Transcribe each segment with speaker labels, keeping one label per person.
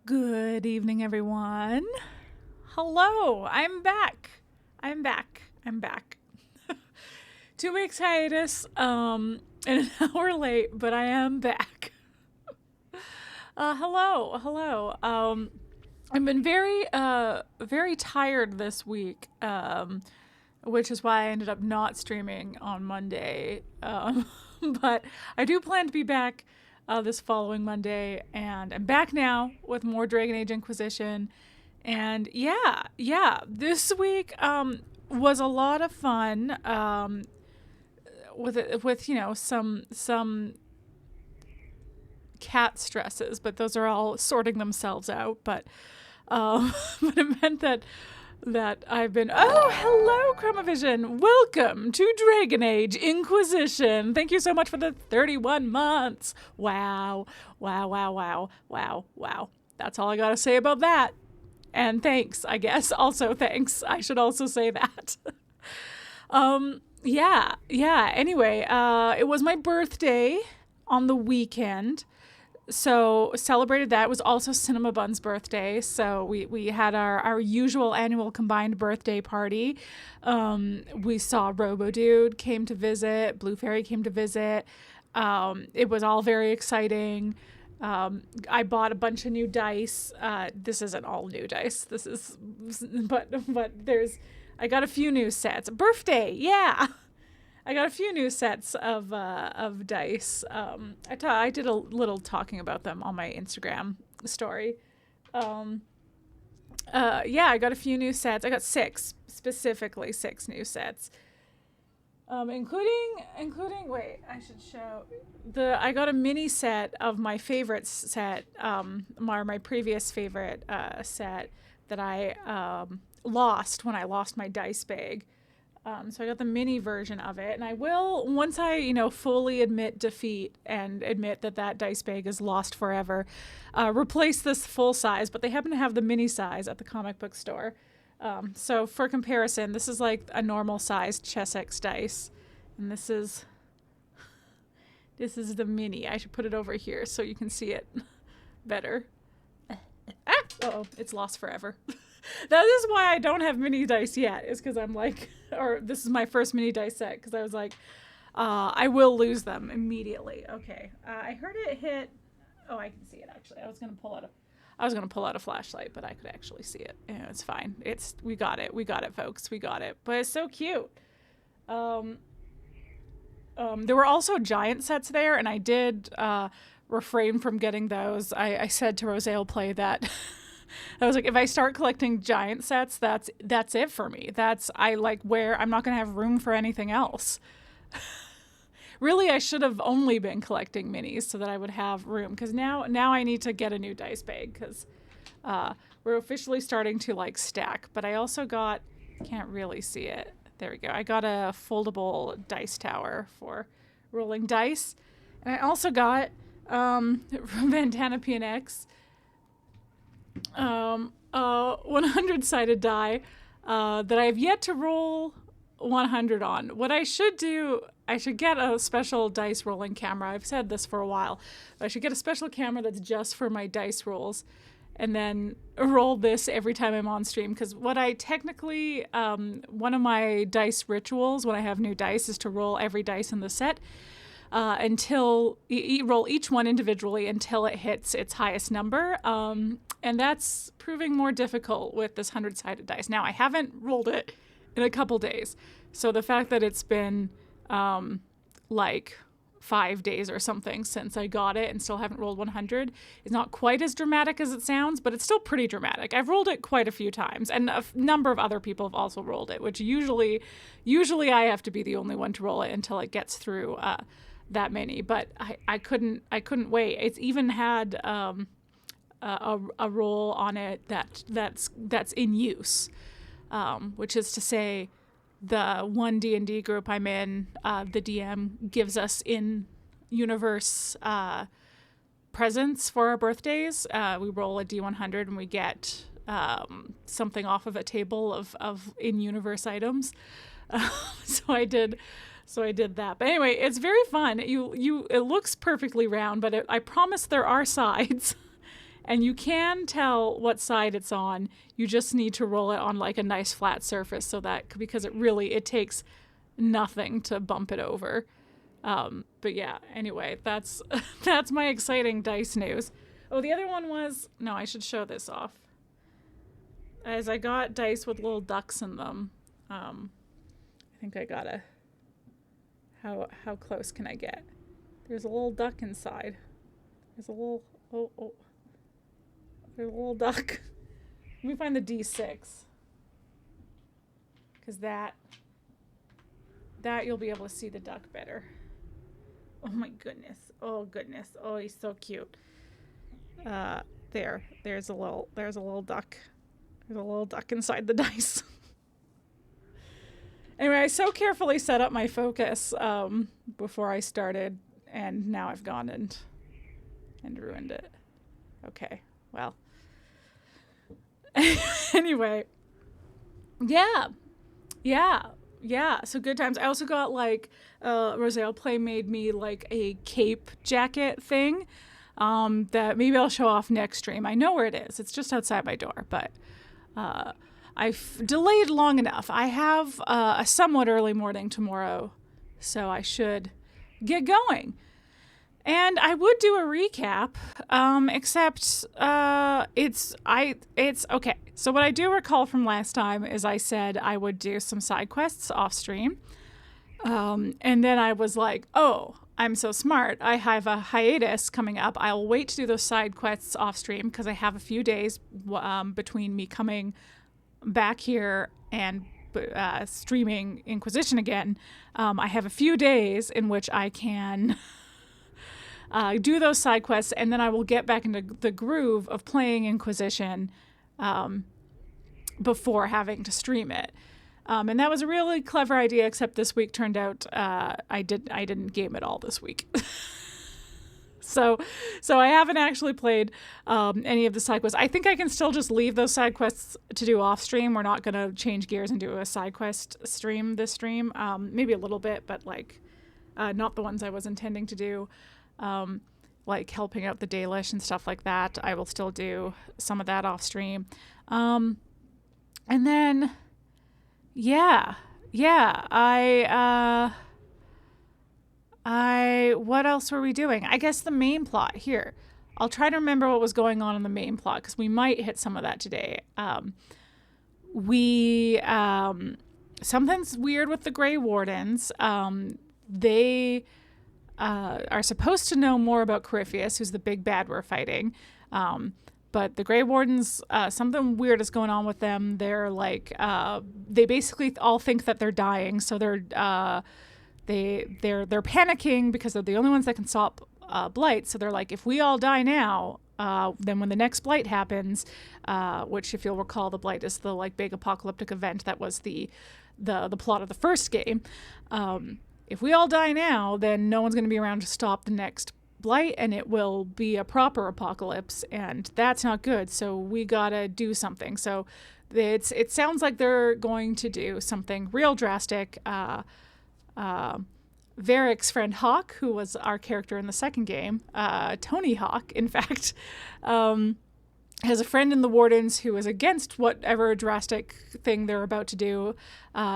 Speaker 1: Good evening, everyone. Hello, I'm back. I'm back. 2 weeks hiatus, and an hour late, but I am back. Hello. I've been very tired this week, which is why I ended up not streaming on Monday. But I do plan to be back this following Monday, and I'm back now with more Dragon Age Inquisition. And yeah, this week was a lot of fun. With you know some cat stresses, but those are all sorting themselves out. But but it meant that I've been, oh, hello, Chromavision. Welcome to Dragon Age Inquisition. Thank you so much for the 31 months. Wow. That's all I got to say about that. And thanks, I guess. Also, thanks. I should also say that. Yeah. Anyway, it was my birthday on the weekend. So celebrated that. It was also Cinema Bun's birthday. So we had our usual annual combined birthday party. We saw Robodude came to visit. Blue Fairy came to visit. It was all very exciting. I bought a bunch of new dice. This isn't all new dice. But I got a few new sets. Birthday, yeah. I got a few new sets of dice. I did a little talking about them on my Instagram story. Yeah, I got a few new sets. I got specifically six new sets. Including, wait, I should show I got a mini set of my favorite set, my previous favorite set that I lost when I lost my dice bag. So I got the mini version of it, and I will, once I, fully admit defeat and admit that dice bag is lost forever, replace this full size, but they happen to have the mini size at the comic book store. So for comparison, this is like a normal sized Chessex dice, and this is the mini. I should put it over here so you can see it better. Uh-oh, it's lost forever. That is why I don't have mini dice yet, is because I'm like, or this is my first mini dice set, because I was like, I will lose them immediately. Okay, I heard it hit. Oh, I can see it actually. I was gonna pull out a flashlight, but I could actually see it. Yeah, it's fine. We got it, folks. We got it. But it's so cute. There were also giant sets there, and I did refrain from getting those. I said to Rose'll Play that. I was like, if I start collecting giant sets, that's it for me. I'm not gonna have room for anything else. Really, I should have only been collecting minis so that I would have room, because now I need to get a new dice bag, because we're officially starting to stack. But I also got, can't really see it. There we go. I got a foldable dice tower for rolling dice, and I also got Bandana PNX. 100-sided die that I have yet to roll 100 on. What I should do, I should get a special dice rolling camera. I've said this for a while, but I should get a special camera that's just for my dice rolls, and then roll this every time I'm on stream. Because what I technically, one of my dice rituals when I have new dice is to roll every dice in the set until you roll each one individually until it hits its highest number. And that's proving more difficult with this 100-sided dice. Now, I haven't rolled it in a couple days. So the fact that it's been 5 days or something since I got it and still haven't rolled 100 is not quite as dramatic as it sounds, but it's still pretty dramatic. I've rolled it quite a few times, and a number of other people have also rolled it, which usually I have to be the only one to roll it until it gets through that many. But I couldn't wait. It's even had a roll on it that's in use, which is to say, the one D&D group I'm in, the DM gives us in-universe presents for our birthdays. We roll a D100 and we get something off of a table of in-universe items. So I did that. But anyway, it's very fun. It looks perfectly round, but I promise there are sides. And you can tell what side it's on. You just need to roll it on like a nice flat surface so that, because it takes nothing to bump it over. But yeah, anyway, that's my exciting dice news. Oh, the other one was, no, I should show this off. As I got dice with little ducks in them. I think I gotta, how close can I get? There's a little duck inside. There's a little, oh. There's a little duck. Let me find the D6. Because that you'll be able to see the duck better. Oh my goodness. Oh goodness. Oh, he's so cute. There's a little duck. There's a little duck inside the dice. Anyway, I so carefully set up my focus before I started, and now I've gone and ruined it. Okay, well. Anyway. Yeah. So good times. I also got like Rosale Play made me like a cape jacket thing that maybe I'll show off next stream. I know where it is. It's just outside my door, but I've delayed long enough. I have a somewhat early morning tomorrow, so I should get going. And I would do a recap, except it's okay. So what I do recall from last time is I said I would do some side quests off stream. And then I was like, oh, I'm so smart. I have a hiatus coming up. I'll wait to do those side quests off stream because I have a few days between me coming back here and streaming Inquisition again. I have a few days in which I can do those side quests, and then I will get back into the groove of playing Inquisition before having to stream it. And that was a really clever idea, except this week turned out I didn't game at all this week. So I haven't actually played any of the side quests. I think I can still just leave those side quests to do off stream. We're not going to change gears and do a side quest stream this stream. Maybe a little bit, but like not the ones I was intending to do. Like helping out the Dalish and stuff like that. I will still do some of that off stream. And then, yeah, what else were we doing? I guess the main plot here. I'll try to remember what was going on in the main plot because we might hit some of that today. Something's weird with the Grey Wardens. They are supposed to know more about Corypheus, who's the big bad we're fighting. But the Grey Wardens, something weird is going on with them. They're like, they basically all think that they're dying, so they're panicking because they're the only ones that can stop blight. So they're like, if we all die now, then when the next blight happens, which if you'll recall, the blight is the like big apocalyptic event that was the plot of the first game. If we all die now, then no one's going to be around to stop the next blight, and it will be a proper apocalypse, and that's not good. So we gotta do something. So it sounds like they're going to do something real drastic. Varric's friend Hawk, who was our character in the second game, Tony Hawk, in fact, has a friend in the Wardens who is against whatever drastic thing they're about to do.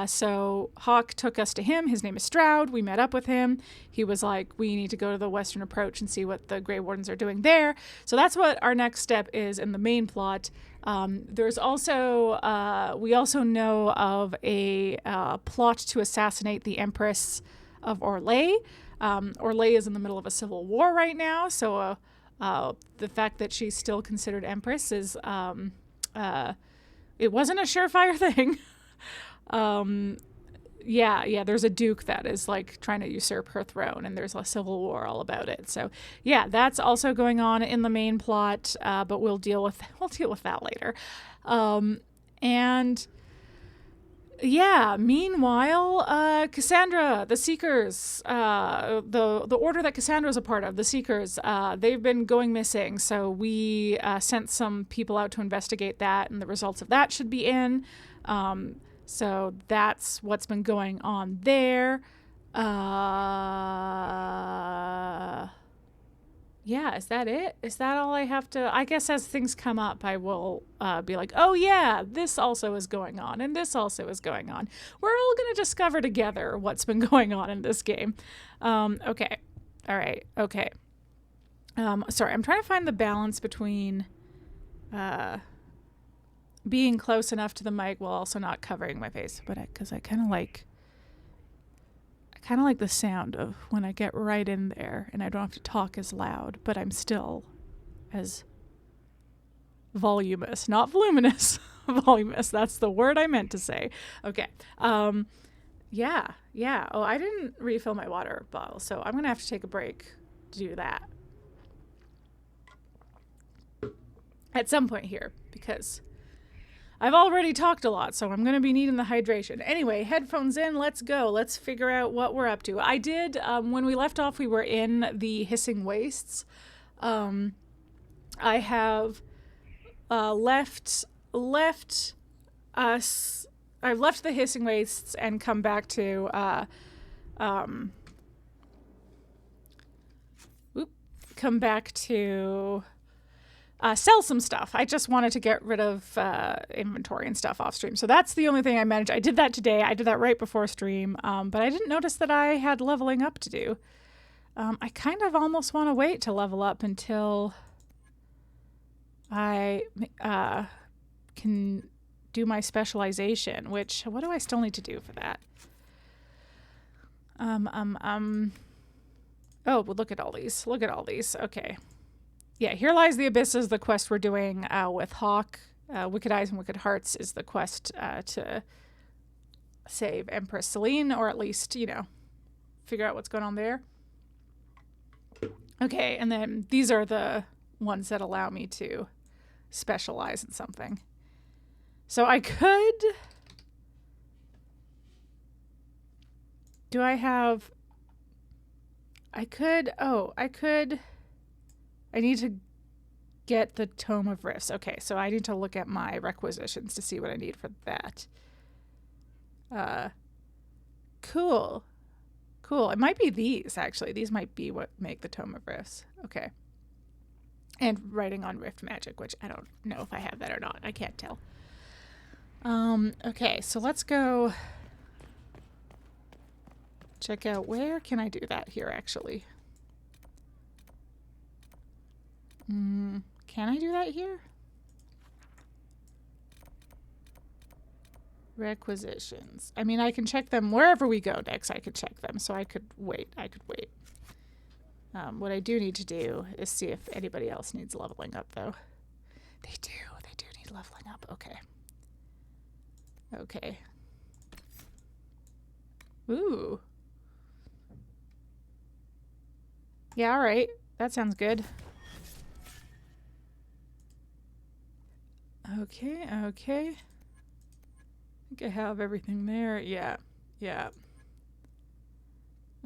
Speaker 1: So Hawk took us to him. His name is Stroud. We met up with him. He was like, we need to go to the Western Approach and see what the Grey Wardens are doing there. So that's what our next step is in the main plot. There's also, we also know of a plot to assassinate the Empress of Orlais. Orlais is in the middle of a civil war right now, so the fact that she's still considered Empress is, it wasn't a surefire thing. Yeah, there's a duke that is like trying to usurp her throne, and there's a civil war all about it. So yeah, that's also going on in the main plot, but we'll deal with that later. And yeah, meanwhile, Cassandra, the Seekers, the order that Cassandra's a part of, the Seekers, they've been going missing. So we sent some people out to investigate that, and the results of that should be in. So that's what's been going on there. yeah, is that it? Is that all I have to... I guess as things come up, I will be like, oh yeah, this also is going on, and this also is going on. We're all going to discover together what's been going on in this game. Okay. All right. Okay. Sorry, I'm trying to find the balance between being close enough to the mic while also not covering my face. But because I kind of like the sound of when I get right in there and I don't have to talk as loud, but I'm still as voluminous, not voluminous, voluminous. That's the word I meant to say. Okay. Yeah. Oh, I didn't refill my water bottle, so I'm going to have to take a break to do that at some point here because I've already talked a lot, so I'm going to be needing the hydration. Anyway, headphones in, let's go. Let's figure out what we're up to. I did, when we left off, we were in the Hissing Wastes. I have left us... I've left the Hissing Wastes and come back to... come back to... sell some stuff. I just wanted to get rid of inventory and stuff off stream. So that's the only thing I managed. I did that today. I did that right before stream. But I didn't notice that I had leveling up to do. I kind of almost want to wait to level up until I can do my specialization, which, what do I still need to do for that? Oh, well, look at all these. Look at all these. Okay. Yeah, Here Lies the Abyss is the quest we're doing with Hawk. Wicked Eyes and Wicked Hearts is the quest to save Empress Celine, or at least, you know, figure out what's going on there. Okay, and then these are the ones that allow me to specialize in something. So I could... Do I have... I could... Oh, I could... I need to get the Tome of Rifts. Okay, so I need to look at my requisitions to see what I need for that. Cool. Cool. It might be these, actually. These might be what make the Tome of Rifts. Okay. And writing on Rift Magic, which I don't know if I have that or not. I can't tell. Okay, so let's go check out where can I do that here, actually. Can I do that here? Requisitions. I mean, I can check them wherever we go next. I could check them, so I could wait. What I do need to do is see if anybody else needs leveling up, though. They do need leveling up. Okay. Okay. Ooh. Yeah, all right. That sounds good. Okay. I think I have everything there. Yeah.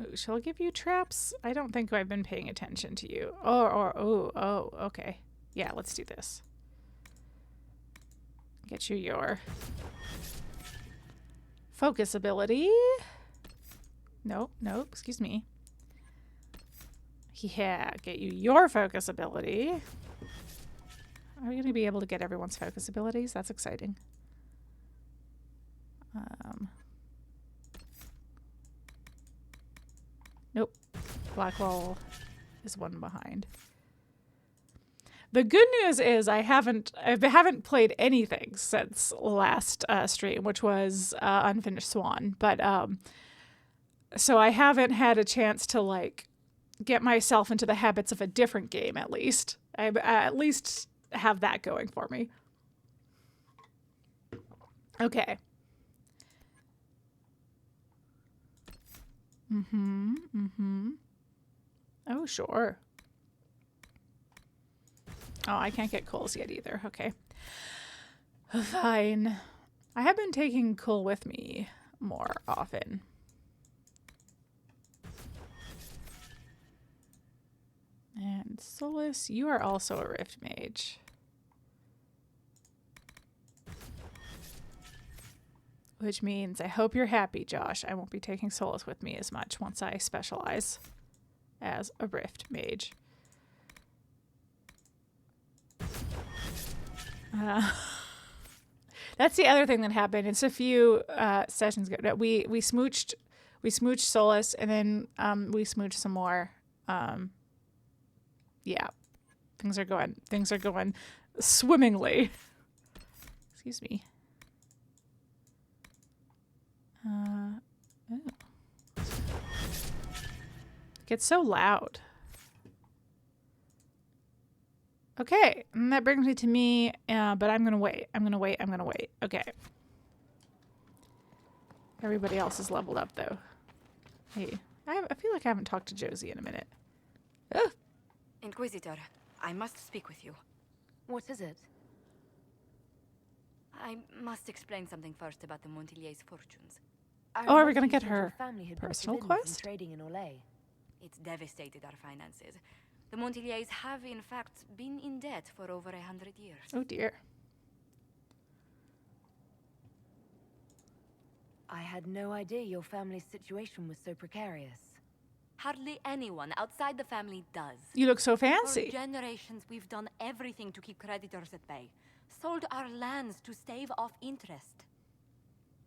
Speaker 1: Ooh, shall I give you traps? I don't think I've been paying attention to you. Oh, okay. Yeah, let's do this. Get you your focus ability. No, excuse me. Yeah, get you your focus ability. Are we going to be able to get everyone's focus abilities? That's exciting. Nope. Blackwall is one behind. The good news is I haven't played anything since last stream, which was Unfinished Swan. But so I haven't had a chance to like get myself into the habits of a different game. At least I at least have that going for me. Okay. Oh, sure. Oh, I can't get coals yet either. Okay. Fine. I have been taking coal with me more often. And Solas, you are also a Rift Mage. Which means I hope you're happy, Josh. I won't be taking Solas with me as much once I specialize as a Rift Mage. That's the other thing that happened. It's a few sessions ago. No, we smooched Solas, and then we smooched some more. Yeah, things are going swimmingly. Excuse me. Oh. It gets so loud. Okay, and that brings me to me, but I'm gonna wait. Okay. Everybody else is leveled up, though. Hey, I feel like I haven't talked to Josie in a minute. Ugh.
Speaker 2: Inquisitor, I must speak with you.
Speaker 3: What is it?
Speaker 2: I must explain something first about the Montilier's fortunes.
Speaker 1: Oh, are we gonna get her personal quest?
Speaker 3: Trading in Orlais.
Speaker 2: It's devastated our finances. The Montiliers have, in fact, been in debt for over 100 years.
Speaker 1: Oh, dear.
Speaker 3: I had no idea your family's situation was so precarious.
Speaker 2: Hardly anyone outside the family does.
Speaker 1: You look so
Speaker 2: For
Speaker 1: fancy.
Speaker 2: generations, we've done everything to keep creditors at bay. Sold our lands to stave off interest.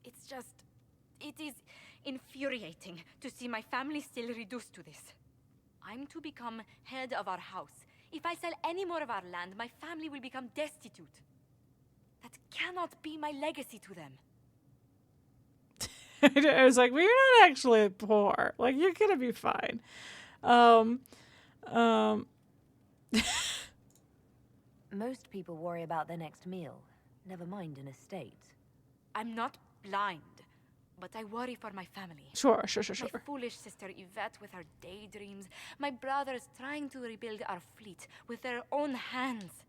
Speaker 2: It's just... it is infuriating to see my family still reduced to this. I'm to become head of our house. If I sell any more of our land, my family will become destitute. That cannot be my legacy to them.
Speaker 1: I was like, well, you're not actually poor. Like, you're gonna be fine.
Speaker 3: Most people worry about their next meal, never mind an estate.
Speaker 2: I'm not blind, but I worry for my family.
Speaker 1: Sure.
Speaker 2: My foolish sister Yvette with her daydreams. My brothers trying to rebuild our fleet with their own hands.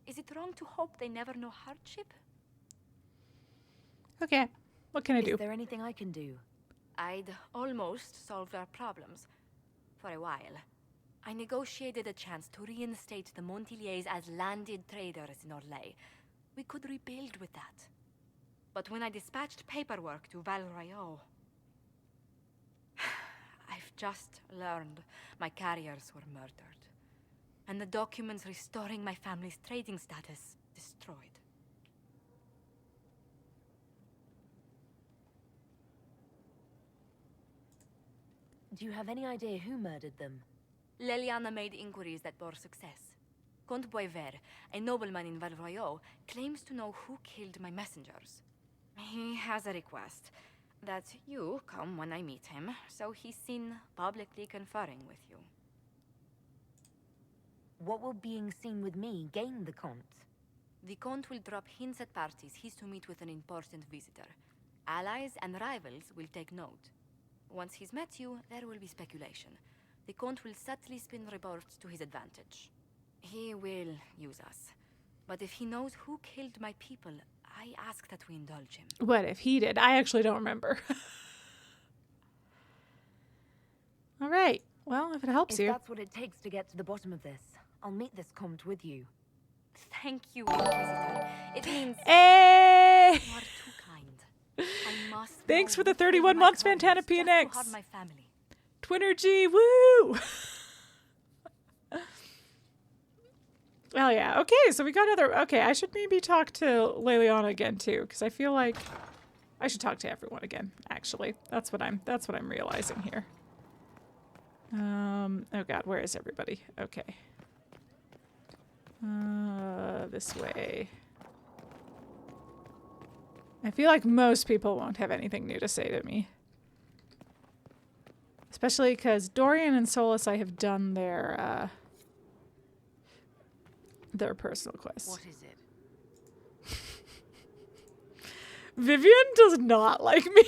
Speaker 2: Is it wrong to hope they never know hardship?
Speaker 1: Okay. What can I do?
Speaker 3: Is there anything I can do?
Speaker 2: I'd almost solved our problems. For a while. I negotiated a chance to reinstate the Montiliers as landed traders in Orlais. We could rebuild with that. But when I dispatched paperwork to Val Royeaux, I've just learned my carriers were murdered. And the documents restoring my family's trading status destroyed.
Speaker 3: Do you have any idea who murdered them?
Speaker 2: Leliana made inquiries that bore success. Comte Boisvert, a nobleman in Val Royeaux, claims to know who killed my messengers. He has a request that you come when I meet him, so he's seen publicly conferring with you.
Speaker 3: What will being seen with me gain the Comte?
Speaker 2: The Comte will drop hints at parties he's to meet with an important visitor. Allies and rivals will take note. Once he's met you, there will be speculation. The Comte will subtly spin reports to his advantage. He will use us. But if he knows who killed my people, I ask that we indulge him.
Speaker 1: What if he did? I actually don't remember. All right. Well, if it helps you.
Speaker 3: If that's what it takes to get to the bottom of this, I'll meet this Comte with you.
Speaker 2: Thank you, Inquisitor. It means
Speaker 1: Hey!
Speaker 2: you are too kind. I must.
Speaker 1: Thanks for the
Speaker 2: know
Speaker 1: 31
Speaker 2: who my
Speaker 1: months,
Speaker 2: crimes
Speaker 1: Fantana
Speaker 2: just to
Speaker 1: PNX.
Speaker 2: harm my family.
Speaker 1: Twinnergy, woo! Well, yeah. Okay, so we got other. Okay, I should maybe talk to Leliana again too, because I feel like I should talk to everyone again. Actually, that's what I'm realizing here. Oh God, where is everybody? Okay. This way. I feel like most people won't have anything new to say to me. Especially because Dorian and Solas, I have done their personal quests.
Speaker 3: What is it?
Speaker 1: Vivienne does not like me.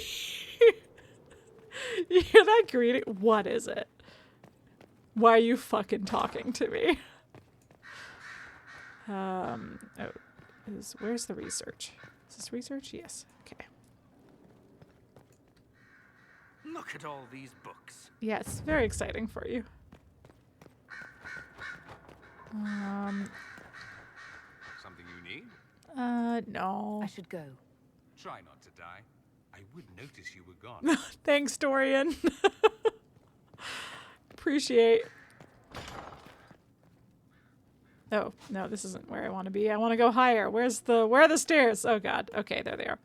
Speaker 1: You hear that greeting? What is it? Why are you fucking talking to me? Where's the research? Is this research? Yes. Okay.
Speaker 4: Look at all these books.
Speaker 1: Yes, very exciting for you.
Speaker 4: Something you need?
Speaker 1: No.
Speaker 3: I should go.
Speaker 4: Try not to die. I would notice you were gone.
Speaker 1: Thanks, Dorian. Appreciate. Oh, no, this isn't where I want to be. I want to go higher. Where are the stairs? Oh god. Okay, there they are.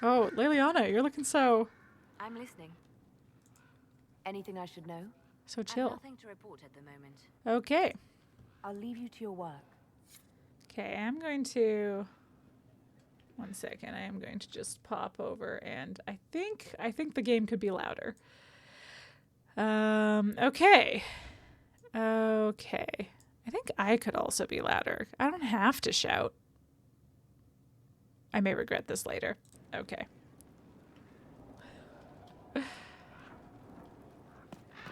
Speaker 1: Oh, Liliana, you're looking so
Speaker 3: I'm listening. Anything I should know?
Speaker 1: so
Speaker 3: I've
Speaker 1: chill.
Speaker 3: nothing to report at the moment.
Speaker 1: Okay.
Speaker 3: I'll leave you to your work.
Speaker 1: Okay, I'm going to... One second. I am going to just pop over, and I think the game could be louder. Okay. Okay. I think I could also be louder. I don't have to shout. I may regret this later. Okay.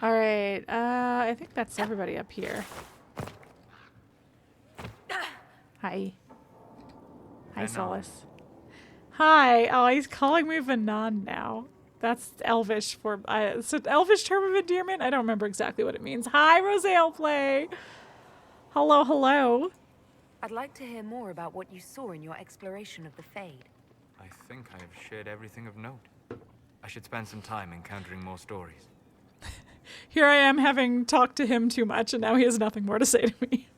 Speaker 1: All right. I think that's everybody up here. Hi. Hi, Solas. Hi. Oh, he's calling me Venan now. That's Elvish for... it's an Elvish term of endearment? I don't remember exactly what it means. Hi, Rosale Play. Hello, hello.
Speaker 3: I'd like to hear more about what you saw in your exploration of the Fade.
Speaker 5: I think I have shared everything of note. I should spend some time encountering more stories.
Speaker 1: Here I am having talked to him too much, and now he has nothing more to say to me.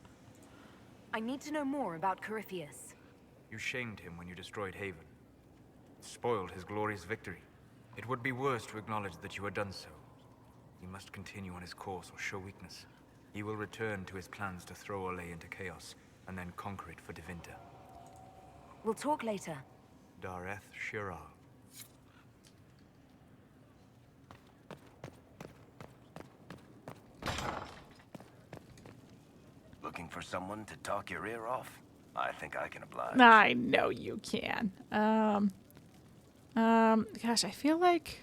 Speaker 3: I need to know more about Corypheus.
Speaker 5: You shamed him when you destroyed Haven. Spoiled his glorious victory. It would be worse to acknowledge that you had done so. He must continue on his course or show weakness. He will return to his plans to throw Olay into chaos, and then conquer it for Devinter.
Speaker 3: We'll talk later.
Speaker 5: Dareth Shiral.
Speaker 6: Looking for someone to talk your ear off? I think I can oblige.
Speaker 1: I know you can. Gosh, I feel like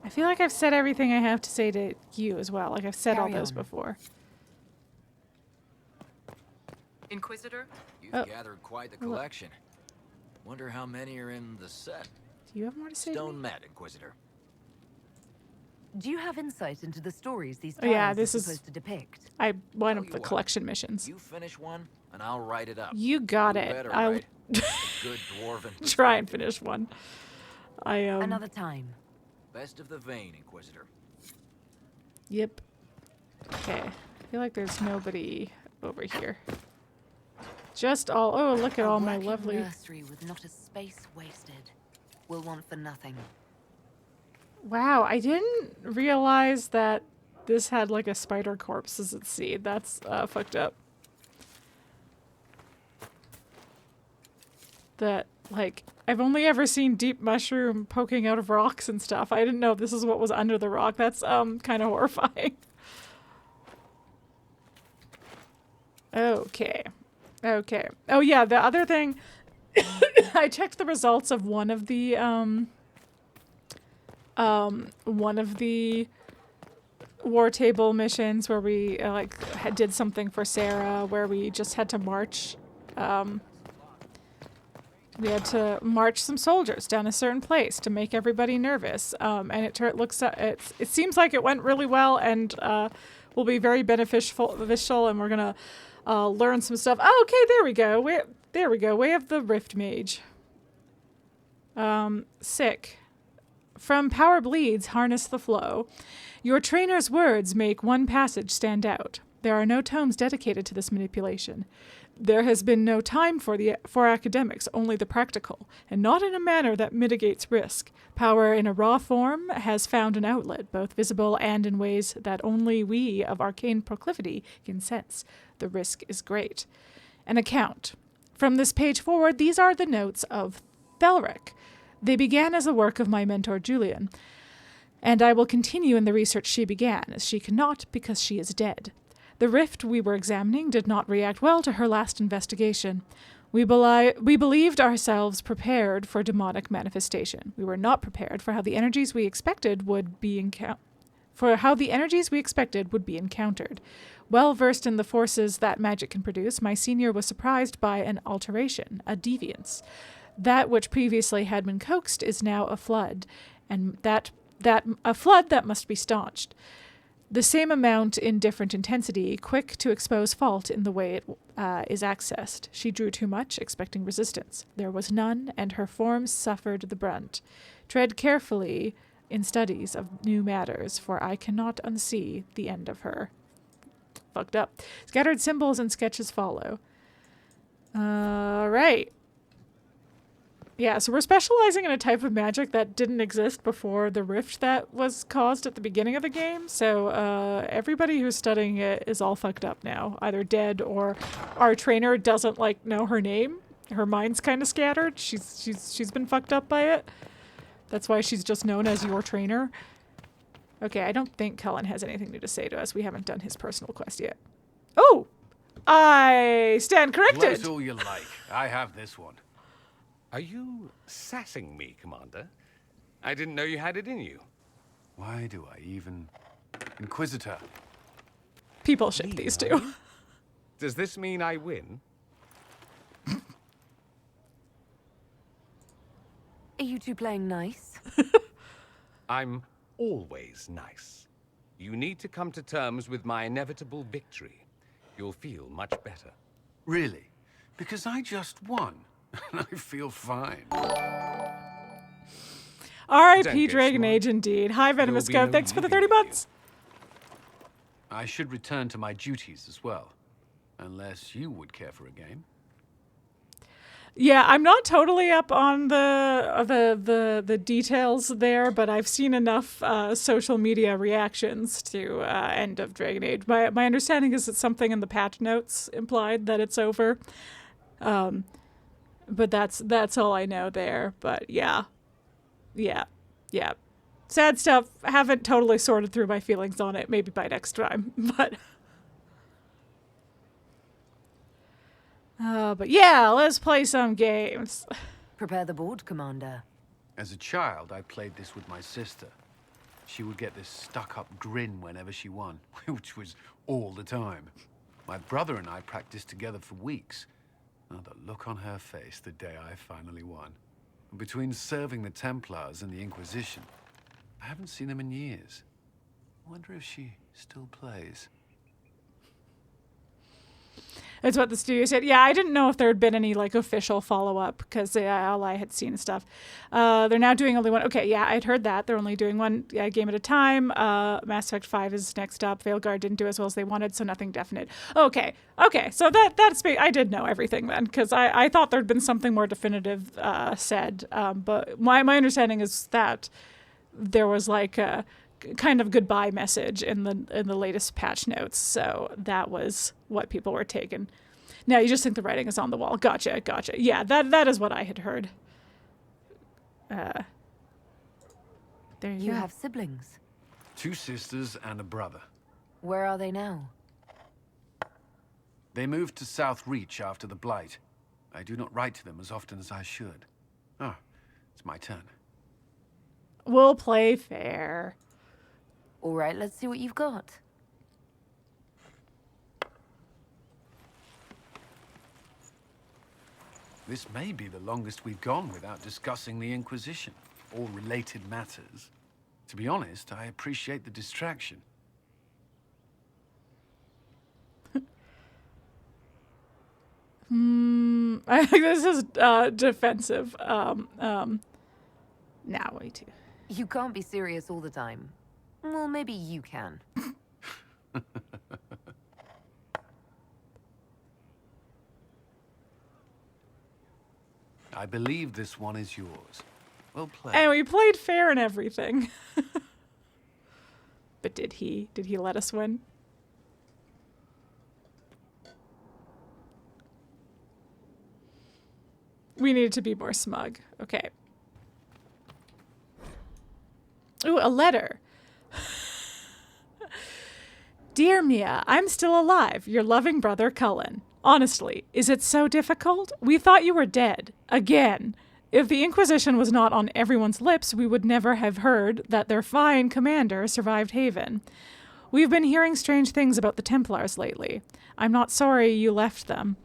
Speaker 1: I've said everything I have to say to you as well. Like I've said all those before.
Speaker 7: Inquisitor, you've
Speaker 1: Oh.
Speaker 7: gathered quite the collection. Wonder how many are in the set.
Speaker 1: Do you have more to say to
Speaker 7: Stone
Speaker 1: me?
Speaker 7: Met, Inquisitor.
Speaker 3: Do you have insight into the stories these
Speaker 1: Oh, yeah,
Speaker 3: tiles
Speaker 1: this
Speaker 3: are
Speaker 1: is-
Speaker 3: supposed to depict?
Speaker 1: One
Speaker 7: Tell
Speaker 1: of
Speaker 7: you
Speaker 1: the
Speaker 7: what,
Speaker 1: collection missions.
Speaker 7: You finish one, and I'll write it up.
Speaker 1: You got
Speaker 7: Who
Speaker 1: it.
Speaker 7: better,
Speaker 1: I'll
Speaker 7: right? Good dwarven.
Speaker 1: try and finish one.
Speaker 3: Another time.
Speaker 7: Best of the vein, Inquisitor.
Speaker 1: Yep. Okay. I feel like there's nobody over here. Just all... Oh, look at
Speaker 3: A
Speaker 1: all my
Speaker 3: working
Speaker 1: lovely...
Speaker 3: nursery with not a space wasted. We'll want for nothing.
Speaker 1: Wow, I didn't realize that this had like a spider corpse as its seed. That's fucked up. That, like, I've only ever seen deep mushroom poking out of rocks and stuff. I didn't know this is what was under the rock. That's kind of horrifying. Okay. Okay. Oh yeah, the other thing, I checked the results of one of the war table missions where we did something for Sera, where we just had to march. We had to march some soldiers down a certain place to make everybody nervous, and it seems like it went really well and will be very beneficial. And we're gonna learn some stuff. Oh, okay, there we go. There we go. Way of the Rift Mage. Sick. From Power Bleeds, Harness the Flow. Your trainer's words make one passage stand out. There are no tomes dedicated to this manipulation. There has been no time for academics, only the practical, and not in a manner that mitigates risk. Power in a raw form has found an outlet, both visible and in ways that only we of arcane proclivity can sense. The risk is great. An account. From this page forward, these are the notes of Varric. They began as a work of my mentor Julian, and I will continue in the research she began, as she cannot because she is dead. The rift we were examining did not react well to her last investigation. We believed ourselves prepared for demonic manifestation. We were not prepared for how the energies we expected would be encountered. Well versed in the forces that magic can produce, my senior was surprised by an alteration, a deviance. That which previously had been coaxed is now a flood, and a flood that must be staunched. The same amount in different intensity, quick to expose fault in the way it is accessed. She drew too much, expecting resistance. There was none, and her form suffered the brunt. Tread carefully in studies of new matters, for I cannot unsee the end of her. Fucked up. Scattered symbols and sketches follow. Right. Yeah, so we're specializing in a type of magic that didn't exist before the rift that was caused at the beginning of the game. So everybody who's studying it is all fucked up now, either dead or our trainer doesn't like know her name. Her mind's kind of scattered. She's been fucked up by it. That's why she's just known as your trainer. Okay, I don't think Cullen has anything new to say to us. We haven't done his personal quest yet. Oh! I stand corrected!
Speaker 8: Close all you like. I have this one.
Speaker 4: Are you sassing me, Commander? I didn't know you had it in you.
Speaker 8: Why do I even... Inquisitor.
Speaker 1: People ship these two.
Speaker 4: Does this mean I win?
Speaker 3: Are you two playing nice?
Speaker 4: I'm always nice. You need to come to terms with my inevitable victory. You'll feel much better.
Speaker 8: Really? Because I just won. And I feel fine.
Speaker 1: R.I.P. Dragon Age, indeed. Hi, Venomous Goat. Thanks for the 30 months.
Speaker 8: I should return to my duties as well. Unless you would care for a game.
Speaker 1: Yeah, I'm not totally up on the details there, but I've seen enough social media reactions to end of Dragon Age. My understanding is that something in the patch notes implied that it's over. But that's all I know there. But yeah. Sad stuff. I haven't totally sorted through my feelings on it. Maybe by next time. But yeah, let's play some games.
Speaker 3: Prepare the board, Commander.
Speaker 8: As a child, I played this with my sister. She would get this stuck-up grin whenever she won, which was all the time. My brother and I practiced together for weeks. Oh, the look on her face the day I finally won. Between serving the Templars and the Inquisition, I haven't seen them in years. I wonder if she still plays.
Speaker 1: That's what the studio said. Yeah, I didn't know if there had been any like official follow-up because all I had seen stuff. They're now doing only one. Okay, yeah, I'd heard that. They're only doing one game at a time. Mass Effect 5 is next up. Veilguard didn't do as well as they wanted, so nothing definite. Okay, so that's I did know everything then because I thought there'd been something more definitive said. But my understanding is that there was like a kind of goodbye message in the latest patch notes, so that was what people were taking. Now you just think the writing is on the wall. Gotcha. Yeah, that is what I had heard. There you go.
Speaker 3: Have siblings?
Speaker 8: 2 sisters and a brother.
Speaker 3: Where are they now?
Speaker 8: They moved to South Reach after the Blight. I do not write to them as often as I should. Oh, it's my turn.
Speaker 1: We'll play fair.
Speaker 3: All right, let's see what you've got.
Speaker 8: This may be the longest we've gone without discussing the Inquisition, or related matters. To be honest, I appreciate the distraction.
Speaker 1: I think this is defensive. Now wait too.
Speaker 3: You can't be serious all the time. Well, maybe you can.
Speaker 8: I believe this one is yours. Well played.
Speaker 1: And we played fair and everything. But did he let us win? We needed to be more smug. Okay. Ooh, a letter. Dear Mia, I'm still alive. Your loving brother, Cullen. Honestly, is it so difficult? We thought you were dead. Again. If the Inquisition was not on everyone's lips, we would never have heard that their fine commander survived Haven. We've been hearing strange things about the Templars lately. I'm not sorry you left them.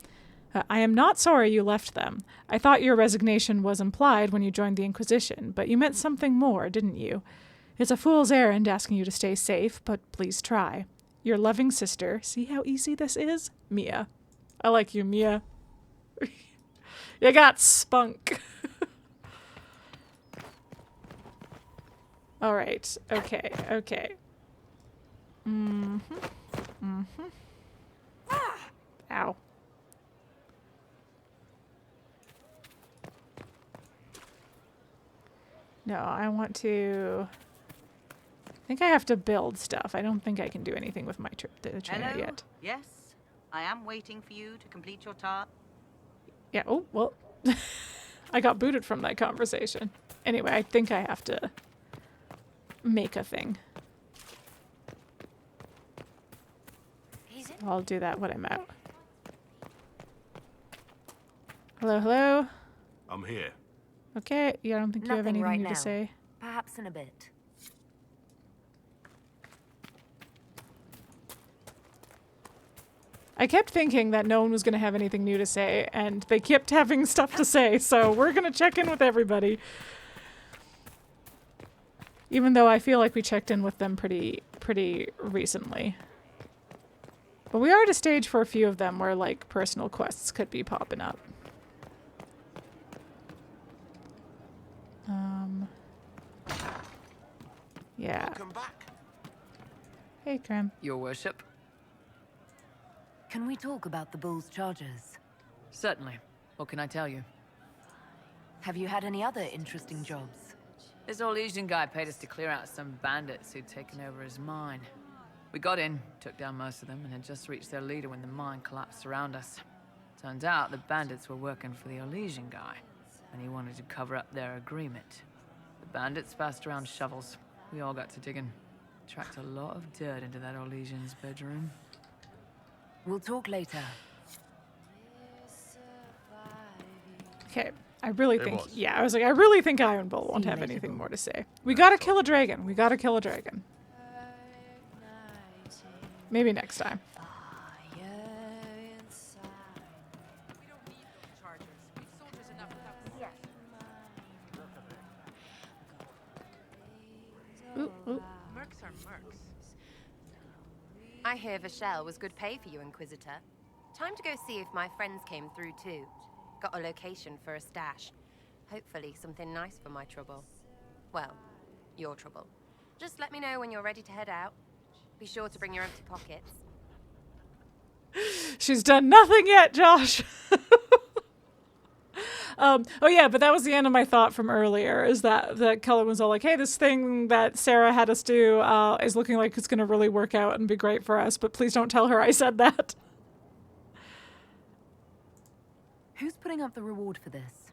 Speaker 1: I am not sorry you left them. I thought your resignation was implied when you joined the Inquisition, but you meant something more, didn't you? It's a fool's errand asking you to stay safe, but please try. Your loving sister, see how easy this is? Mia. I like you, Mia. You got spunk. All right. Okay. Okay. Mm-hmm. Mm-hmm. Ow. No, I want to... I think I have to build stuff. I don't think I can do anything with my trainer yet.
Speaker 9: Yes, I am waiting for you to complete your task.
Speaker 1: Yeah, oh, well. I got booted from that conversation. Anyway, I think I have to make a thing. I'll do that when I'm out. Hello, hello?
Speaker 10: I'm here.
Speaker 1: Okay, yeah, I don't think you have
Speaker 3: Nothing
Speaker 1: anything
Speaker 3: right
Speaker 1: new to
Speaker 3: now.
Speaker 1: say.
Speaker 3: Perhaps in a bit.
Speaker 1: I kept thinking that no one was going to have anything new to say, and they kept having stuff to say, so we're going to check in with everybody. Even though I feel like we checked in with them pretty recently. But we are at a stage for a few of them where, like, personal quests could be popping up. Yeah.
Speaker 10: Welcome back.
Speaker 1: Hey, Krem.
Speaker 11: Your worship?
Speaker 3: Can we talk about the bull's charges?
Speaker 11: Certainly. What can I tell you?
Speaker 3: Have you had any other interesting jobs?
Speaker 11: This Orlesian guy paid us to clear out some bandits who'd taken over his mine. We got in, took down most of them, and had just reached their leader when the mine collapsed around us. Turns out the bandits were working for the Orlesian guy, and he wanted to cover up their agreement. The bandits passed around shovels. We all got to digging. Tracked a lot of dirt into that Orlesian's bedroom.
Speaker 3: We'll talk later.
Speaker 1: Okay, I really think... Yeah, I was like, I really think Iron Bull won't have anything more to say. We gotta kill a dragon. We gotta kill a dragon. Maybe next time. Ooh, ooh.
Speaker 12: Mercs are mercs. I hear Vashel was good pay for you, Inquisitor. Time to go see if my friends came through too. Got a location for a stash. Hopefully something nice for my trouble. Well, your trouble. Just let me know when you're ready to head out. Be sure to bring your empty pockets.
Speaker 1: She's done nothing yet, Josh. Oh yeah, but that was the end of my thought from earlier, is that Cullen was all like, hey, this thing that Sera had us do is looking like it's going to really work out and be great for us, but please don't tell her I said that.
Speaker 3: Who's putting up the reward for this?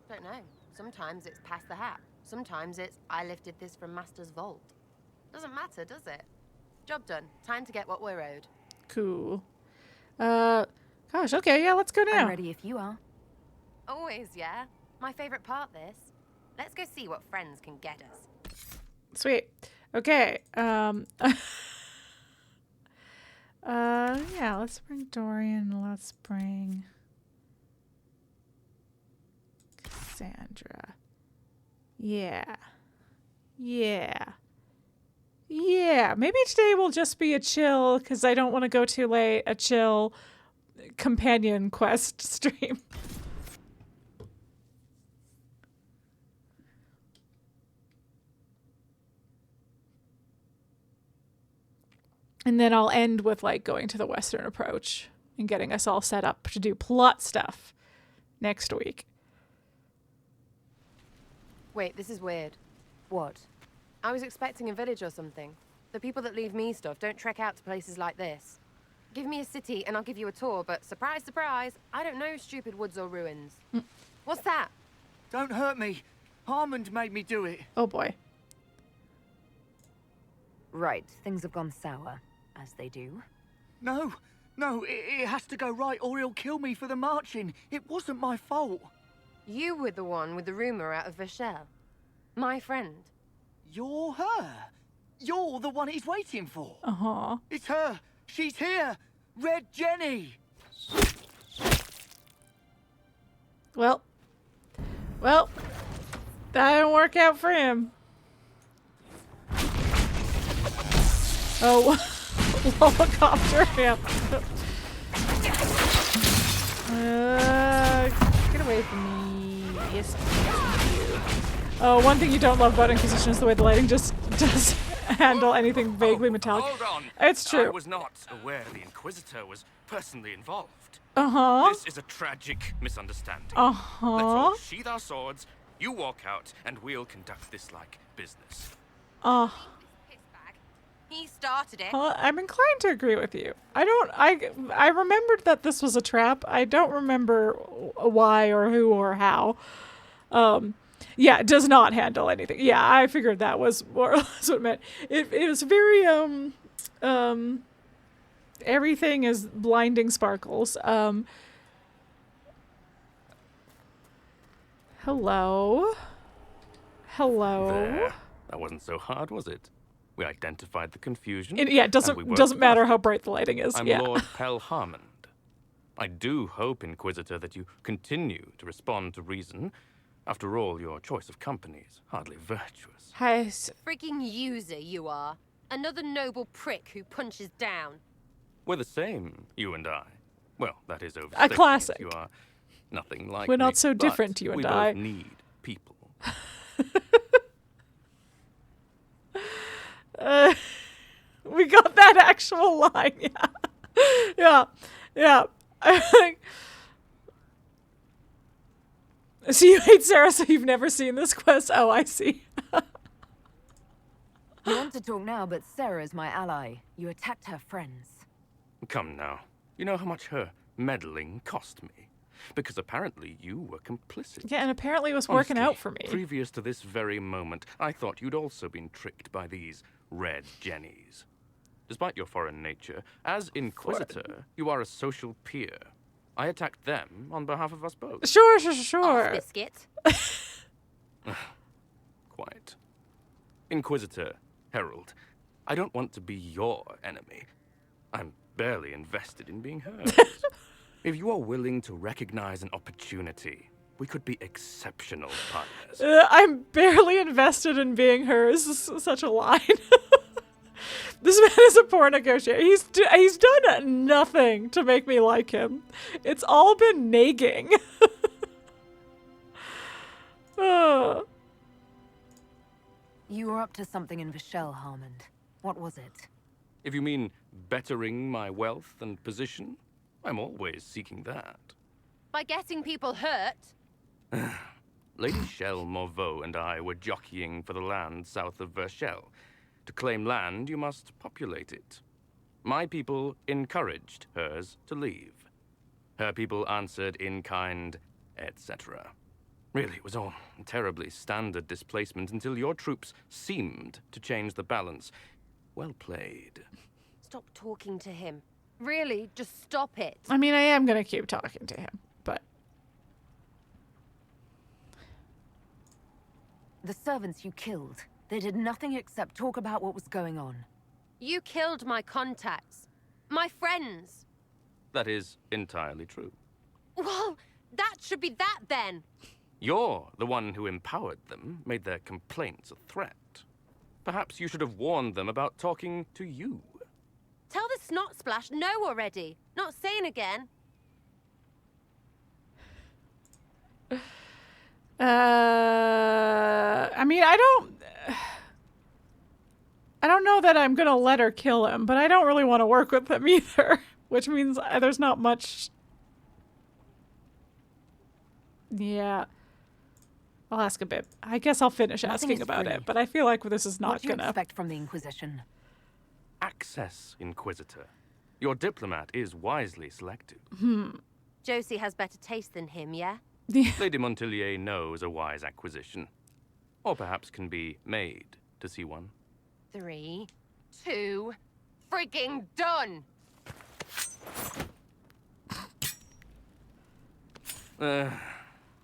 Speaker 12: Don't know. Sometimes it's pass the hat. Sometimes it's I lifted this from Master's vault. Doesn't matter, does it? Job done. Time to get what we're owed.
Speaker 1: Cool. Gosh, okay, yeah, let's go now.
Speaker 3: I'm ready if you are.
Speaker 12: Always, yeah. My favorite part, this. Let's go see what friends can get us.
Speaker 1: Sweet. Okay. Yeah, let's bring Dorian. Let's bring Cassandra. Yeah. Yeah. Yeah. Maybe today will just be a chill, because I don't want to go too late. A chill companion quest stream. And then I'll end with, like, going to the Western Approach and getting us all set up to do plot stuff next week.
Speaker 12: Wait, this is weird.
Speaker 3: What?
Speaker 12: I was expecting a village or something. The people that leave me stuff don't trek out to places like this. Give me a city and I'll give you a tour, but surprise, surprise, I don't know stupid woods or ruins. What's that?
Speaker 13: Don't hurt me. Harmond made me do it.
Speaker 1: Oh boy.
Speaker 3: Right, things have gone sour. As they do.
Speaker 13: No, it has to go right or he'll kill me for the marching. It wasn't my fault.
Speaker 12: You were the one with the rumor out of Vashel. My friend.
Speaker 13: You're her. You're the one he's waiting for.
Speaker 1: Uh-huh.
Speaker 13: It's her. She's here. Red Jenny.
Speaker 1: Well, that didn't work out for him. Oh. Helicopter him. Get away from me. Yes, thank you. One thing you don't love about Inquisition is the way the lighting just does handle anything vaguely metallic.
Speaker 10: Hold on.
Speaker 1: It's true.
Speaker 10: I was not aware the Inquisitor was personally involved.
Speaker 1: Uh-huh.
Speaker 10: This is a tragic misunderstanding.
Speaker 1: Uh-huh.
Speaker 10: Let's all sheathe our swords, you walk out, and we'll conduct this like business.
Speaker 12: He started it.
Speaker 1: I'm inclined to agree with you. I remembered that this was a trap. I don't remember why or who or how. Yeah, it does not handle anything. Yeah, I figured that was more or less what it meant. It was very, everything is blinding sparkles. Hello? Hello?
Speaker 10: There. That wasn't so hard, was it? We identified the confusion.
Speaker 1: Yeah, it doesn't matter how bright the lighting is.
Speaker 10: I'm
Speaker 1: yeah.
Speaker 10: Lord Pelharmond. I do hope, Inquisitor, that you continue to respond to reason. After all, your choice of company is hardly virtuous.
Speaker 12: Freaking user you are. Another noble prick who punches down.
Speaker 10: We're the same, you and I. Well, that is over.
Speaker 1: A classic.
Speaker 10: You are nothing like
Speaker 1: We're not
Speaker 10: me,
Speaker 1: so
Speaker 10: but
Speaker 1: different, you and I.
Speaker 10: We both need people.
Speaker 1: We got that actual line, yeah. Yeah. So you hate Sera, so you've never seen this quest? Oh, I see.
Speaker 3: You want to talk now, but Sera is my ally. You attacked her friends.
Speaker 10: Come now. You know how much her meddling cost me? Because apparently you were complicit.
Speaker 1: Yeah, and apparently it was working out for me.
Speaker 10: Previous to this very moment, I thought you'd also been tricked by these red jennies. Despite your foreign nature, as Inquisitor, you are a social peer. I attacked them on behalf of us both.
Speaker 1: Sure.
Speaker 12: Biscuit.
Speaker 10: Quite. Inquisitor, Herald, I don't want to be your enemy. I'm barely invested in being hers. If you are willing to recognize an opportunity, we could be exceptional partners.
Speaker 1: I'm barely invested in being hers. This is such a line. This man is a poor negotiator. He's done nothing to make me like him. It's all been nagging.
Speaker 3: You were up to something in Vishel, Harmond. What was it?
Speaker 10: If you mean bettering my wealth and position, I'm always seeking that.
Speaker 12: By getting people hurt?
Speaker 10: Lady Shell Morveau and I were jockeying for the land south of Vershel. To claim land, you must populate it. My people encouraged hers to leave. Her people answered in kind, etc. Really, it was all terribly standard displacement until your troops seemed to change the balance. Well played.
Speaker 12: Stop talking to him. Really, just stop it.
Speaker 1: I mean, I am going to keep talking to him, but...
Speaker 3: The servants you killed, they did nothing except talk about what was going on.
Speaker 12: You killed my contacts. My friends.
Speaker 10: That is entirely true.
Speaker 12: Well, that should be that then.
Speaker 10: You're the one who empowered them, made their complaints a threat. Perhaps you should have warned them about talking to you.
Speaker 12: Tell the snot splash no already. Not saying again.
Speaker 1: I mean, I don't know that I'm gonna let her kill him, but I don't really want to work with him either, which means there's not much. Yeah. I'll ask a bit. I guess I'll finish asking about it, but I feel like this is not
Speaker 3: what do you expect from the Inquisition?
Speaker 10: Access, Inquisitor. Your diplomat is wisely selected.
Speaker 12: Josie has better taste than him, yeah?
Speaker 10: Lady Montillier knows a wise acquisition. Or perhaps can be made to see one.
Speaker 12: 3, 2, frigging done!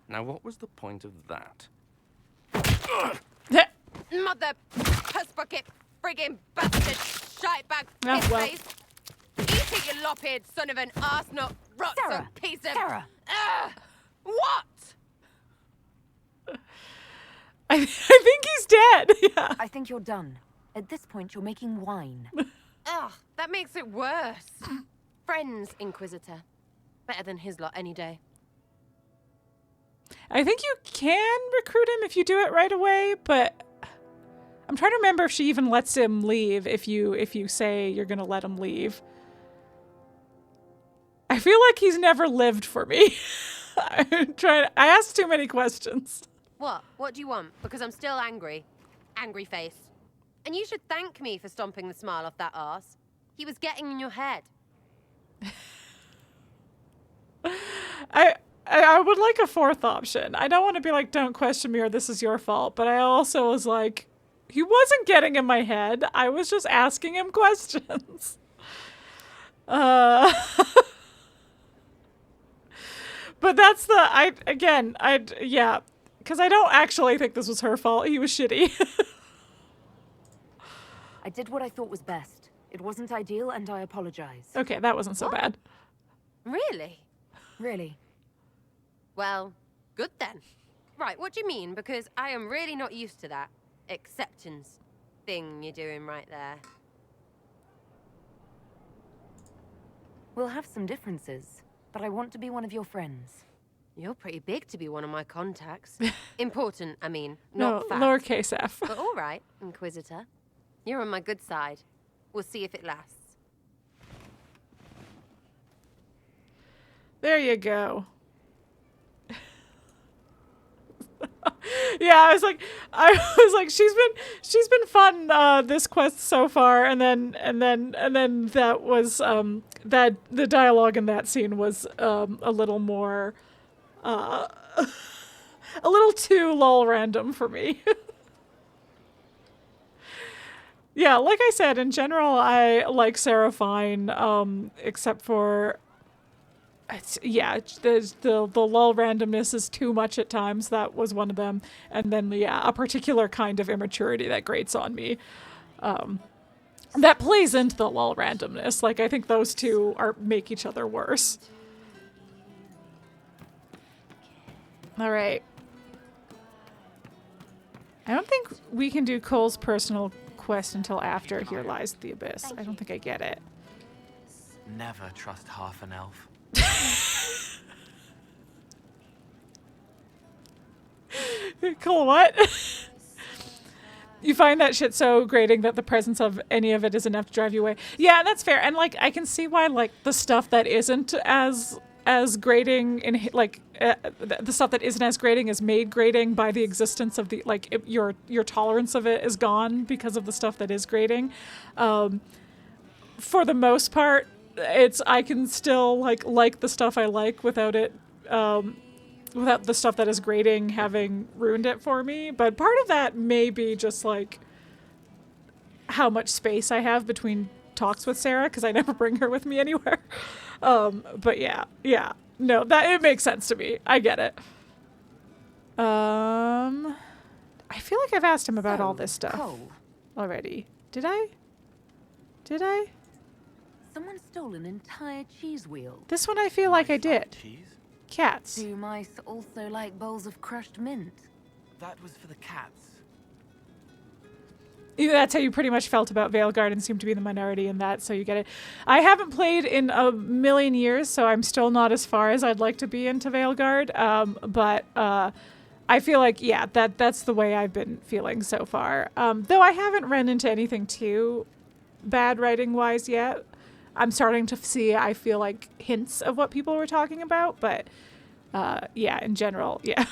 Speaker 10: Now what was the point of that?
Speaker 12: Mother puss bucket, frigging bastard, shite bag,
Speaker 1: Oh,
Speaker 12: piss
Speaker 1: well.
Speaker 12: face. Eat it, you lop-eared son of an arsenal, rotten
Speaker 3: Sera!
Speaker 12: piece of...
Speaker 3: Sera!
Speaker 12: What?
Speaker 1: I think he's dead. Yeah.
Speaker 3: I think you're done. At this point, you're making wine.
Speaker 12: Ugh, that makes it worse. Friends, Inquisitor. Better than his lot any day.
Speaker 1: I think you can recruit him if you do it right away, but I'm trying to remember if she even lets him leave if you say you're gonna let him leave. I feel like he's never lived for me. I asked too many questions.
Speaker 12: What? What do you want? Because I'm still angry. Angry face. And you should thank me for stomping the smile off that arse. He was getting in your head.
Speaker 1: I would like a fourth option. I don't want to be like, don't question me or this is your fault. But I also was like, he wasn't getting in my head. I was just asking him questions. But that's yeah. Because I don't actually think this was her fault. He was shitty.
Speaker 3: I did what I thought was best. It wasn't ideal and I apologize.
Speaker 1: Okay, that wasn't so bad.
Speaker 12: Really?
Speaker 3: Really?
Speaker 12: Well, good then. Right, what do you mean? Because I am really not used to that acceptance thing you're doing right there.
Speaker 3: We'll have some differences, but I want to be one of your friends.
Speaker 12: You're pretty big to be one of my contacts. Important, I mean, not fat.
Speaker 1: Lowercase f.
Speaker 12: But all right, Inquisitor. You're on my good side. We'll see if it lasts.
Speaker 1: There you go. Yeah, I was like, she's been fun this quest so far, and then that was that the dialogue in that scene was a little more a little too lol random for me. Yeah, like I said, in general, I like Sera fine, except for, the lull randomness is too much at times. That was one of them. And then, yeah, a particular kind of immaturity that grates on me. That plays into the lull randomness. Like, I think those two make each other worse. All right. I don't think we can do Cole's personal quest until after Here Lies the Abyss. I don't think I get it.
Speaker 7: Never trust half an elf.
Speaker 1: Cole, what? You find that shit so grating that the presence of any of it is enough to drive you away. Yeah, that's fair. And like, I can see why like the stuff that isn't as grating in the stuff that isn't as grating is made grating by the existence of the your tolerance of it is gone because of the stuff that is grating. For the most part, I can still like the stuff I like without it without the stuff that is grating having ruined it for me. But part of that may be just like how much space I have between talks with Sera, because I never bring her with me anywhere. But yeah. No, that it makes sense to me. I get it. I feel like I've asked him about all this stuff already. Did I?
Speaker 3: Someone stole an entire cheese wheel.
Speaker 1: This one I feel like I did.
Speaker 7: Cheese?
Speaker 1: Cats.
Speaker 3: Do mice also like bowls of crushed mint?
Speaker 7: That was for the cats.
Speaker 1: That's how you pretty much felt about Veilguard and seemed to be the minority in that, so you get it. I haven't played in a million years, so I'm still not as far as I'd like to be into Veilguard, but I feel like, yeah, that's the way I've been feeling so far. Though I haven't run into anything too bad writing-wise yet. I'm starting to see, I feel like, hints of what people were talking about, but yeah, in general, yeah.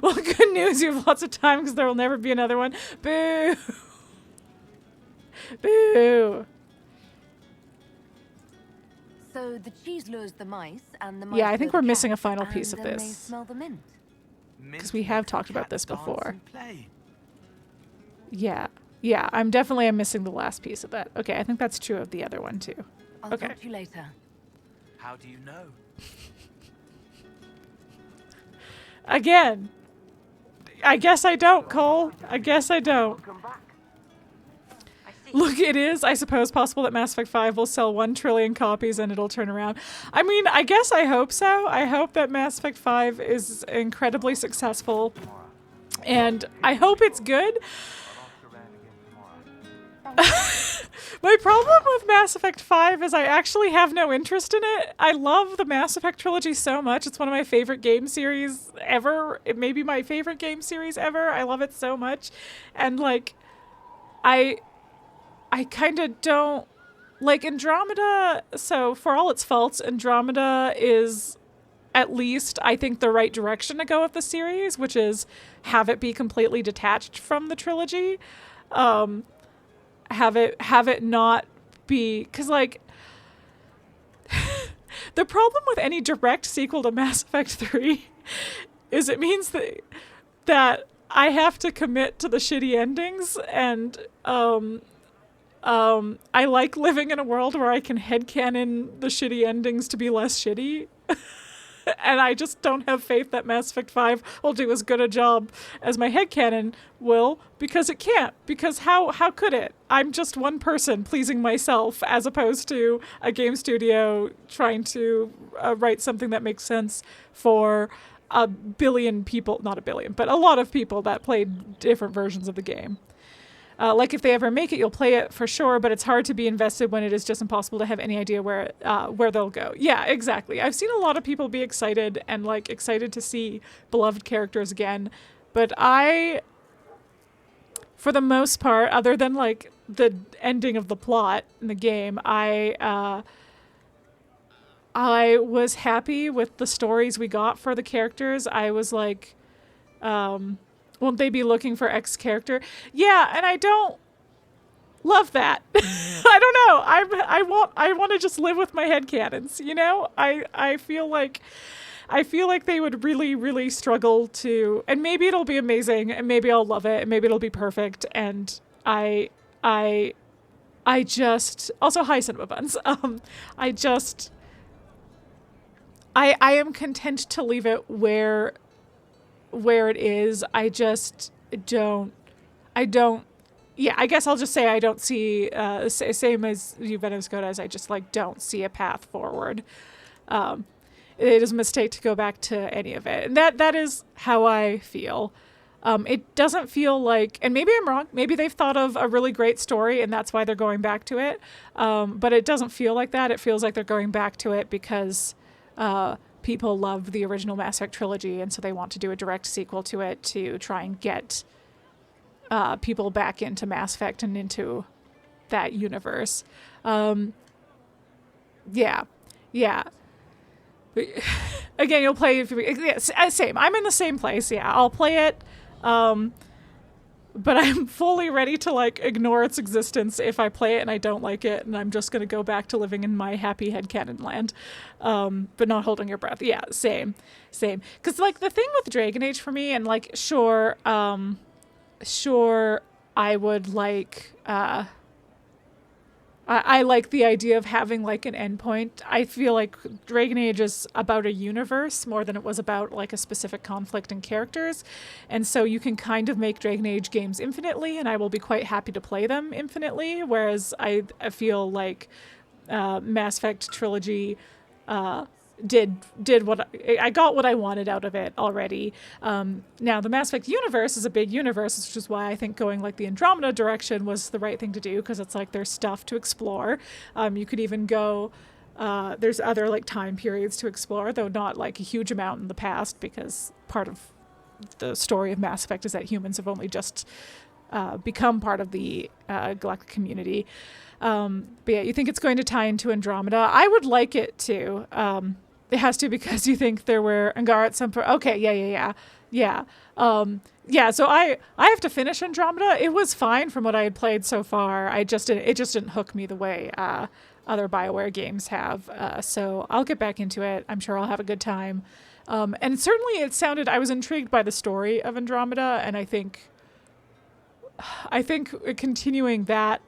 Speaker 1: Well, good news, you have lots of time because there will never be another one. Boo! Boo!
Speaker 3: So the cheese lures the mice, and the mice
Speaker 1: yeah, I think
Speaker 3: lure
Speaker 1: we're
Speaker 3: the
Speaker 1: missing a
Speaker 3: cats,
Speaker 1: final piece of
Speaker 3: and then
Speaker 1: this.
Speaker 3: they smell the mint.
Speaker 1: Because we have talked about this before. Yeah, I'm missing the last piece of that. Okay, I think that's true of the other one too.
Speaker 3: I'll talk to you later.
Speaker 7: How do you know?
Speaker 1: Again, I guess I don't, Cole. I guess I don't. Look, it is, I suppose, possible that Mass Effect 5 will sell 1 trillion copies and it'll turn around. I mean, I guess I hope so. I hope that Mass Effect 5 is incredibly successful. And I hope it's good. My problem with Mass Effect 5 is I actually have no interest in it. I love the Mass Effect trilogy so much. It's one of my favorite game series ever. It may be my favorite game series ever. I love it so much. And like, I kind of don't like Andromeda. So for all its faults, Andromeda is at least, I think, the right direction to go with the series, which is have it be completely detached from the trilogy. Have it not be, because like the problem with any direct sequel to Mass Effect 3 is it means that I have to commit to the shitty endings, and I like living in a world where I can headcanon the shitty endings to be less shitty. And I just don't have faith that Mass Effect 5 will do as good a job as my headcanon will, because it can't. Because how could it? I'm just one person pleasing myself, as opposed to a game studio trying to write something that makes sense for a billion people, not a billion, but a lot of people that played different versions of the game. Like if they ever make it, you'll play it for sure, but it's hard to be invested when it is just impossible to have any idea where they'll go. Yeah, exactly. I've seen a lot of people be excited and like excited to see beloved characters again, but I, for the most part, other than like the ending of the plot in the game, I was happy with the stories we got for the characters. I was like, won't they be looking for X character? Yeah, and I don't love that. I don't know. I want to just live with my headcanons, you know? I feel like they would really, really struggle to, and maybe it'll be amazing, and maybe I'll love it, and maybe it'll be perfect, and I just, also hi Cinema Buns. I am content to leave it where it is. I guess I'll just say I don't see, same as you, Venatori, I just like don't see a path forward. It is a mistake to go back to any of it. And that is how I feel. It doesn't feel like, and maybe I'm wrong, maybe they've thought of a really great story and that's why they're going back to it. But it doesn't feel like that. It feels like they're going back to it because people love the original Mass Effect trilogy, and so they want to do a direct sequel to it to try and get people back into Mass Effect and into that universe. Yeah. Again, you'll play same. I'm in the same place. Yeah, I'll play it. But I'm fully ready to like ignore its existence if I play it and I don't like it, and I'm just gonna go back to living in my happy headcanon land, but not holding your breath. Yeah, same. Because like the thing with Dragon Age for me, and like sure, I would like. I like the idea of having like an endpoint. I feel like Dragon Age is about a universe more than it was about like a specific conflict and characters. And so you can kind of make Dragon Age games infinitely, and I will be quite happy to play them infinitely. Whereas I feel like Mass Effect trilogy did what I got what I wanted out of it already. Now the Mass Effect universe is a big universe, which is why I think going like the Andromeda direction was the right thing to do, because it's like there's stuff to explore. You could even go, there's other like time periods to explore, though not like a huge amount in the past, because part of the story of Mass Effect is that humans have only just become part of the galactic community. But yeah, you think it's going to tie into Andromeda? I would like it to. It has to, because you think there were Angar at some point. Okay, yeah. So I have to finish Andromeda. It was fine from what I had played so far. It just didn't hook me the way other BioWare games have. So I'll get back into it. I'm sure I'll have a good time. And certainly I was intrigued by the story of Andromeda, and I think continuing that,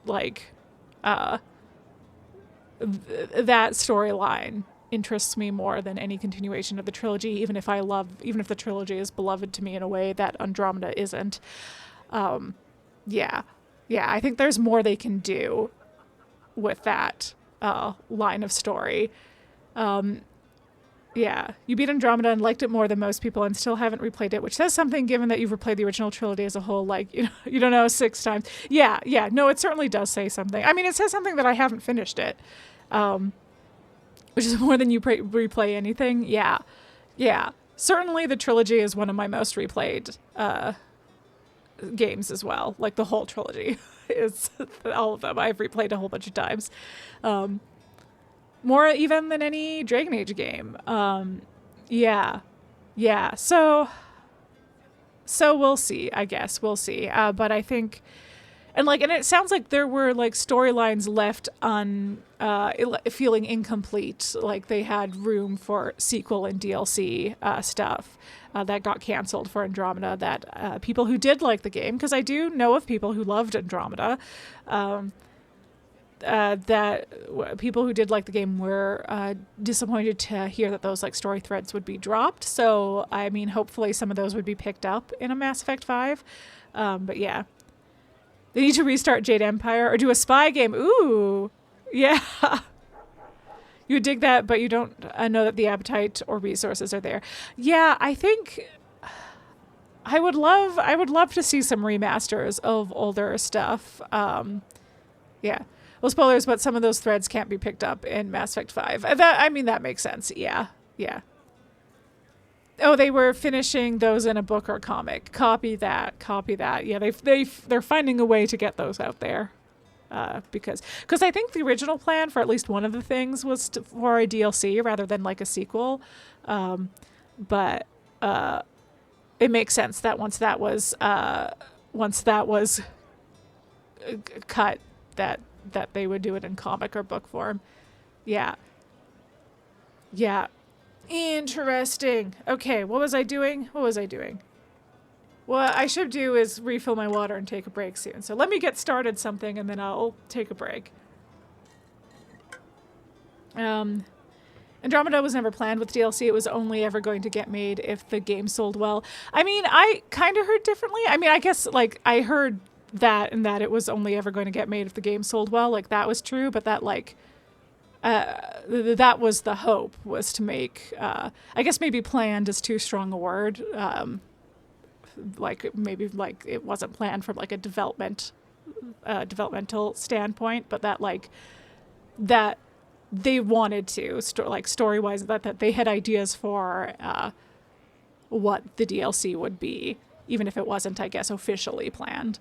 Speaker 1: like, that storyline interests me more than any continuation of the trilogy, even if the trilogy is beloved to me in a way that Andromeda isn't. I think there's more they can do with that line of story. You beat Andromeda and liked it more than most people and still haven't replayed it, which says something given that you've replayed the original trilogy as a whole, like, you don't know, 6 times. No, it certainly does say something. I mean, it says something that I haven't finished it, which is more than you replay anything. Yeah. Certainly the trilogy is one of my most replayed games as well. Like the whole trilogy is all of them. I've replayed a whole bunch of times. More even than any Dragon Age game. Yeah. So we'll see, I guess. We'll see. But I think, and it sounds like there were like storylines left feeling incomplete. Like they had room for sequel and DLC stuff that got canceled for Andromeda. That people who did like the game, because I do know of people who loved Andromeda, that people who did like the game were disappointed to hear that those like story threads would be dropped. So I mean, hopefully some of those would be picked up in a Mass Effect 5. But yeah, they need to restart Jade Empire or do a spy game. Ooh, yeah. You would dig that, but you don't know that the appetite or resources are there. Yeah, I think I would love to see some remasters of older stuff. Yeah. Well, spoilers, but some of those threads can't be picked up in Mass Effect 5. That makes sense. Yeah. Oh, they were finishing those in a book or comic. Copy that. Yeah, they're finding a way to get those out there. Because I think the original plan for at least one of the things was for a DLC rather than like a sequel. But it makes sense that once that was cut, that they would do it in comic or book form. Yeah. Interesting. Okay, what was I doing? What I should do is refill my water and take a break soon. So let me get started something and then I'll take a break. Andromeda was never planned with DLC. It was only ever going to get made if the game sold well. I mean, I kind of heard differently. I mean, I guess like I heard that and that it was only ever going to get made if the game sold well. Like that was true, but that like that was the hope, was to make I guess maybe planned is too strong a word. Like maybe like it wasn't planned from like a developmental standpoint, but that like that they wanted to story-wise that they had ideas for what the DLC would be, even if it wasn't, I guess, officially planned.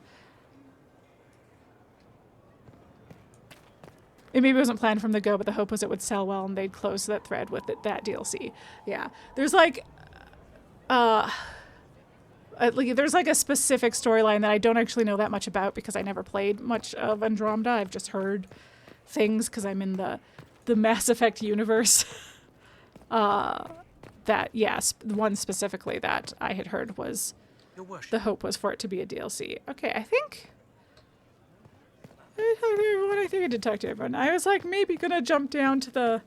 Speaker 1: It maybe wasn't planned from the go, but the hope was it would sell well and they'd close that thread with that DLC. Yeah, there's like there's like a specific storyline that I don't actually know that much about because I never played much of Andromeda. I've just heard things because I'm in the Mass Effect universe. That, yes, one specifically that I had heard was the hope was for it to be a DLC. Okay, I think I did talk to everyone. I was like maybe gonna jump down to the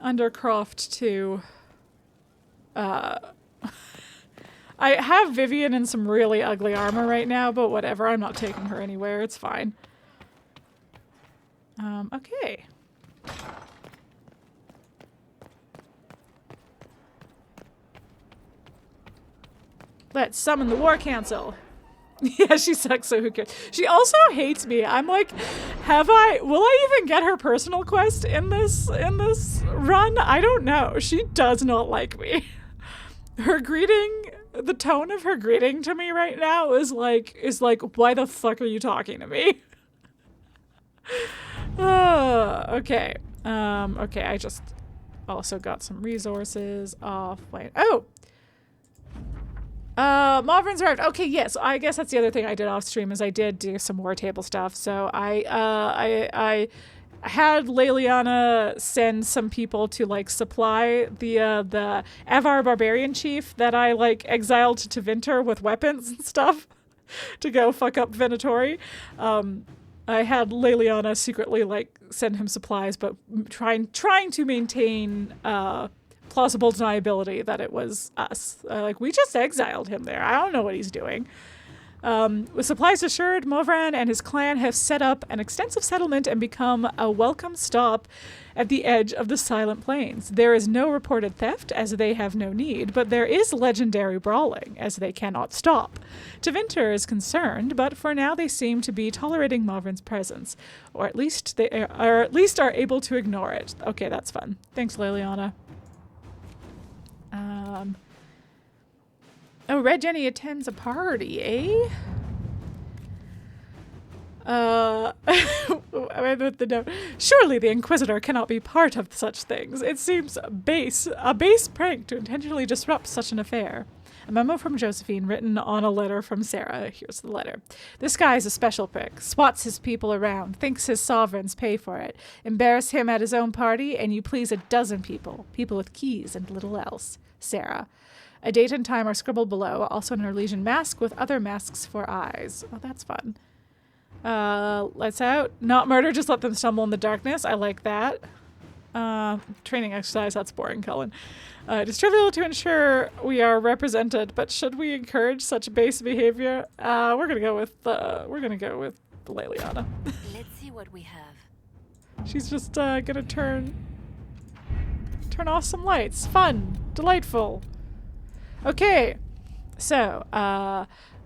Speaker 1: Undercroft to I have Vivienne in some really ugly armor right now, but whatever. I'm not taking her anywhere. It's fine. Okay. Let's summon the War Council. Yeah, she sucks, so who cares? She also hates me. I'm like, will I even get her personal quest in this run? I don't know. She does not like me. Her greeting, the tone of her greeting to me right now is like, why the fuck are you talking to me? Okay. Okay, I just also got some resources offline. Oh! Mauvrin's arrived. Okay, yes, I guess that's the other thing I did off stream is I did do some war table stuff. So I had Leliana send some people to like supply the Avar barbarian chief that I like exiled to Vinter with weapons and stuff to go fuck up Venatori. I had Leliana secretly like send him supplies, but trying to maintain plausible deniability that it was us. Like, we just exiled him there. I don't know what he's doing. With supplies assured, Mauvrin and his clan have set up an extensive settlement and become a welcome stop at the edge of the Silent Plains. There is no reported theft, as they have no need, but there is legendary brawling, as they cannot stop. Tevinter is concerned, but for now they seem to be tolerating Mauvrin's presence, or at least are able to ignore it. Okay, that's fun. Thanks, Leliana. Oh, Red Jenny attends a party, eh? With the note. Surely the Inquisitor cannot be part of such things. It seems a base prank to intentionally disrupt such an affair. A memo from Josephine written on a letter from Sera. Here's the letter. This guy is a special prick. Swats his people around. Thinks his sovereigns pay for it. Embarrass him at his own party and you please a dozen people. People with keys and little else. Sera. A date and time are scribbled below. Also an Orlesian mask with other masks for eyes. Oh, that's fun. Let's out. Not murder, just let them stumble in the darkness. I like that. Training exercise, that's boring, Cullen. It is trivial to ensure we are represented, but should we encourage such base behavior? We're gonna go with Leliana.
Speaker 3: Let's see what we have.
Speaker 1: She's just gonna turn off some lights. Fun, delightful. Okay, so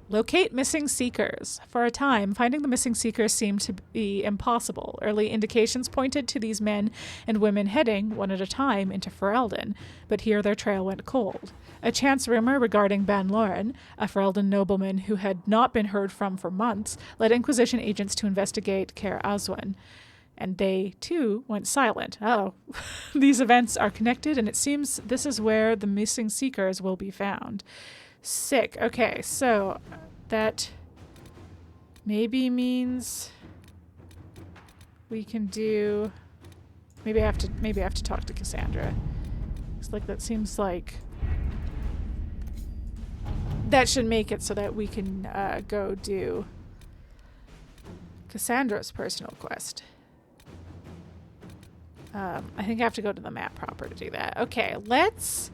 Speaker 1: locate missing seekers. For a time, finding the missing seekers seemed to be impossible. Early indications pointed to these men and women heading, one at a time, into Ferelden, but here their trail went cold. A chance rumor regarding Ban Loren, a Ferelden nobleman who had not been heard from for months, led Inquisition agents to investigate Caer Aswen. And they, too, went silent. Oh, these events are connected, and it seems this is where the missing seekers will be found. Sick. Okay, so that maybe means we can do. Maybe I have to talk to Cassandra. It's like that seems like that should make it so that we can go do Cassandra's personal quest. I think I have to go to the map proper to do that. Okay, let's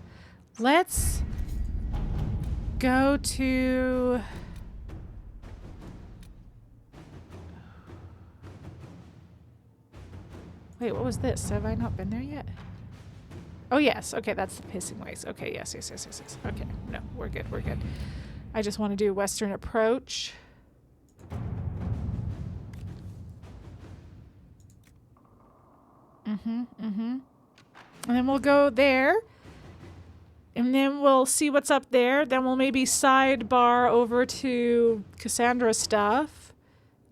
Speaker 1: go to... Wait, what was this? Have I not been there yet? Oh, yes. Okay, that's the Pissing Waste. Okay, yes. Okay, no, we're good. I just want to do Western Approach. And then we'll go there. And then we'll see what's up there. Then we'll maybe sidebar over to Cassandra's stuff.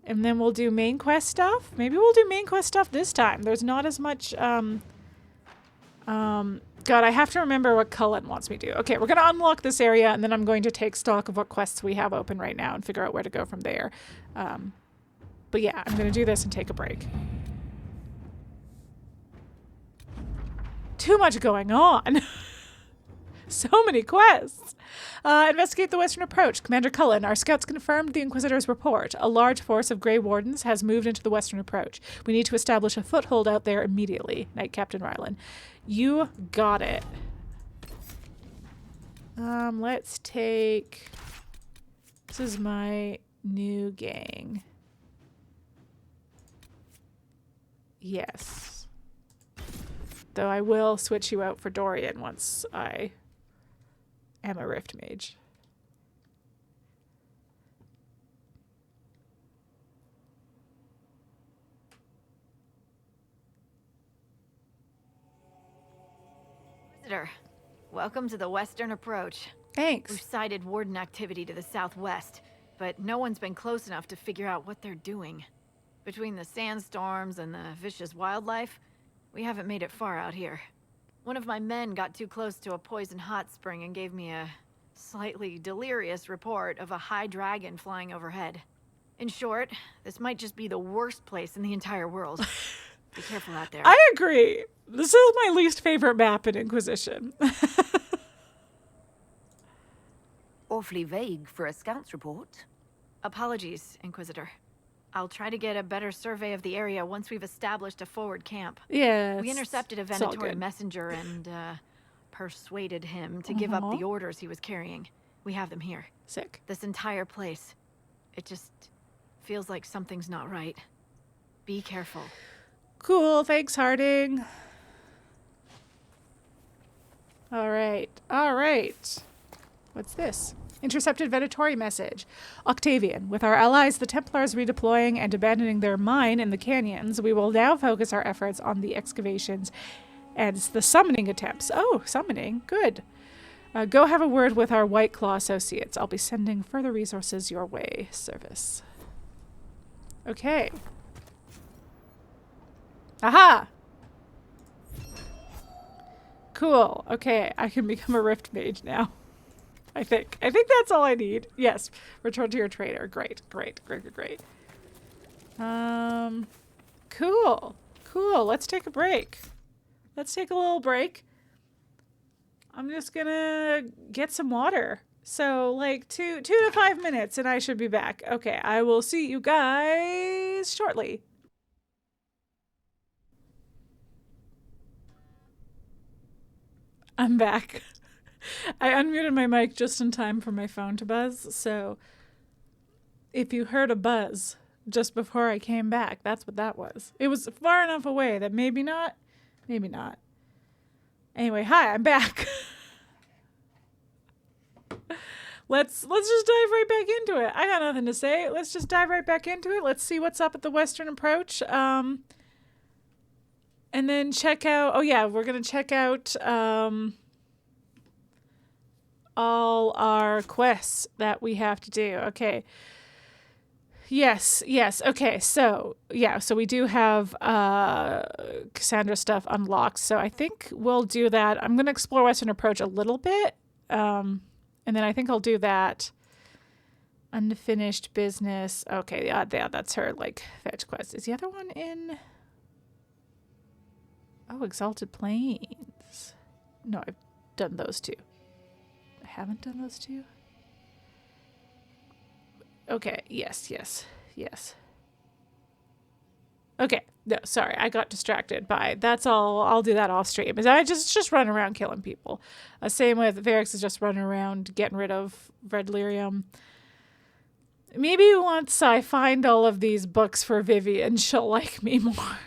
Speaker 1: And then we'll do main quest stuff. Maybe we'll do main quest stuff this time. There's not as much... God, I have to remember what Cullen wants me to do. Okay, we're going to unlock this area, and then I'm going to take stock of what quests we have open right now and figure out where to go from there. But yeah, I'm going to do this and take a break. Too much going on. So many quests. Investigate the Western Approach. Commander Cullen, our scouts confirmed the Inquisitor's report. A large force of Grey Wardens has moved into the Western Approach. We need to establish a foothold out there immediately. Knight Captain Rylan. You got it. Let's take... This is my new gang. Yes. Though I will switch you out for Dorian once I am a Rift Mage.
Speaker 14: Visitor, welcome to the Western Approach.
Speaker 1: Thanks.
Speaker 14: We've sighted Warden activity to the southwest, but no one's been close enough to figure out what they're doing. Between the sandstorms and the vicious wildlife, we haven't made it far out here. One of my men got too close to a poison hot spring and gave me a slightly delirious report of a high dragon flying overhead. In short, this might just be the worst place in the entire world. Be careful out there.
Speaker 1: I agree. This is my least favorite map in Inquisition.
Speaker 3: Awfully vague for a scout's report.
Speaker 14: Apologies, Inquisitor. I'll try to get a better survey of the area once we've established a forward camp.
Speaker 1: Yeah.
Speaker 14: We intercepted a Venatori messenger and persuaded him to give up the orders he was carrying. We have them here.
Speaker 1: Sick.
Speaker 14: This entire place. It just feels like something's not right. Be careful.
Speaker 1: Cool. Thanks, Harding. All right. What's this? Intercepted Venatori message. Octavian, with our allies, the Templars, redeploying and abandoning their mine in the canyons, we will now focus our efforts on the excavations and the summoning attempts. Oh, summoning. Good. Go have a word with our White Claw associates. I'll be sending further resources your way. Service. Okay. Aha! Cool. Okay, I can become a Rift Mage now. I think that's all I need. Yes. Return to your trader. Great. Cool. Let's take a break. Let's take a little break. I'm just gonna get some water. So like 2 to 5 minutes and I should be back. Okay, I will see you guys shortly. I'm back. I unmuted my mic just in time for my phone to buzz, so if you heard a buzz just before I came back, that's what that was. It was far enough away that maybe not. Anyway, hi, I'm back. Let's just dive right back into it. I got nothing to say. Let's just dive right back into it. Let's see what's up at the Western Approach. And then check out, oh yeah, we're going to check out all our quests that we have to do. Okay. Yes. Okay. So, yeah, so we do have Cassandra stuff unlocked. So I think we'll do that. I'm going to explore Western Approach a little bit. And then I think I'll do that. Unfinished business. Okay, yeah, that's her, like, fetch quest. Is the other one in... Oh, Exalted Plains. No, I've done those two. I haven't done those two? Okay, yes. Okay, no, sorry, I got distracted by, that's all, I'll do that off stream. Is I just run around killing people. Same with Varric is just running around getting rid of red lyrium. Maybe once I find all of these books for Vivienne, she'll like me more.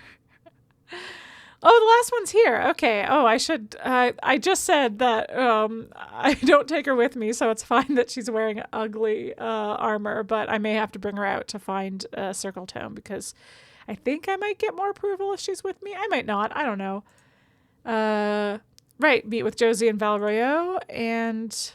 Speaker 1: Oh, the last one's here. Okay. Oh, I should... I just said that I don't take her with me, so it's fine that she's wearing ugly armor, but I may have to bring her out to find Circle Tome, because I think I might get more approval if she's with me. I might not. I don't know. Right. Meet with Josie and Valroyo, and...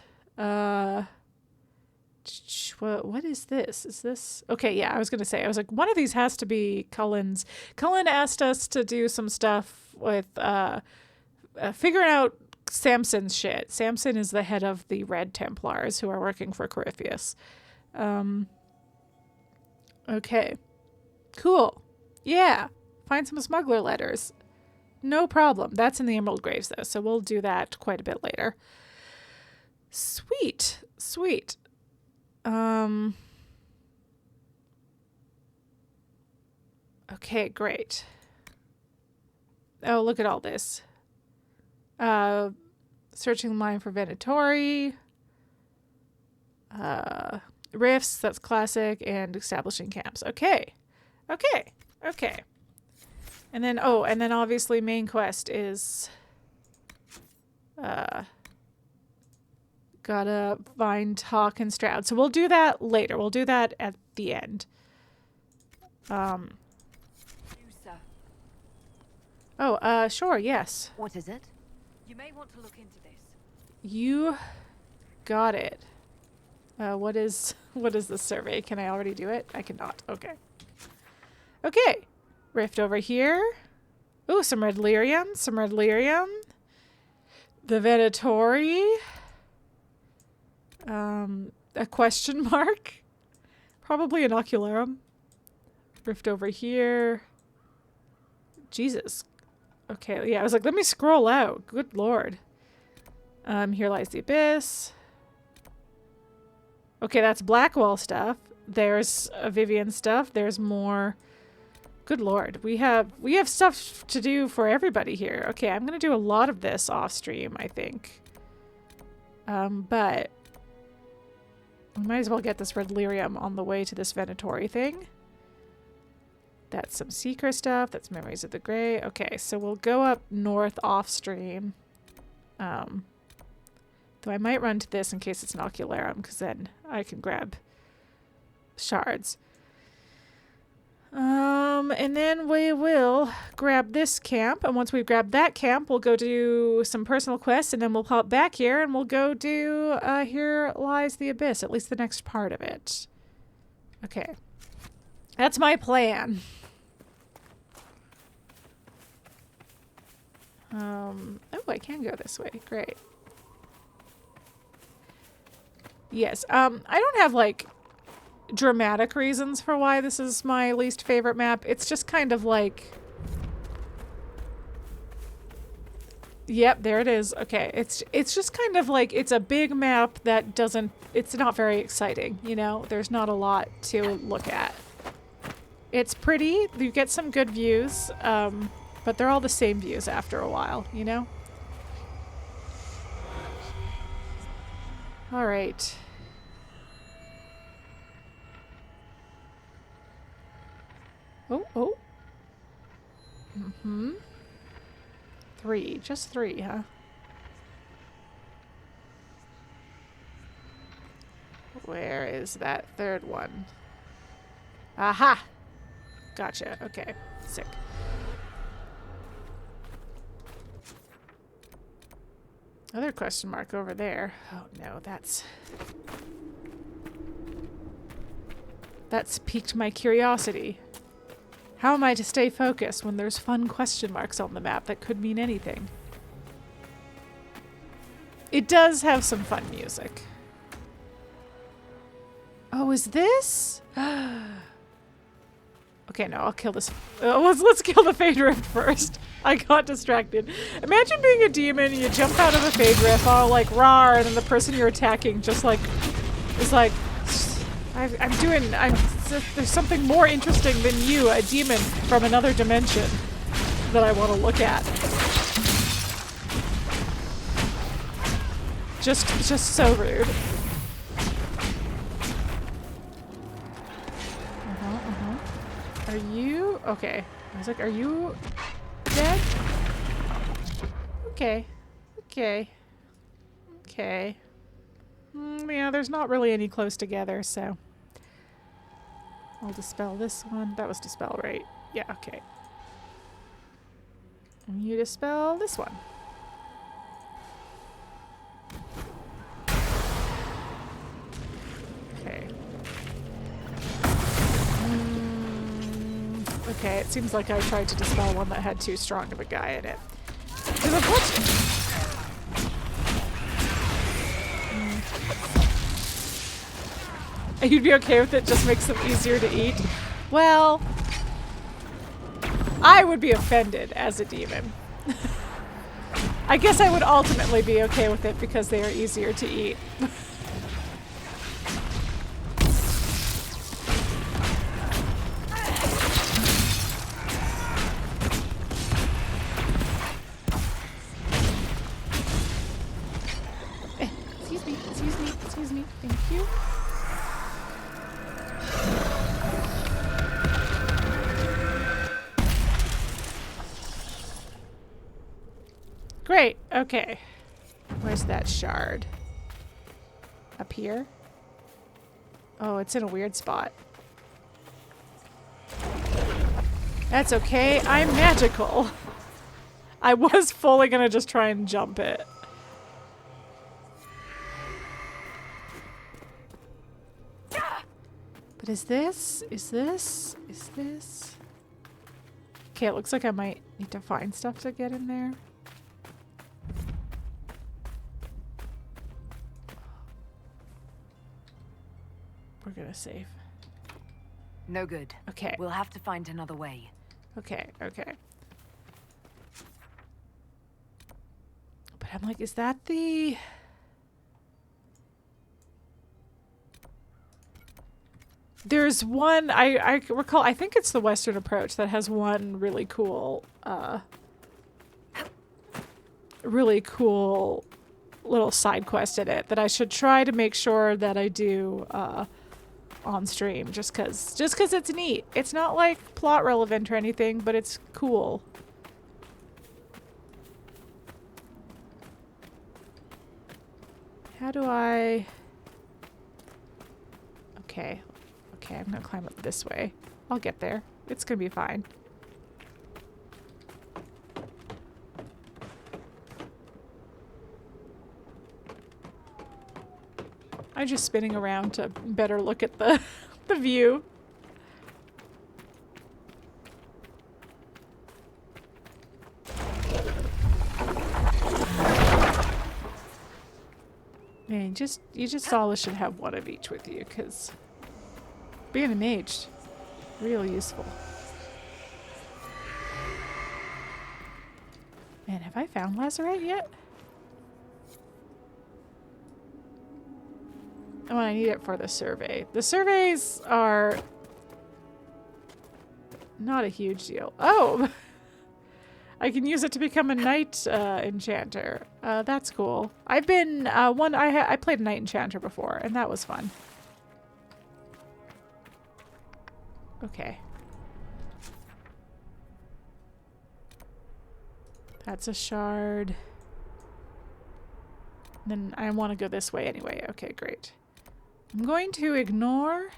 Speaker 1: what is this? Is this... Okay, yeah, I was going to say, I was like, one of these has to be Cullen's. Cullen asked us to do some stuff with figuring out Samson's shit. Samson is the head of the Red Templars who are working for Corypheus. Okay. Cool. Yeah. Find some smuggler letters. No problem. That's in the Emerald Graves, though, so we'll do that quite a bit later. Sweet. Okay, great. Oh, look at all this. Searching the mine for Venatori. Rifts, that's classic, and establishing camps. Okay. And then, obviously main quest is, gotta find Hawk and Stroud. So we'll do that later. We'll do that at the end. Sure, yes.
Speaker 12: What is it?
Speaker 2: You may want to look into this.
Speaker 1: You got it. What is the survey? Can I already do it? I cannot. Okay. Rift over here. Ooh, some red lyrium. The Venatori. A question mark. Probably an ocularum. Rift over here. Jesus. Okay, yeah, I was like, let me scroll out. Good lord. Here lies the abyss. Okay, that's Blackwell stuff. There's Vivienne stuff. There's more. Good lord. We have stuff to do for everybody here. Okay, I'm gonna do a lot of this off stream, I think. But we might as well get this red lyrium on the way to this Venatori thing. That's some Seeker stuff. That's Memories of the Grey. Okay, so we'll go up north off stream. Though I might run to this in case it's an ocularum, because then I can grab shards. And then we will grab this camp, and once we've grabbed that camp, we'll go do some personal quests, and then we'll pop back here, and we'll go do Here Lies the Abyss, at least the next part of it. Okay. That's my plan. Oh, I can go this way. Great. Yes, I don't have, like, dramatic reasons for why this is my least favorite map. It's just kind of like... Yep, there it is. Okay, it's just kind of like, it's a big map that doesn't... It's not very exciting, you know? There's not a lot to look at. It's pretty, you get some good views, but they're all the same views after a while, you know? Alright. Oh. Mm-hmm. 3. Just 3, huh? Where is that third one? Aha! Gotcha. Okay. Sick. Other question mark over there. Oh no, that's piqued my curiosity. How am I to stay focused when there's fun question marks on the map that could mean anything? It does have some fun music. Oh, is this? Okay, no, I'll kill this. Let's kill the Fade Rift first. I got distracted. Imagine being a demon and you jump out of a Fade Rift all like rawr, and then the person you're attacking just like is like, there's something more interesting than you, a demon from another dimension, that I want to look at. Just so rude. Are you... Okay. I was like, are you dead? Okay. Yeah, there's not really any close together, so... I'll dispel this one. That was dispel, right? Yeah, okay. And you dispel this one. Okay. Okay, it seems like I tried to dispel one that had too strong of a guy in it. Because unfortunately... You'd be okay with it, just makes them easier to eat? Well, I would be offended as a demon. I guess I would ultimately be okay with it because they are easier to eat. Excuse me, thank you. Great, okay. Where's that shard? Up here? Oh, it's in a weird spot. That's okay, I'm magical. I was fully gonna just try and jump it. But is this? Okay, it looks like I might need to find stuff to get in there. We're gonna save.
Speaker 3: No good.
Speaker 1: Okay.
Speaker 3: We'll have to find another way.
Speaker 1: Okay. But I'm like, is that the... There's one, I recall, I think it's the Western Approach that has one really cool little side quest in it that I should try to make sure that I do on stream, just cause it's neat. It's not like plot relevant or anything, but it's cool. How do I... Okay, I'm gonna climb up this way. I'll get there. It's gonna be fine. I'm just spinning around to better look at the the view. Man, you just always should have one of each with you, because being a mage, real useful. Man, have I found Lazarite yet? Oh, I need it for the survey. The surveys are not a huge deal. Oh! I can use it to become a knight enchanter. That's cool. I've been I played a knight enchanter before, and that was fun. Okay. That's a shard. Then I want to go this way anyway. Okay, great. I'm going to ignore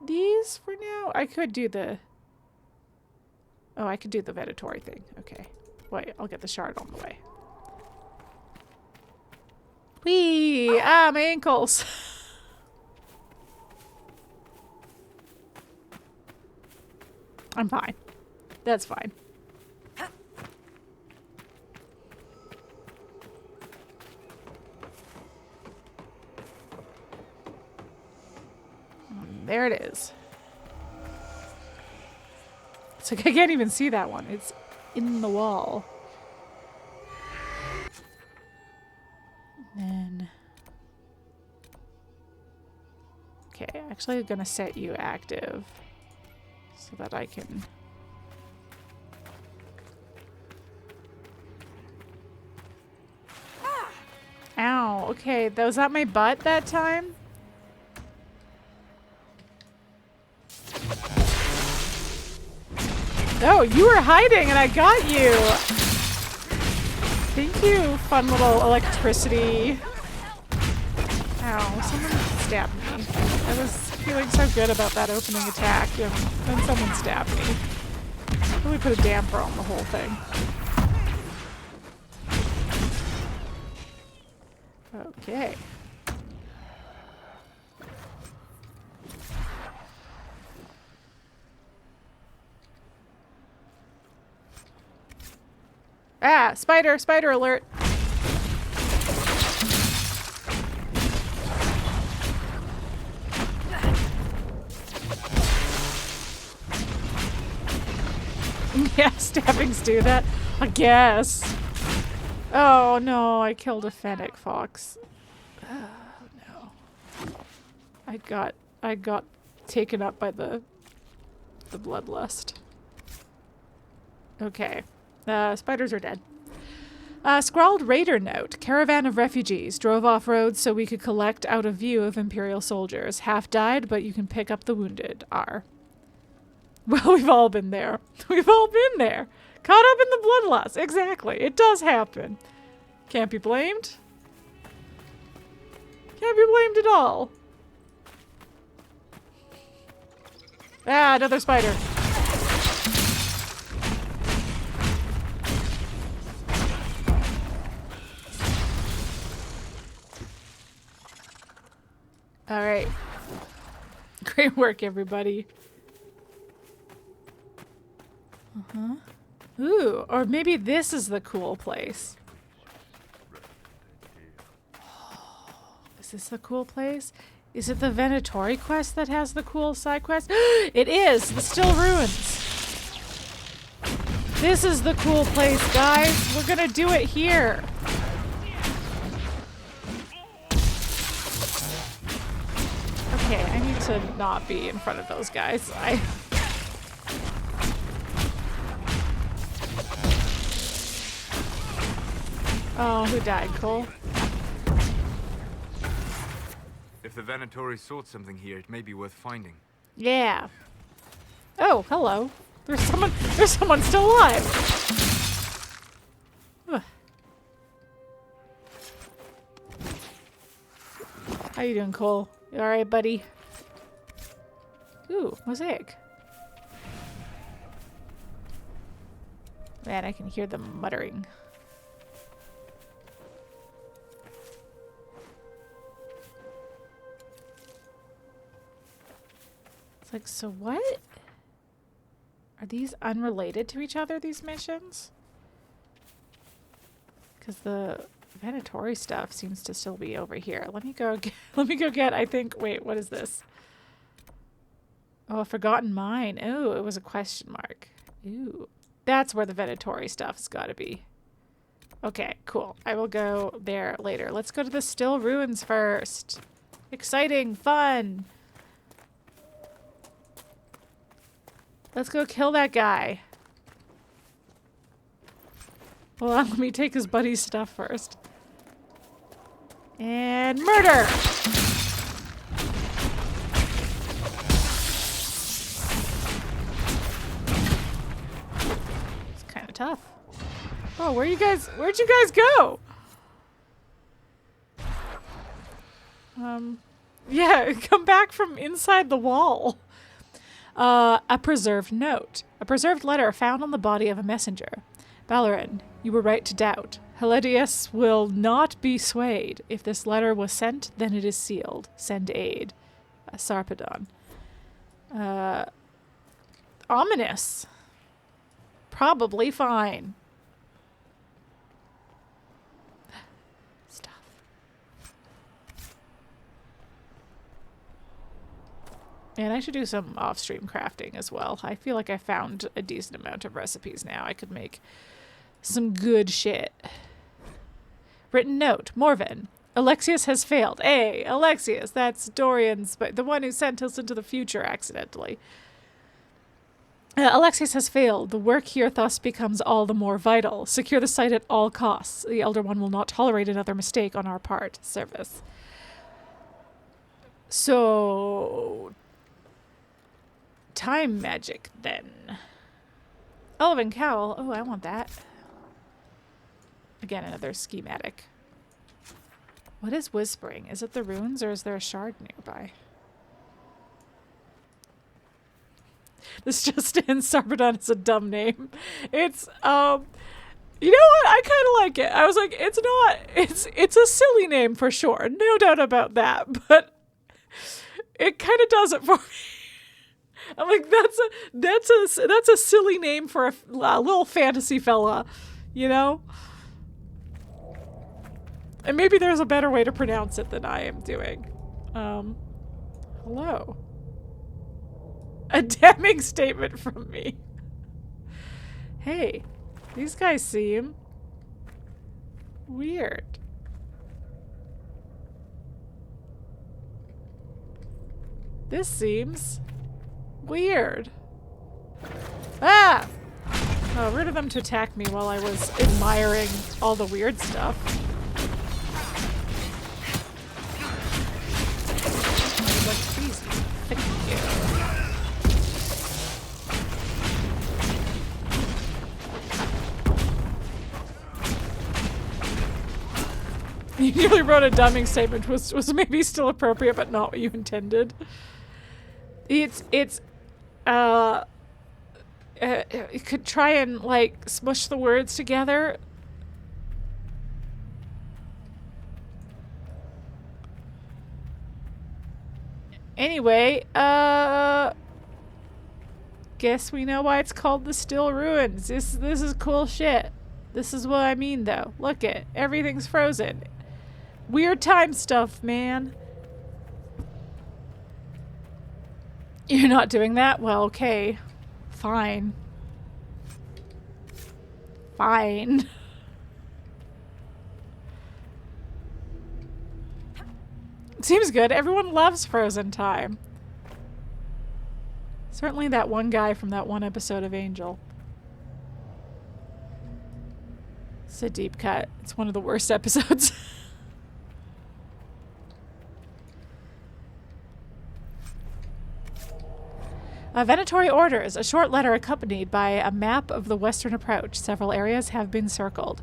Speaker 1: these for now. I could do the... Oh, I could do the Venatori thing. Okay. Wait, I'll get the shard on the way. Whee! Ah, my ankles! I'm fine. That's fine. There it is. It's like I can't even see that one. It's in the wall. And then... Okay, actually I'm gonna set you active so that I can... Ow, okay, was that my butt that time? Oh, you were hiding and I got you! Thank you, fun little electricity. Ow, someone stabbed me. I was feeling so good about that opening attack, and then someone stabbed me. Really put a damper on the whole thing. Okay. Ah, spider alert. Yeah, stabbings do that. I guess. Oh no, I killed a fennec fox. Oh no. I got taken up by the bloodlust. Okay. Spiders are dead. Scrawled raider note. Caravan of refugees drove off-road so we could collect out of view of Imperial soldiers. Half died, but you can pick up the wounded. R. Well, we've all been there. We've all been there. Caught up in the bloodlust. Exactly. It does happen. Can't be blamed. Can't be blamed at all. Ah, another spider. All right. Great work, everybody. Uh-huh. Ooh, or maybe this is the cool place. Is this the cool place? Is it the Venatori quest that has the cool side quest? It is! The Still Ruins! This is the cool place, guys! We're gonna do it here! Okay, I need to not be in front of those guys. Oh, who died, Cole?
Speaker 5: If the Venatori sought something here, it may be worth finding.
Speaker 1: Yeah. Oh, hello. There's someone still alive. Ugh. How you doing, Cole? You alright, buddy? Ooh, mosaic. Man, I can hear them muttering. It's like, so what? Are these unrelated to each other, these missions? Because the Venatori stuff seems to still be over here. Let me go get, I think, wait, what is this? Oh, a forgotten mine. Oh, it was a question mark. Ooh. That's where the Venatori stuff's gotta be. Okay, cool. I will go there later. Let's go to the still ruins first. Exciting, fun. Let's go kill that guy. Hold on, let me take his buddy's stuff first. And murder! It's kind of tough. Oh, where'd you guys go? Yeah, come back from inside the wall. A preserved note. A preserved letter found on the body of a messenger. Ballerin, you were right to doubt. Heledius will not be swayed. If this letter was sent, then it is sealed. Send aid. Sarpedon. Ominous. Probably fine. Stuff. And I should do some off-stream crafting as well. I feel like I found a decent amount of recipes now. I could make some good shit. Written note. Morven. Alexius has failed. Hey, Alexius. That's Dorian's, but the one who sent us into the future accidentally. Alexius has failed. The work here thus becomes all the more vital. Secure the site at all costs. The Elder One will not tolerate another mistake on our part. Service. So... time magic, then. Elven Cowl. Oh, I want that. Again, another schematic. What is whispering? Is it the runes, or is there a shard nearby? This just in, Sarpedon is a dumb name. It's, you know what? I kind of like it. I was like, it's a silly name for sure. No doubt about that. But it kind of does it for me. I'm like, that's a silly name for a little fantasy fella, you know? And maybe there's a better way to pronounce it than I am doing. Hello. A damning statement from me. Hey, these guys seem weird. This seems weird. Ah! Oh, rid of them to attack me while I was admiring all the weird stuff. Thank you. You nearly wrote a dumbing statement, was maybe still appropriate, but not what you intended. You could try and, like, smush the words together. Anyway, guess we know why it's called the Still Ruins. This is cool shit. This is what I mean, though. Look it. Everything's frozen. Weird time stuff, man. You're not doing that? Well, okay. Fine. Fine. Seems good. Everyone loves frozen time. Certainly that one guy from that one episode of Angel. It's a deep cut. It's one of the worst episodes. Venatori orders. A short letter accompanied by a map of the western approach. Several areas have been circled.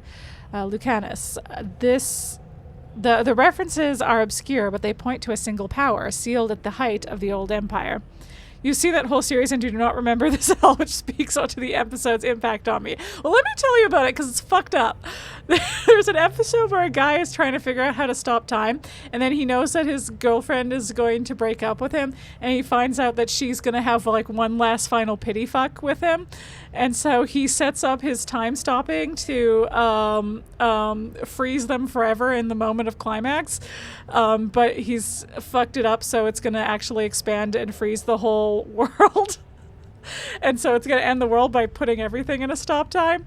Speaker 1: Lucanus. The references are obscure, but they point to a single power, sealed at the height of the old empire. You see that whole series and do not remember this at all, which speaks to the episode's impact on me. Well, let me tell you about it, because it's fucked up. There's an episode where a guy is trying to figure out how to stop time, and then he knows that his girlfriend is going to break up with him, and he finds out that she's going to have, like, one last final pity fuck with him. And so he sets up his time stopping to freeze them forever in the moment of climax. But he's fucked it up, so it's going to actually expand and freeze the whole world. And so it's going to end the world by putting everything in a stop time.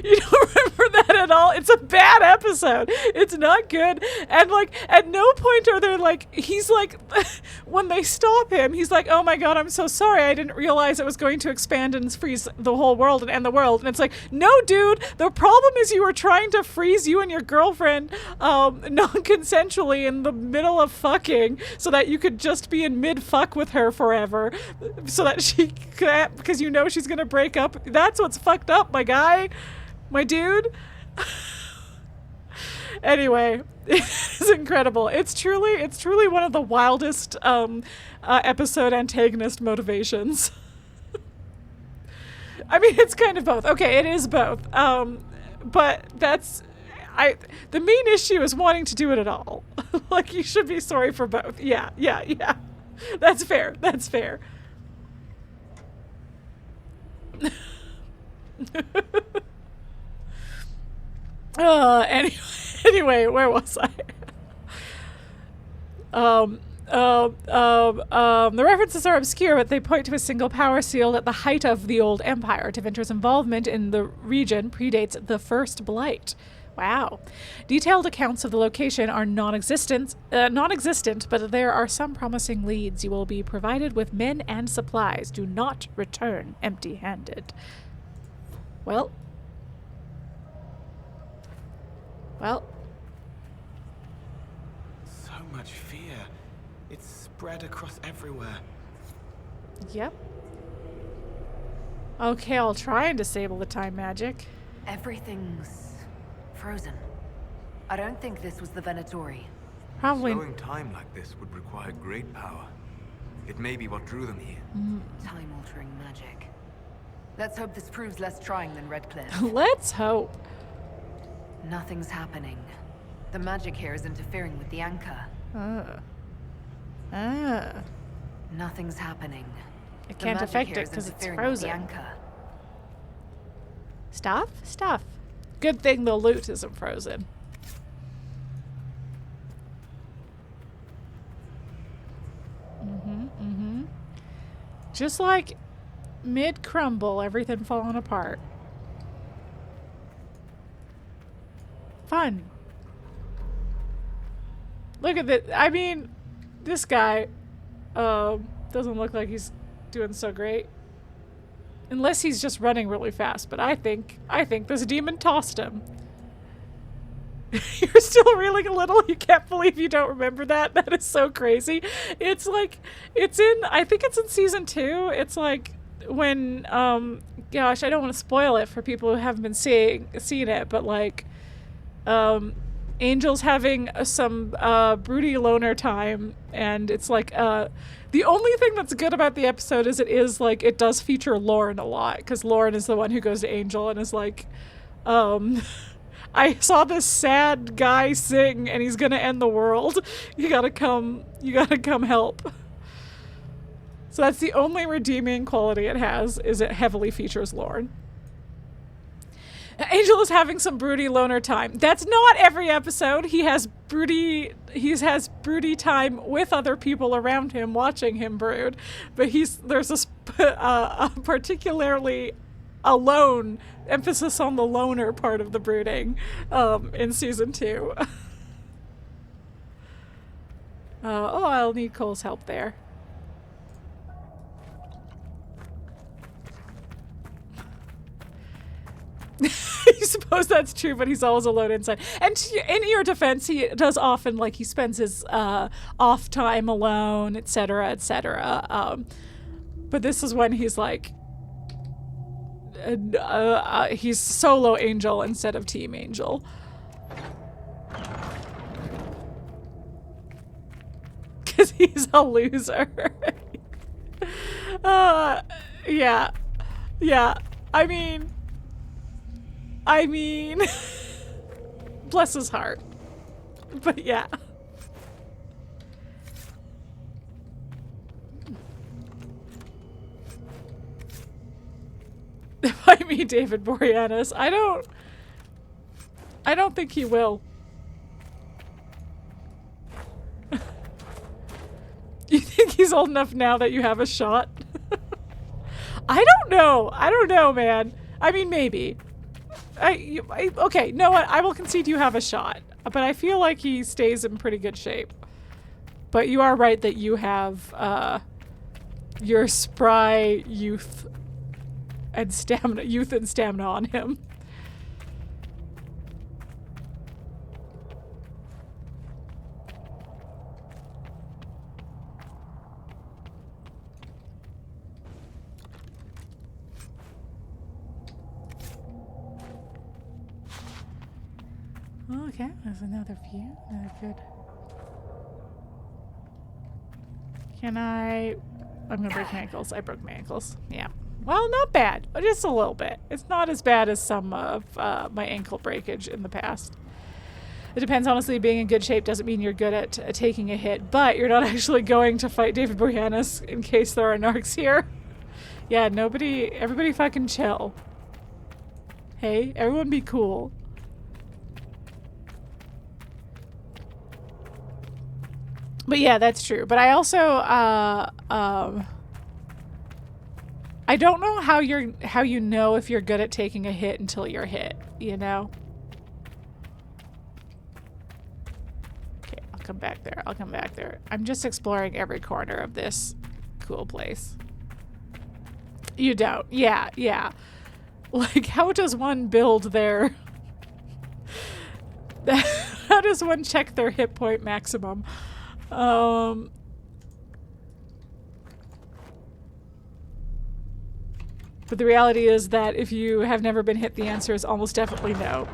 Speaker 1: You don't remember that at all? It's a bad episode. It's not good. And, like, at no point are there, like, he's like, when they stop him, he's like, oh my god, I'm so sorry. I didn't realize it was going to expand and freeze the whole world and end the world. And it's like, no, dude, the problem is you were trying to freeze you and your girlfriend non-consensually in the middle of fucking so that you could just be in mid-fuck with her forever. So that she can't, because you know she's gonna break up. That's what's fucked up, my guy. My dude. Anyway, it's incredible. It's truly one of the wildest episode antagonist motivations. I mean, it's kind of both. Okay, it is both. But that's... the main issue is wanting to do it at all. Like, you should be sorry for both. Yeah. That's fair. Anyway, where was I? The references are obscure, but they point to a single power sealed at the height of the Old Empire. Tevinter's involvement in the region predates the First Blight. Wow. Detailed accounts of the location are non-existent, but there are some promising leads. You will be provided with men and supplies. Do not return empty-handed. Well.
Speaker 15: So much fear. It's spread across everywhere.
Speaker 1: Yep. Okay, I'll try and disable the time magic.
Speaker 3: Everything's frozen. I don't think this was the Venatori.
Speaker 1: Probably.
Speaker 5: Slowing time like this would require great power. It may be what drew them here.
Speaker 3: Time-altering magic. Let's hope this proves less trying than Redcliffe.
Speaker 1: Let's hope.
Speaker 3: Nothing's happening. The magic here is interfering with the anchor. Nothing's happening.
Speaker 1: It can't affect it because it's frozen. Stuff? Good thing the loot isn't frozen. Just like mid-crumble, everything falling apart. Fun. Look at this. I mean, this guy doesn't look like he's doing so great. Unless he's just running really fast, but I think this demon tossed him. You're still reeling a little? You can't believe you don't remember that? That is so crazy. It's like, I think it's in season 2. It's like when, gosh, I don't want to spoil it for people who haven't been seeing it, but like, Angel's having some broody loner time, and it's like, the only thing that's good about the episode is it does feature Lauren a lot, because Lauren is the one who goes to Angel and is like, I saw this sad guy sing and he's gonna end the world. You gotta come help. So that's the only redeeming quality it has, is it heavily features Lauren. Angel is having some broody loner time. That's not every episode. He has broody time with other people around him watching him brood. But there's a particularly alone emphasis on the loner part of the brooding in season 2. I'll need Cole's help there. You suppose that's true, but he's always alone inside. And in your defense, he does often, like, he spends his off time alone, etc., etc. But this is when he's like, he's solo Angel instead of team Angel. Because he's a loser. Yeah. Yeah. I mean, bless his heart. But yeah. By me, David Boreanaz. I don't think he will. You think he's old enough now that you have a shot? I don't know. I don't know, man. I mean, maybe. Okay, no, I will concede you have a shot. But I feel like he stays in pretty good shape. But you are right that you have your spry youth and stamina on him. Okay, there's another view. Another good. I'm gonna break my ankles. I broke my ankles. Yeah. Well, not bad, but just a little bit. It's not as bad as some of my ankle breakage in the past. It depends, honestly. Being in good shape doesn't mean you're good at taking a hit, but you're not actually going to fight David Boreanaz in case there are narcs here. Yeah, everybody fucking chill. Hey, everyone be cool. But yeah, that's true. But I also, I don't know how you know if you're good at taking a hit until you're hit, you know? Okay, I'll come back there. I'll come back there. I'm just exploring every corner of this cool place. You don't. Yeah, yeah. Like, how does one build their... how does one check their hit point maximum? But the reality is that if you have never been hit, the answer is almost definitely no.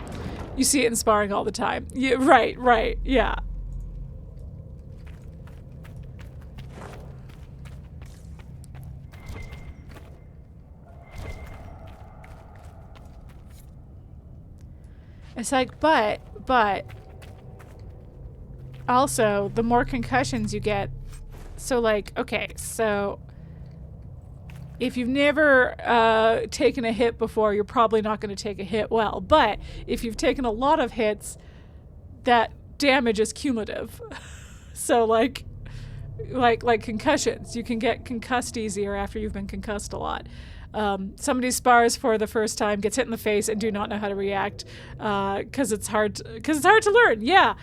Speaker 1: You see it in sparring all the time. Yeah, right, yeah. It's like, but also, the more concussions you get, so like, okay, so if you've never taken a hit before, you're probably not going to take a hit well. But if you've taken a lot of hits, that damage is cumulative. So like concussions, you can get concussed easier after you've been concussed a lot. Somebody spars for the first time, gets hit in the face, and do not know how to react because it's hard to learn. Yeah.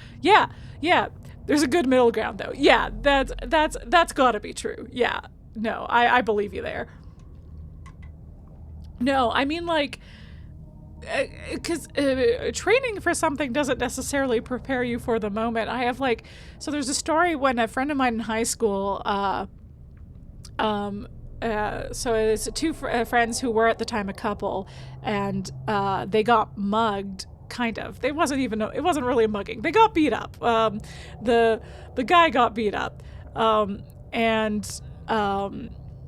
Speaker 1: There's a good middle ground though. Yeah, that's gotta be true. Yeah, no, I believe you there. No, I mean like, because training for something doesn't necessarily prepare you for the moment. I have like, so there's a story when a friend of mine in high school, so it's two friends who were at the time a couple, and they got mugged. Kind of. It wasn't really a mugging. They got beat up. The guy got beat up. And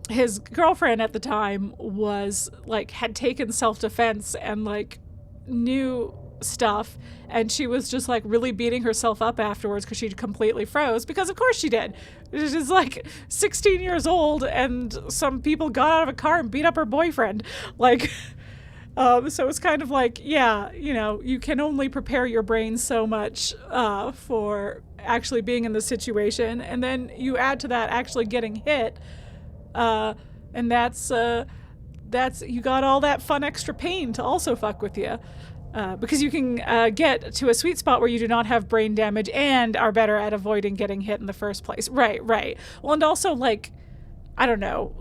Speaker 1: his girlfriend at the time was like, had taken self-defense and like knew stuff, and she was just like really beating herself up afterwards because she completely froze, because of course she did. She's like 16 years old, and some people got out of a car and beat up her boyfriend. Like, so it's kind of like, yeah, you know, you can only prepare your brain so much for actually being in the situation, and then you add to that actually getting hit, and that's you got all that fun extra pain to also fuck with you, because you can get to a sweet spot where you do not have brain damage and are better at avoiding getting hit in the first place. Right. Well, and also like, I don't know.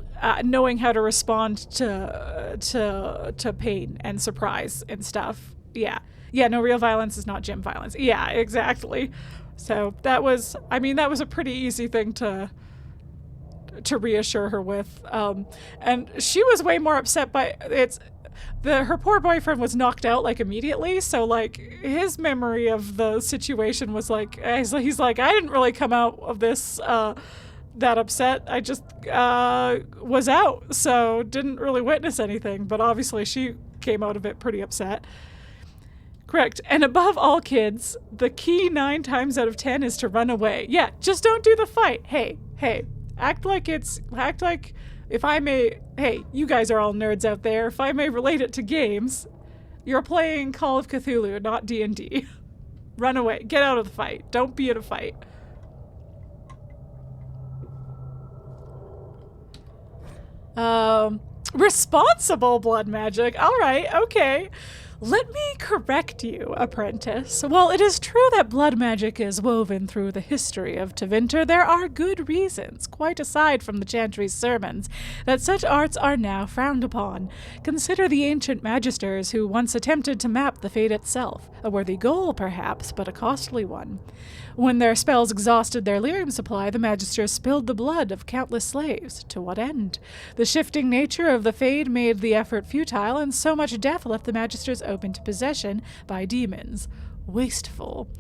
Speaker 1: Knowing how to respond to pain and surprise and stuff. Yeah, no, real violence is not gym violence. Yeah, exactly. So that was a pretty easy thing to reassure her with. And she was way more upset by her poor boyfriend was knocked out like immediately. So like his memory of the situation was like, he's like, I didn't really come out of this that upset. I just was out, so didn't really witness anything, but obviously she came out of it pretty upset. Correct. And above all, kids, the key 9 times out of 10 is to run away. Yeah, just don't do the fight. Hey, act like if I may, hey, you guys are all nerds out there, if I may relate it to games, you're playing Call of Cthulhu, not D&D. Run away. Get out of the fight. Don't be in a fight. Responsible blood magic. All right, okay. Let me correct you, apprentice. While it is true that blood magic is woven through the history of Tevinter, there are good reasons, quite aside from the Chantry's sermons, that such arts are now frowned upon. Consider the ancient magisters who once attempted to map the fate itself, a worthy goal perhaps, but a costly one. When their spells exhausted their lyrium supply, the magisters spilled the blood of countless slaves. To what end? The shifting nature of the fade made the effort futile, and so much death left the magisters open to possession by demons. Wasteful.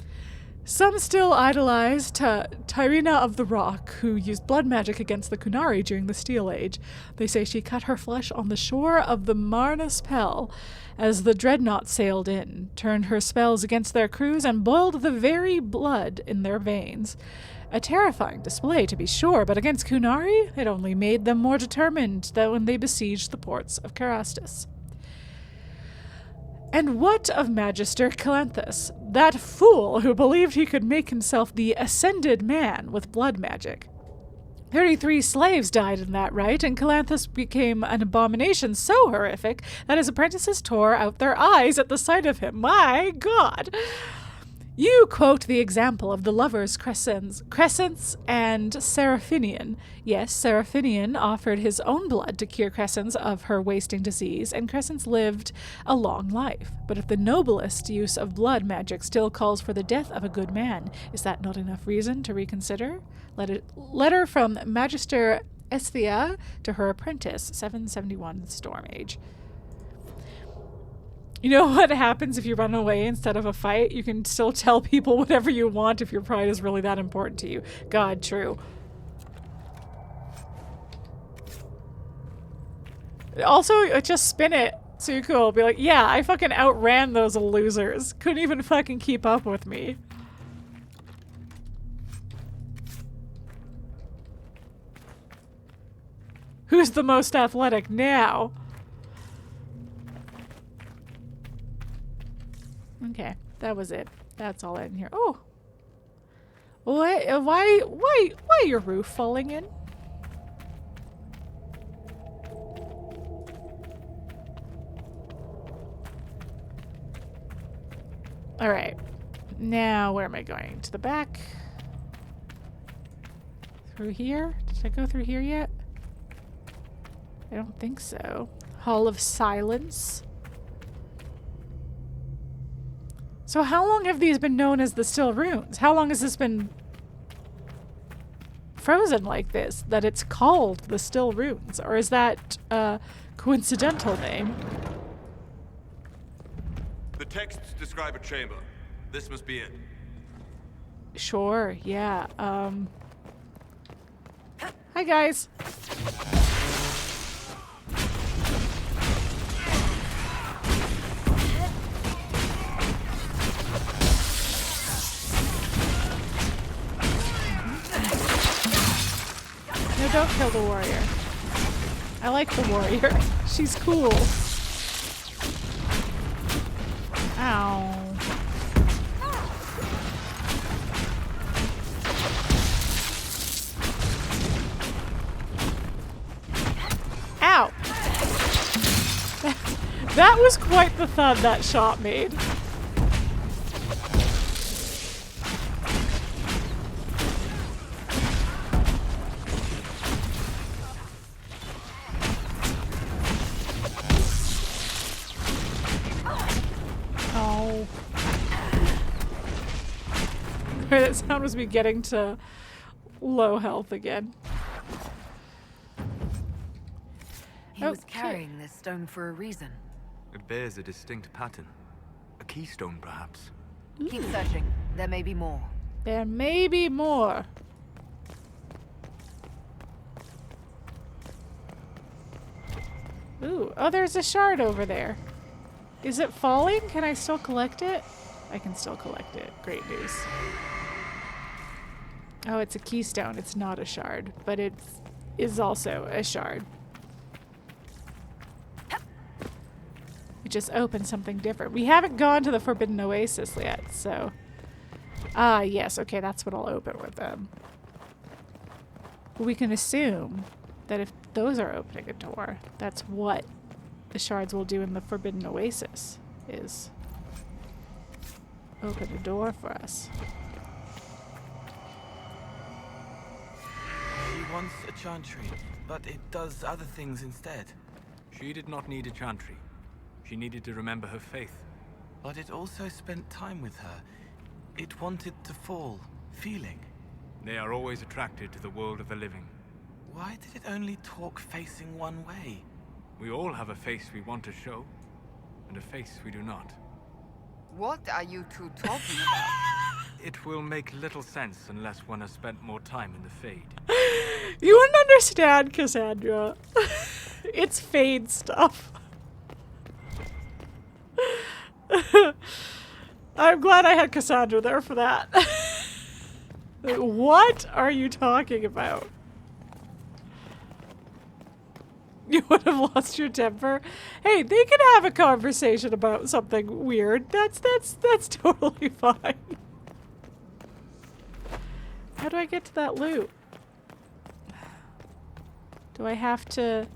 Speaker 1: Some still idolize Tyrina of the Rock, who used blood magic against the Qunari during the Steel Age. They say she cut her flesh on the shore of the Marnaspel as the dreadnought sailed in, turned her spells against their crews, and boiled the very blood in their veins. A terrifying display, to be sure, but against Qunari, it only made them more determined than when they besieged the ports of Carastus. And what of Magister Calanthus, that fool who believed he could make himself the ascended man with blood magic? 33 slaves died in that rite, and Calanthus became an abomination so horrific that his apprentices tore out their eyes at the sight of him. My God! You quote the example of the lovers Crescens and Seraphinian. Yes, Seraphinian offered his own blood to cure Crescens of her wasting disease, and Crescens lived a long life. But if the noblest use of blood magic still calls for the death of a good man, is that not enough reason to reconsider? Letter from Magister Esthia to her apprentice, 771 Storm Age. You know what happens if you run away instead of a fight? You can still tell people whatever you want if your pride is really that important to you. God, true. Also, just spin it. So you're cool. Be like, yeah, I fucking outran those losers. Couldn't even fucking keep up with me. Who's the most athletic now? Okay, that was it. That's all in here. Oh, why your roof falling in? All right, now where am I going? To the back? Through here? Did I go through here yet? I don't think so. Hall of Silence. So how long have these been known as the Still Runes? How long has this been frozen like this, that it's called the Still Runes? Or is that a coincidental name?
Speaker 16: The texts describe a chamber. This must be it.
Speaker 1: Sure, yeah. Hi, guys. No, don't kill the warrior. I like the warrior. She's cool. Ow. Ow. That was quite the thud that shot made. That sound was me getting to low health again.
Speaker 3: He was carrying this stone for a reason.
Speaker 5: It bears a distinct pattern. A keystone, perhaps.
Speaker 3: Keep searching. There may be more.
Speaker 1: There may be more. Ooh, oh, there's a shard over there. Is it falling? Can I still collect it? I can still collect it. Great news. Oh, it's a keystone. It's not a shard, but it is also a shard. It just opened something different. We haven't gone to the Forbidden Oasis yet, so... Ah, yes. Okay, that's what I'll open with them. We can assume that if those are opening a door, that's what the shards will do in the Forbidden Oasis, is open a door for us.
Speaker 15: She wants a chantry, but it does other things instead.
Speaker 5: She did not need a chantry. She needed to remember her faith.
Speaker 15: But it also spent time with her. It wanted to fall, feeling.
Speaker 5: They are always attracted to the world of the living.
Speaker 15: Why did it only talk facing one way?
Speaker 5: We all have a face we want to show, and a face we do not.
Speaker 12: What are you two talking about?
Speaker 5: It will make little sense unless one has spent more time in the Fade.
Speaker 1: You wouldn't understand, Cassandra. It's Fade stuff. I'm glad I had Cassandra there for that. What are you talking about? You would have lost your temper. Hey, they can have a conversation about something weird. That's totally fine. How do I get to that loot? Do I have to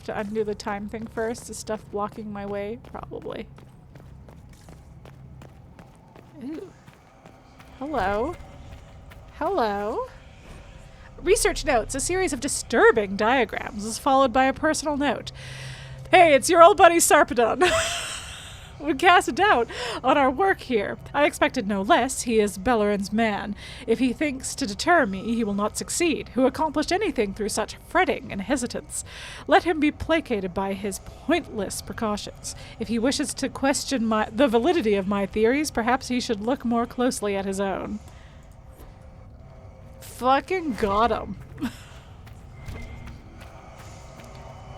Speaker 1: undo the time thing first? Is stuff blocking my way? Probably. Ooh. Hello. Hello. Research notes. A series of disturbing diagrams is followed by a personal note. Hey, it's your old buddy Sarpedon. Would cast a doubt on our work here. I expected no less. He is Bellerin's man. If he thinks to deter me, he will not succeed. Who accomplished anything through such fretting and hesitance? Let him be placated by his pointless precautions. If he wishes to question the validity of my theories, perhaps he should look more closely at his own. Fucking got him.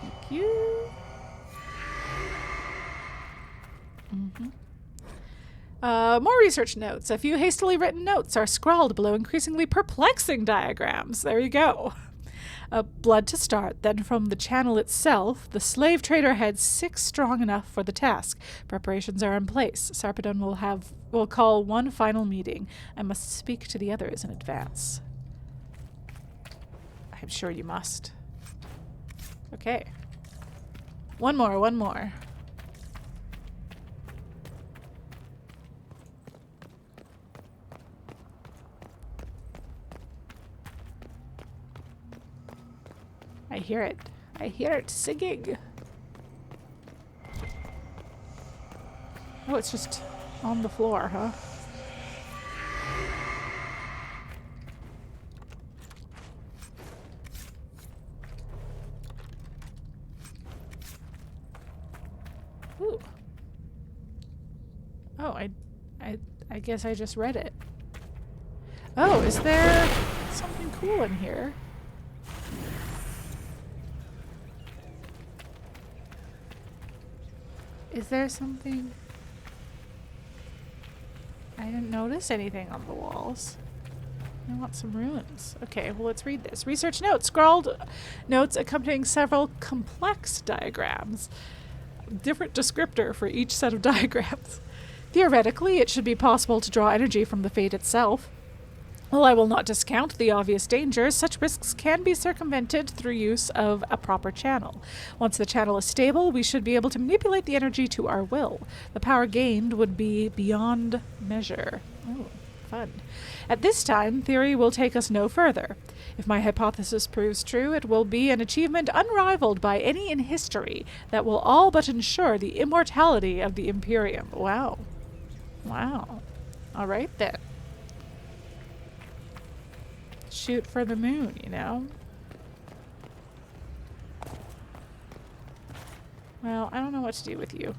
Speaker 1: Thank you. More research notes. A few hastily written notes are scrawled below increasingly perplexing diagrams. There you go. Blood to start. Then from the channel itself, the slave trader had 6 strong enough for the task. Preparations are in place. Sarpedon will call one final meeting. I must speak to the others in advance. I'm sure you must. Okay. One more. I hear it. I hear it singing. Oh, it's just on the floor, huh? Ooh. Oh, I guess I just read it. Oh, is there something cool in here? Is there something? I didn't notice anything on the walls. I want some runes. Okay, well, let's read this. Research notes. Scrawled notes accompanying several complex diagrams. Different descriptor for each set of diagrams. Theoretically, it should be possible to draw energy from the Fade itself. While I will not discount the obvious dangers, such risks can be circumvented through use of a proper channel. Once the channel is stable, we should be able to manipulate the energy to our will. The power gained would be beyond measure. Oh, fun. At this time, theory will take us no further. If my hypothesis proves true, it will be an achievement unrivaled by any in history that will all but ensure the immortality of the Imperium. Wow. Wow. All right, then. Shoot for the moon, you know? Well, I don't know what to do with you.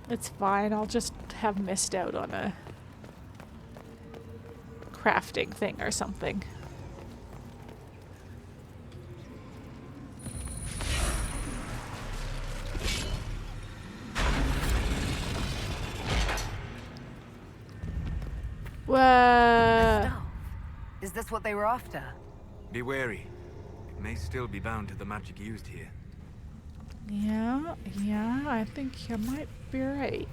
Speaker 1: It's fine. I'll just have missed out on a crafting thing or something. Whoa.
Speaker 3: Is this what they were after?
Speaker 5: Be wary. It may still be bound to the magic used here.
Speaker 1: Yeah, I think you might be right.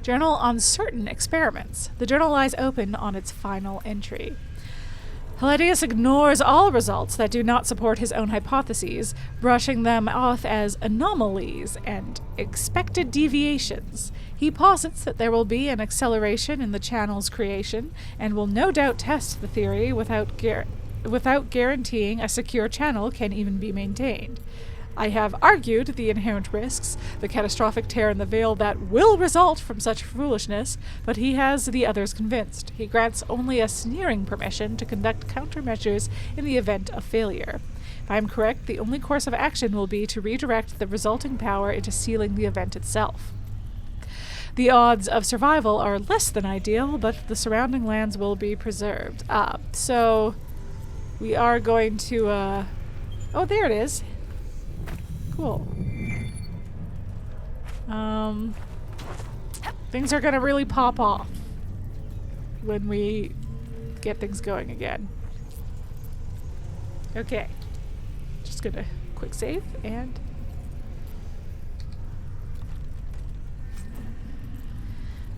Speaker 1: Journal on certain experiments. The journal lies open on its final entry. Palladius ignores all results that do not support his own hypotheses, brushing them off as anomalies and expected deviations. He posits that there will be an acceleration in the channel's creation, and will no doubt test the theory without guaranteeing a secure channel can even be maintained. I have argued the inherent risks, the catastrophic tear in the veil that will result from such foolishness, but he has the others convinced. He grants only a sneering permission to conduct countermeasures in the event of failure. If I am correct, the only course of action will be to redirect the resulting power into sealing the event itself. The odds of survival are less than ideal, but the surrounding lands will be preserved. So we are going to, oh, there it is. Cool. Things are gonna really pop off when we get things going again. Okay. Just gonna quick save and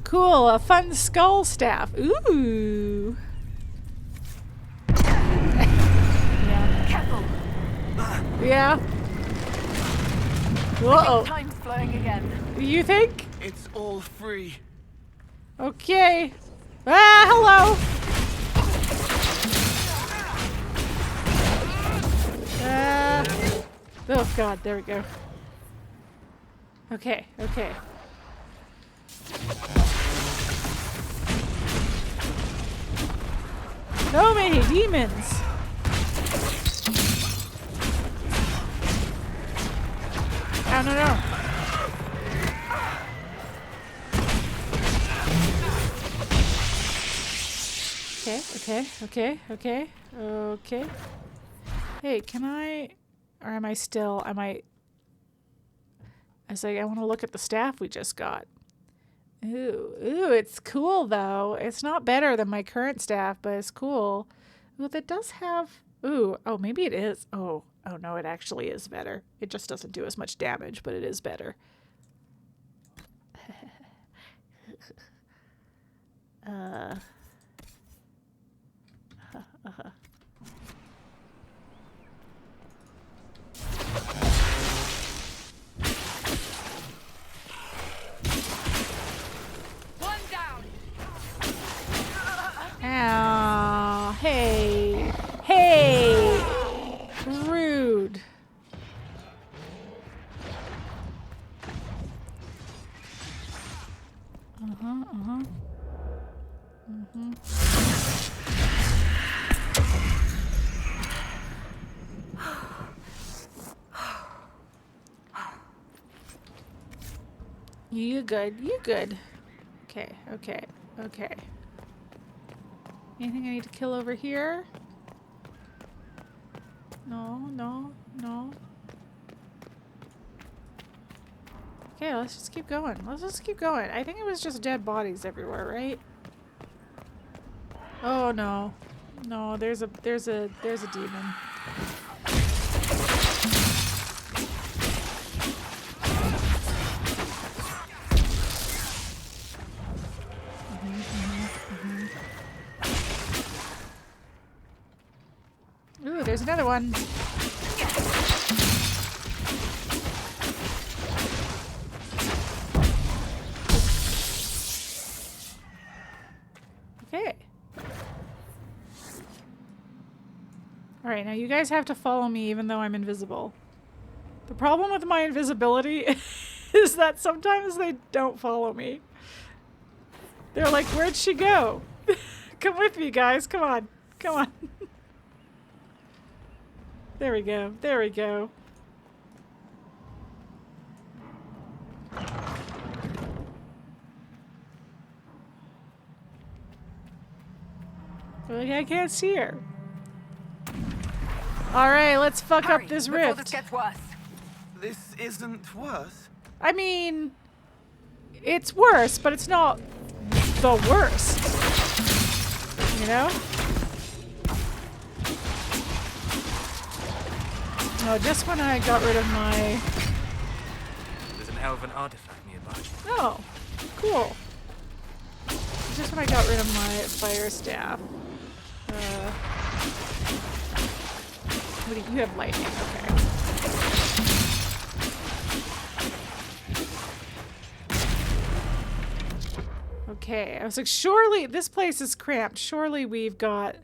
Speaker 1: cool, a fun skull staff. Ooh. Yeah.
Speaker 3: Careful.
Speaker 1: Yeah. Whoa.
Speaker 3: Time's flowing again.
Speaker 1: You think?
Speaker 15: It's all free.
Speaker 1: Okay. Ah, hello. Oh god, there we go. Okay, okay. So many demons. I don't know. Okay. Hey, can I... Or am I still... I might... I say I want to look at the staff we just got. Ooh, it's cool though. It's not better than my current staff, but it's cool. Ooh, that does have... Ooh, oh, maybe it is. Oh no, it actually is better. It just doesn't do as much damage, but it is better.
Speaker 2: One down.
Speaker 1: Ow, hey. Rude. You good. Okay. Anything I need to kill over here? No. Okay, let's just keep going. I think it was just dead bodies everywhere, right? Oh no. No, there's a demon. Ooh, there's another one. Okay. Alright, now you guys have to follow me even though I'm invisible. The problem with my invisibility is that sometimes they don't follow me. They're like, where'd she go? Come with me, guys. Come on. Come on. There we go. There we go. Like, I can't see her. Alright, let's fuck up this rift.
Speaker 3: This gets worse.
Speaker 15: This isn't worse.
Speaker 1: I mean, it's worse, but it's not the worst. You know? No, just when I got rid of my...
Speaker 5: There's an elven artifact nearby.
Speaker 1: Oh, cool. Just when I got rid of my fire staff. What do you have? Lightning, okay. Okay, I was like, surely this place is cramped. Surely we've got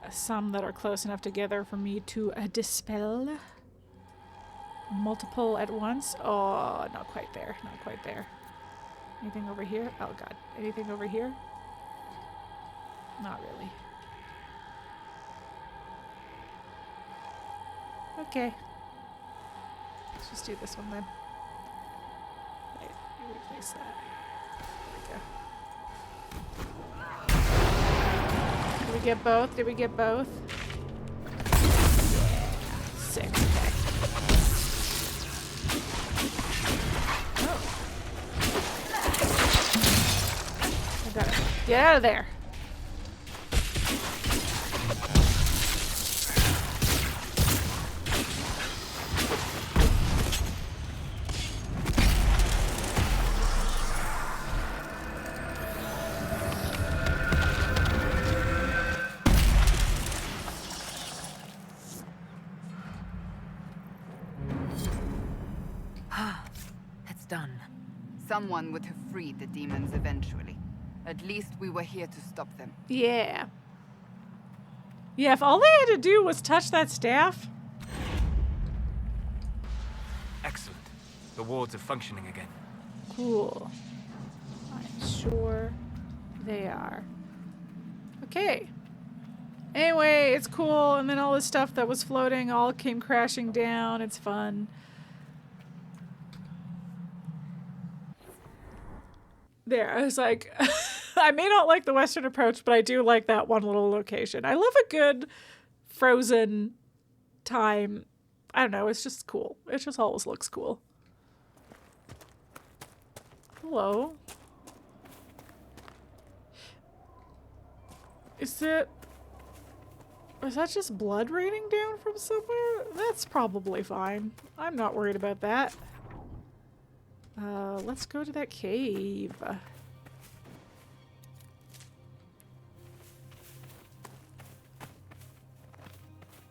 Speaker 1: some that are close enough together for me to dispel multiple at once. Oh, not quite there. Not quite there. Anything over here? Oh god. Anything over here? Not really. Okay. Let's just do this one then. Wait, replace that. There we go. Did we get both? Did we get both? Sick. Okay. Oh. I got it. Get out of there.
Speaker 17: Someone would have freed the demons eventually. At least we were here to stop them.
Speaker 1: Yeah. Yeah, if all they had to do was touch that staff.
Speaker 5: Excellent. The wards are functioning again.
Speaker 1: Cool. I'm sure they are. Okay. Anyway, it's cool, and then all this stuff that was floating all came crashing down. It's fun. There, I was like, I may not like the Western approach, but I do like that one little location. I love a good frozen time. I don't know, it's just cool. It just always looks cool. Hello. Is that just blood raining down from somewhere? That's probably fine. I'm not worried about that. Let's go to that cave.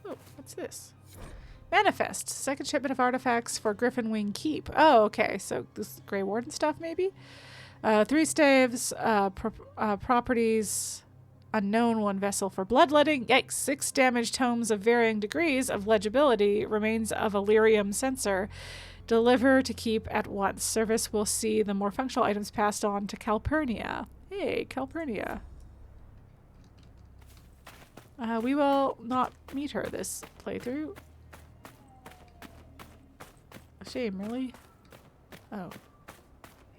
Speaker 1: Oh, what's this? Manifest. Second shipment of artifacts for Griffin Wing Keep. Oh, okay. So this Grey Warden stuff, maybe? 3 staves, properties, unknown, 1 vessel for bloodletting. Yikes. 6 damaged tomes of varying degrees of legibility. Remains of Illyrium sensor. Deliver to keep at once. Service will see the more functional items passed on to Calpurnia. Hey, Calpurnia. We will not meet her this playthrough. A shame, really? Oh.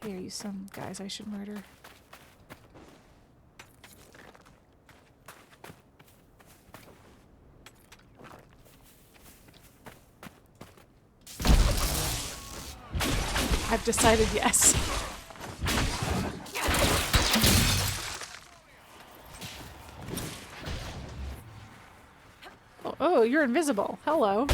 Speaker 1: Here, you some guys I should murder. I've decided yes. Oh, you're invisible. Hello.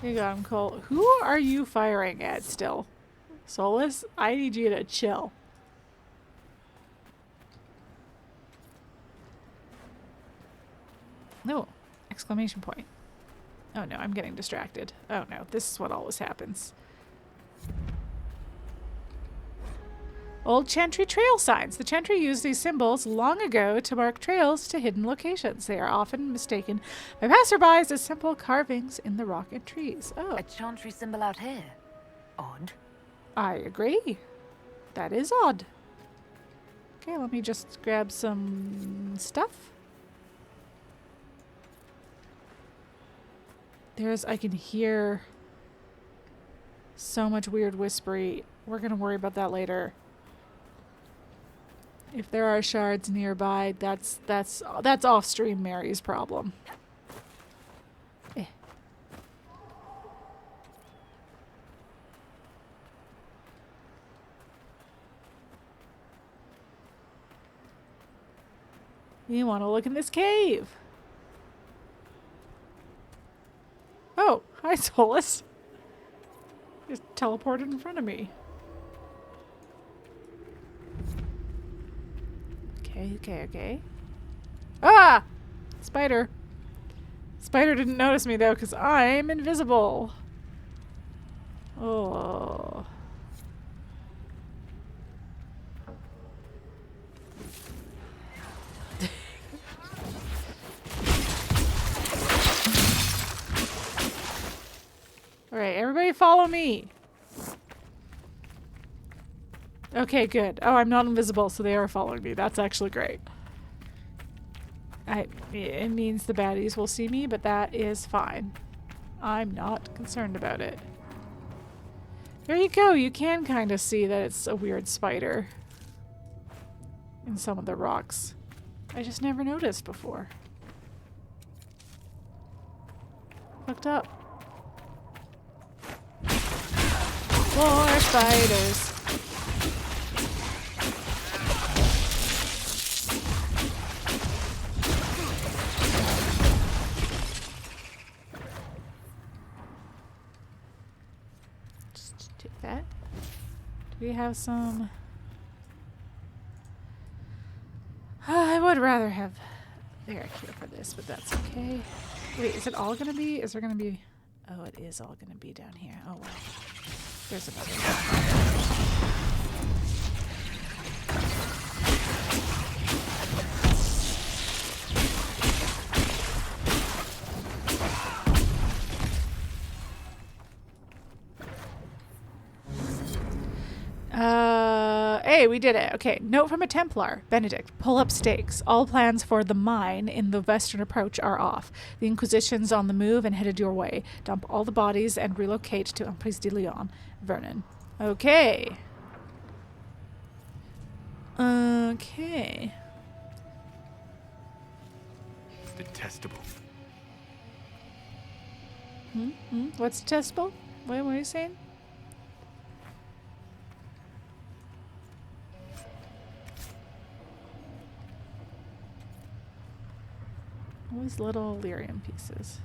Speaker 1: You got him, Cole. Who are you firing at still? Solas? I need you to chill. No! Exclamation point. Oh no, I'm getting distracted. Oh no, this is what always happens. Old Chantry trail signs. The Chantry used these symbols long ago to mark trails to hidden locations. They are often mistaken by passerbys as simple carvings in the rock and trees. Oh.
Speaker 3: A Chantry symbol out here. Odd.
Speaker 1: I agree. That is odd. Okay, let me just grab some stuff. I can hear so much weird whispery. We're gonna worry about that later. If there are shards nearby, that's off-stream Mary's problem. Eh. You want to look in this cave? Oh, hi, Solas. Just teleported in front of me. Okay. Ah! Spider. Spider didn't notice me, though, because I'm invisible. Oh. Alright, everybody follow me. Okay, good. Oh, I'm not invisible, so they are following me. That's actually great. It means the baddies will see me, but that is fine. I'm not concerned about it. There you go. You can kind of see that it's a weird spider in some of the rocks. I just never noticed before. Fucked up. More spiders. Just take that. Do we have some? I would rather have Varric here for this, but that's okay. Wait, is it all gonna be? Is there gonna be? Oh, it is all gonna be down here. Oh well. There's another one. Hey, we did it. Okay, note from a Templar. Benedict, pull up stakes. All plans for the mine in the western approach are off. The Inquisition's on the move and headed your way. Dump all the bodies and relocate to Emprise de Leon. Vernon. Okay. Okay.
Speaker 5: Detestable.
Speaker 1: What's detestable? What are you saying? All these little lyrium pieces.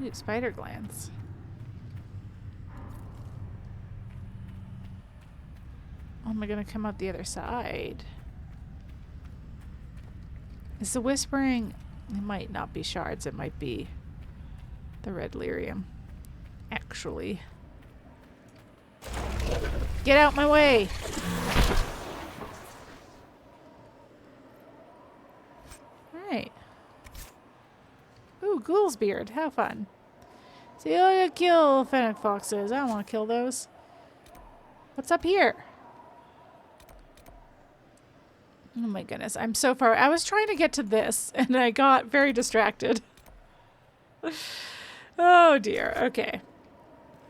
Speaker 1: Ooh, spider glands. Oh, am I gonna come out the other side? Is the whispering? It might not be shards. It might be the red lyrium. Actually. Get out my way! Alright. Ooh, ghoul's beard. How fun. See, I gotta kill fennec foxes. I don't want to kill those. What's up here? Oh my goodness. I'm so far. I was trying to get to this, and I got very distracted. Oh dear. Okay.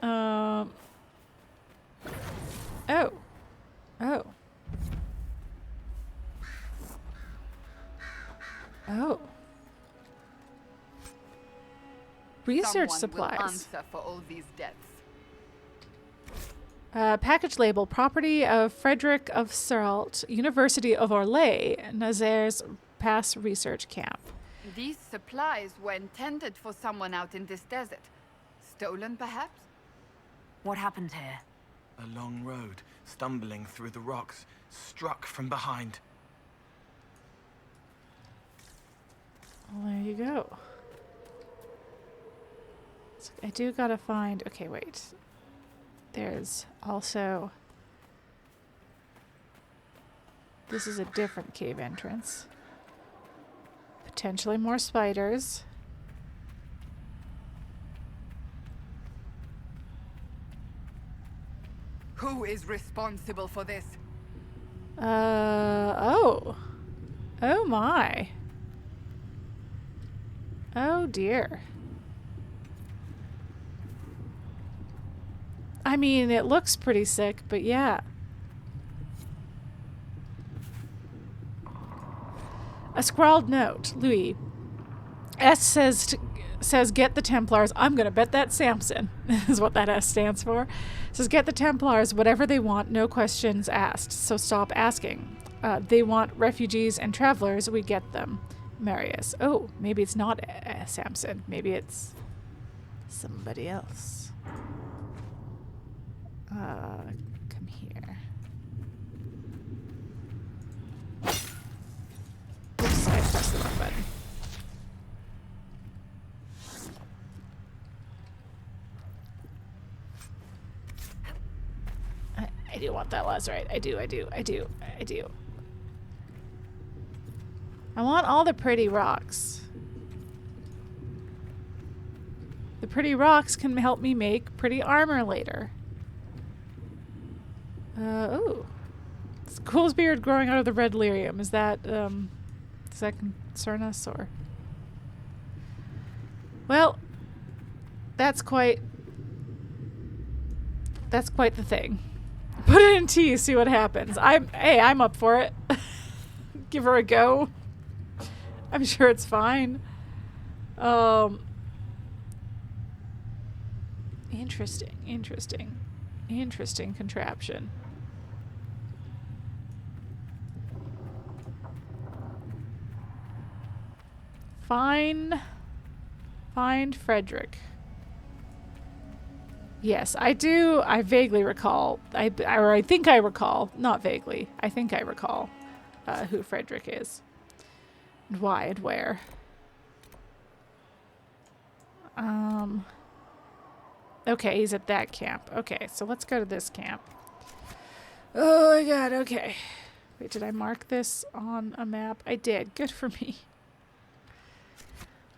Speaker 1: Oh. Oh. Oh. Research
Speaker 17: Someone
Speaker 1: supplies.
Speaker 17: Will answer for all these deaths.
Speaker 1: Package label. Property of Frederick of Seralt, University of Orlais, Nazer's Pass Research Camp.
Speaker 17: These supplies were intended for someone out in this desert. Stolen, perhaps?
Speaker 3: What happened here?
Speaker 15: A long road, stumbling through the rocks, struck from behind.
Speaker 1: Well, there you go. So I do gotta find... Okay, wait. There's also... This is a different cave entrance. Potentially more spiders.
Speaker 17: Who is responsible for this?
Speaker 1: Oh. Oh my. Oh dear. I mean, it looks pretty sick, but yeah. A scrawled note, Louis. S says get the Templars. I'm gonna bet that's Samson, is what that S stands for. Says get the Templars whatever they want, no questions asked. So stop asking. They want refugees and travelers. We get them. Marius. Oh, maybe it's not Samson. Maybe it's somebody else. Come here. Oops, I pressed the wrong button. I do want that lazarite. I do. I want all the pretty rocks. The pretty rocks can help me make pretty armor later. Oh. It's Cool's beard growing out of the red lyrium. Is that, does that concern us, or? Well, that's quite the thing. Put it in tea, see what happens. I'm up for it. Give her a go. I'm sure it's fine. Interesting contraption. Find Frederick. Yes, I do. I vaguely recall. I think I recall. Not vaguely. I think I recall who Frederick is. And why and where. Okay, he's at that camp. Okay, so let's go to this camp. Oh my god, okay. Wait, did I mark this on a map? I did. Good for me.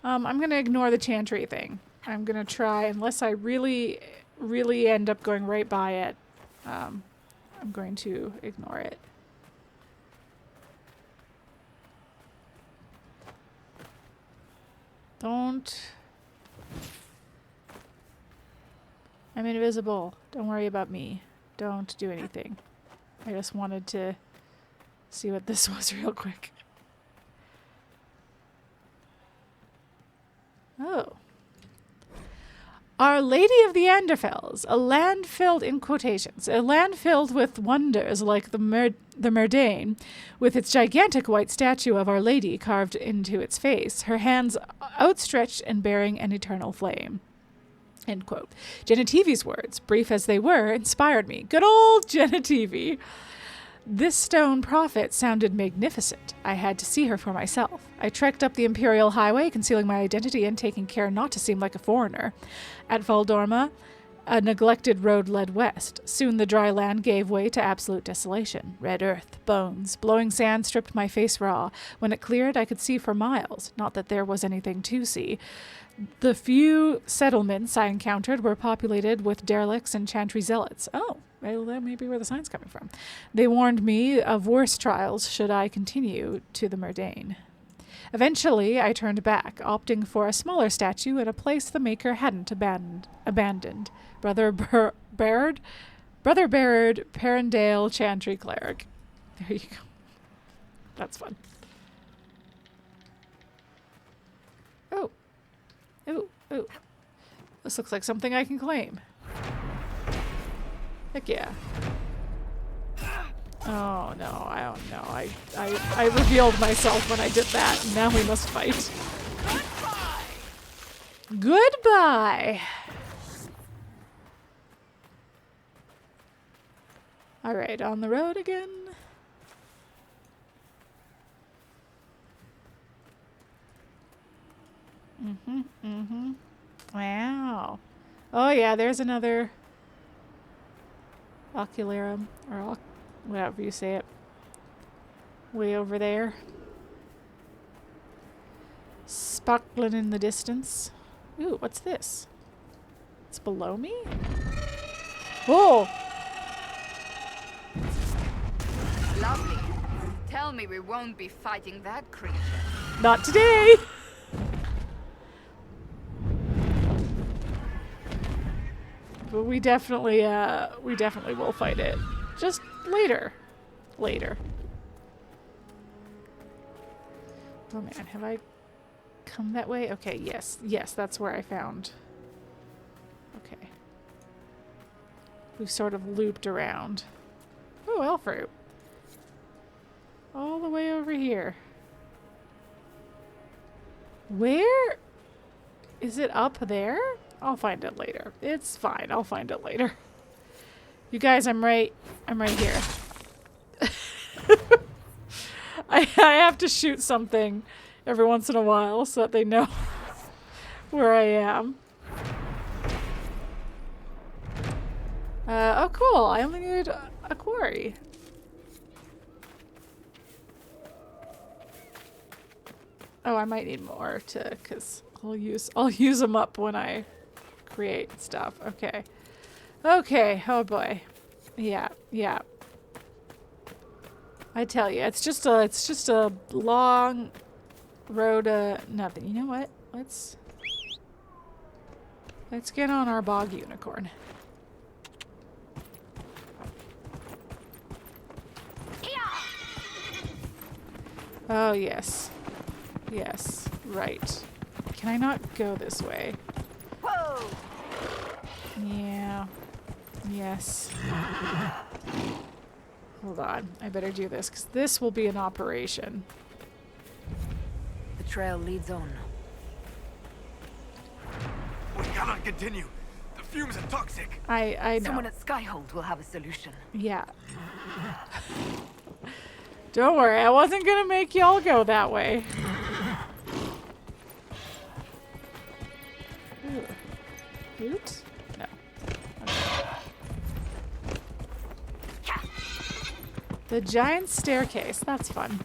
Speaker 1: I'm gonna ignore the chantry thing. I'm gonna try, unless I really end up going right by it, I'm going to ignore it. Don't... I'm invisible. Don't worry about me. Don't do anything. I just wanted to see what this was real quick. Oh. Our Lady of the Anderfels, a land filled, in quotations, a land filled with wonders like the Murdain, with its gigantic white statue of Our Lady carved into its face, her hands outstretched and bearing an eternal flame. End quote. Genitivi's words, brief as they were, inspired me. Good old Genitivi. This stone prophet sounded magnificent. I had to see her for myself. I trekked up the Imperial Highway, concealing my identity and taking care not to seem like a foreigner. At Valdorma, a neglected road led west. Soon the dry land gave way to absolute desolation. Red earth, bones, blowing sand stripped my face raw. When it cleared, I could see for miles. Not that there was anything to see. The few settlements I encountered were populated with derelicts and chantry zealots. Oh, well, that may be where the sign's coming from. They warned me of worse trials should I continue to the Murdain. Eventually, I turned back, opting for a smaller statue at a place the maker hadn't abandoned. Brother Baird, Perendale Chantry Cleric. There you go. That's fun. Oh. Ooh, ooh. This looks like something I can claim. Heck yeah. Oh no, I don't know. I revealed myself when I did that, and now we must fight. Goodbye! Alright, on the road again. Wow. Oh. Oh yeah, there's another ocularum, or whatever you say it. Way over there. Sparkling in the distance. Ooh, what's this? It's below me? Oh!
Speaker 17: Lovely. Tell me we won't be fighting that creature.
Speaker 1: Not today! But we definitely will fight it. Just later. Later. Oh man, have I come that way? Okay, yes. Yes, that's where I found. Okay. We've sort of looped around. Oh, elf fruit. All the way over here. Where? Is it up there? I'll find it later. It's fine. I'll find it later. You guys, I'm right here. I have to shoot something every once in a while so that they know where I am. Oh cool, I only need a quarry. Oh, I might need more cause I'll use them up when I create stuff. Okay. Okay, oh boy. Yeah, yeah. I tell you, it's just a long road to nothing. You know what? Let's get on our bog unicorn. Oh yes. Yes, right. Can I not go this way?
Speaker 17: Whoa!
Speaker 1: Yeah. Yes. Hold on. I better do this, because this will be an operation.
Speaker 3: The trail leads on.
Speaker 5: We cannot continue. The fumes are toxic.
Speaker 1: I know.
Speaker 3: Someone at Skyhold will have a solution.
Speaker 1: Yeah. Don't worry, I wasn't gonna make y'all go that way. Ooh. Loot? No. Okay. The giant staircase. That's fun.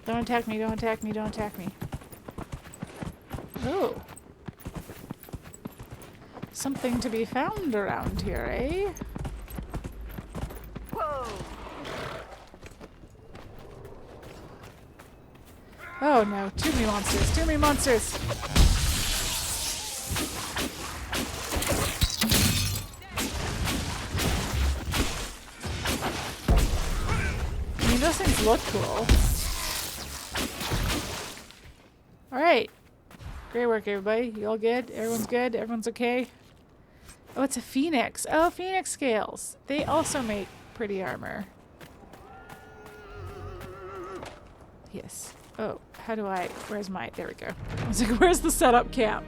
Speaker 1: Don't attack me, don't attack me, don't attack me. Oh. Something to be found around here, eh?
Speaker 17: Whoa!
Speaker 1: Oh no, too many monsters, too many monsters! I mean, those things look cool. Alright. Great work, everybody. You all good? Everyone's good? Everyone's okay? Oh, it's a phoenix. Oh, phoenix scales. They also make pretty armor. Yes. Oh, how do I... Where's my... There we go. I was like, where's the setup cap?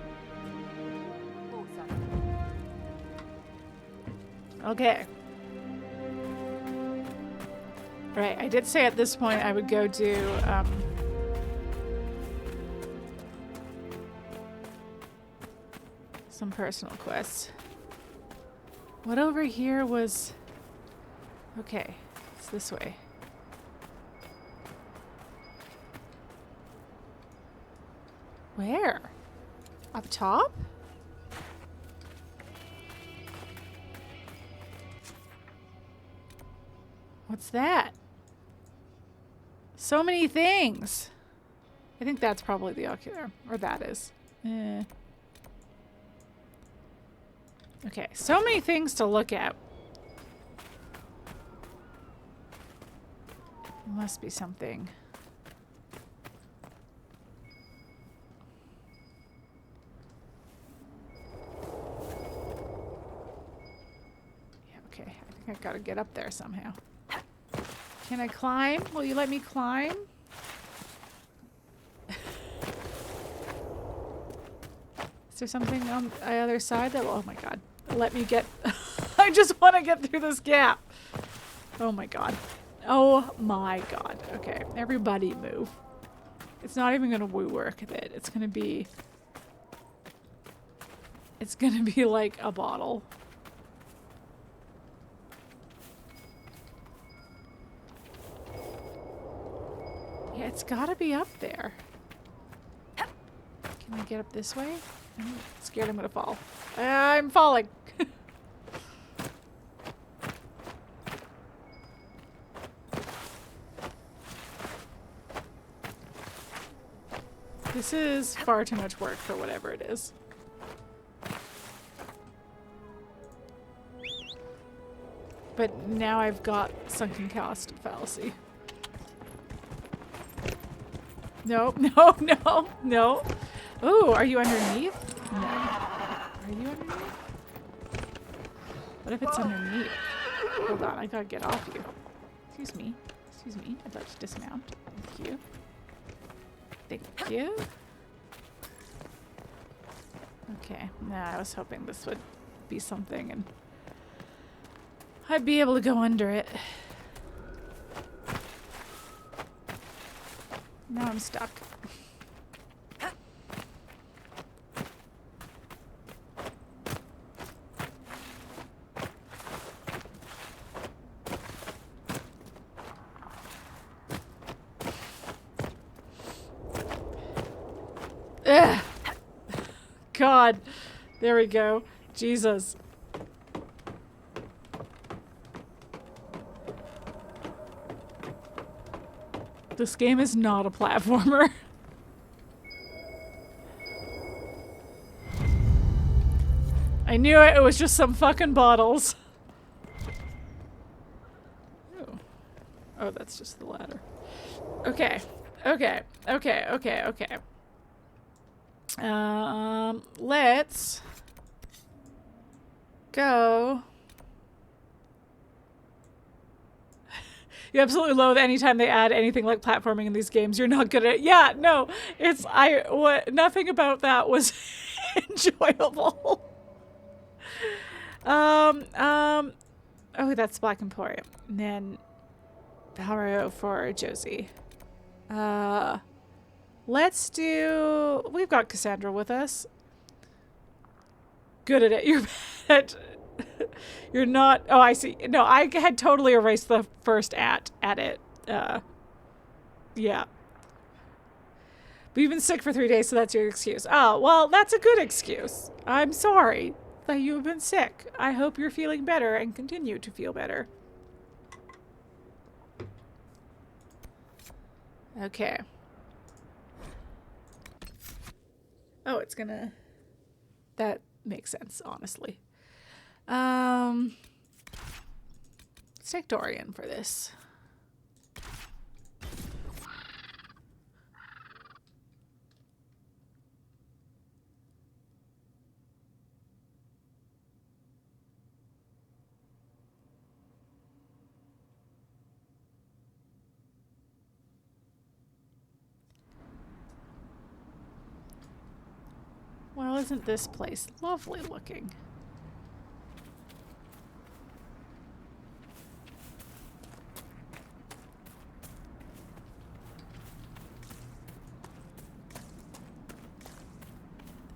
Speaker 1: Okay. Right, I did say at this point I would go do, some personal quests. What over here was... Okay, it's this way. Where? Up top? What's that? So many things. I think that's probably the ocular, or that is. Okay, so many things to look at. Must be something. Yeah, okay. I think I gotta get up there somehow. Can I climb? Will you let me climb? Is there something on the other side that will... Oh my god. Let me get... I just want to get through this gap. Oh my god. Oh my god. Okay, everybody move. It's not even gonna work a bit. It's gonna be like a bottle. Yeah, it's gotta be up there. Can I get up this way? I'm scared I'm gonna fall. I'm falling. This is far too much work for whatever it is. But now I've got sunken cost fallacy. No, no, no, no. Ooh, are you underneath? No. Are you underneath? What if it's underneath? Hold on, I gotta get off you. Excuse me. Excuse me. I'd like to dismount. Thank you. Thank you. Okay, nah, I was hoping this would be something and I'd be able to go under it. Now I'm stuck. Ugh. God. There we go. Jesus. This game is not a platformer. I knew it. It was just some fucking bottles. Oh. Oh, that's just the ladder. Okay. Okay. Okay. Okay. Okay. Let's go. You absolutely loathe anytime they add anything like platforming in these games. You're not good at it. Yeah, no. It's nothing about that was enjoyable. Oh, that's Black Emporium. And then Valro for Josie. Let's do... We've got Cassandra with us. Good at it. You're bad at... You're not... Oh, I see. No, I had totally erased the first at it. Yeah. But you've been sick for 3 days, so that's your excuse. Oh, well, that's a good excuse. I'm sorry that you've been sick. I hope you're feeling better and continue to feel better. Okay. Oh, it's gonna... That makes sense, honestly. Let's take Dorian for this. Well, isn't this place lovely looking?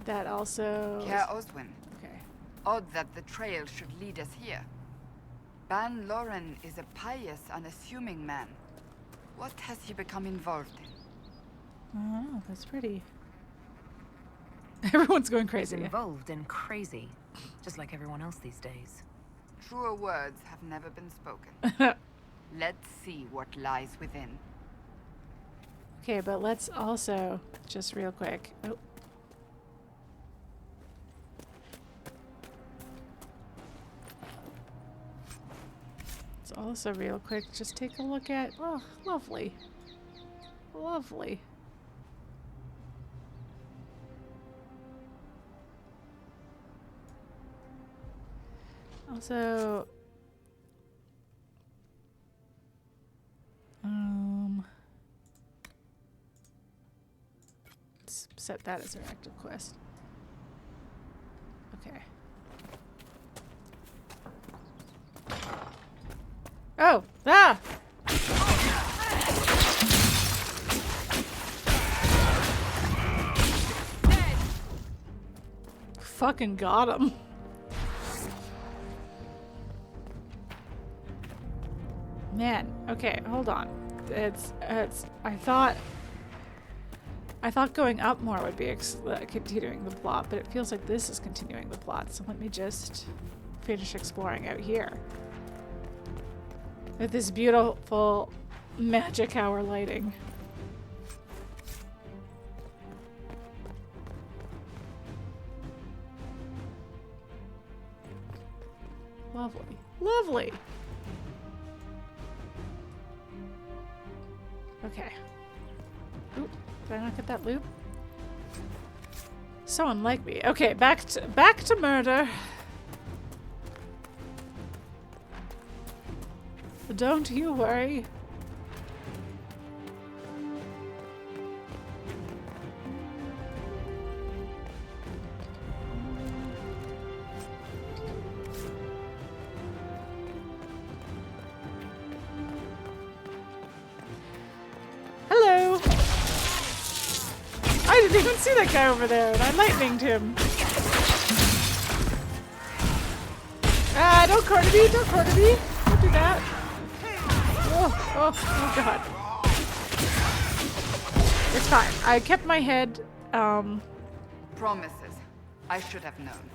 Speaker 1: That also...
Speaker 17: Herr Oswin.
Speaker 1: Okay.
Speaker 17: Odd that the trail should lead us here. Ban Loren is a pious, unassuming man. What has he become involved in?
Speaker 1: Oh, that's pretty. Everyone's going crazy.
Speaker 3: He's involved in crazy, just like everyone else these days.
Speaker 17: Truer words have never been spoken. Let's see what lies within.
Speaker 1: Okay, but let's also, just real quick. Oh. Let's also real quick just take a look at... Oh, lovely. Lovely. Also, let's set that as our active quest. Okay. Oh! Ah! fucking got him. Man, okay, hold on. I thought going up more would be continuing the plot, but it feels like this is continuing the plot. So let me just finish exploring out here with this beautiful magic hour lighting. Lovely, lovely. Okay. Oop, did I not get that loop? So unlike me. Okay, back to murder. Don't you worry. Hello. I didn't even see that guy over there, and I lightninged him. Ah, don't corner me, don't corner me. Don't do that. Oh god. It's fine. I kept my head,
Speaker 17: Promises. I should have known.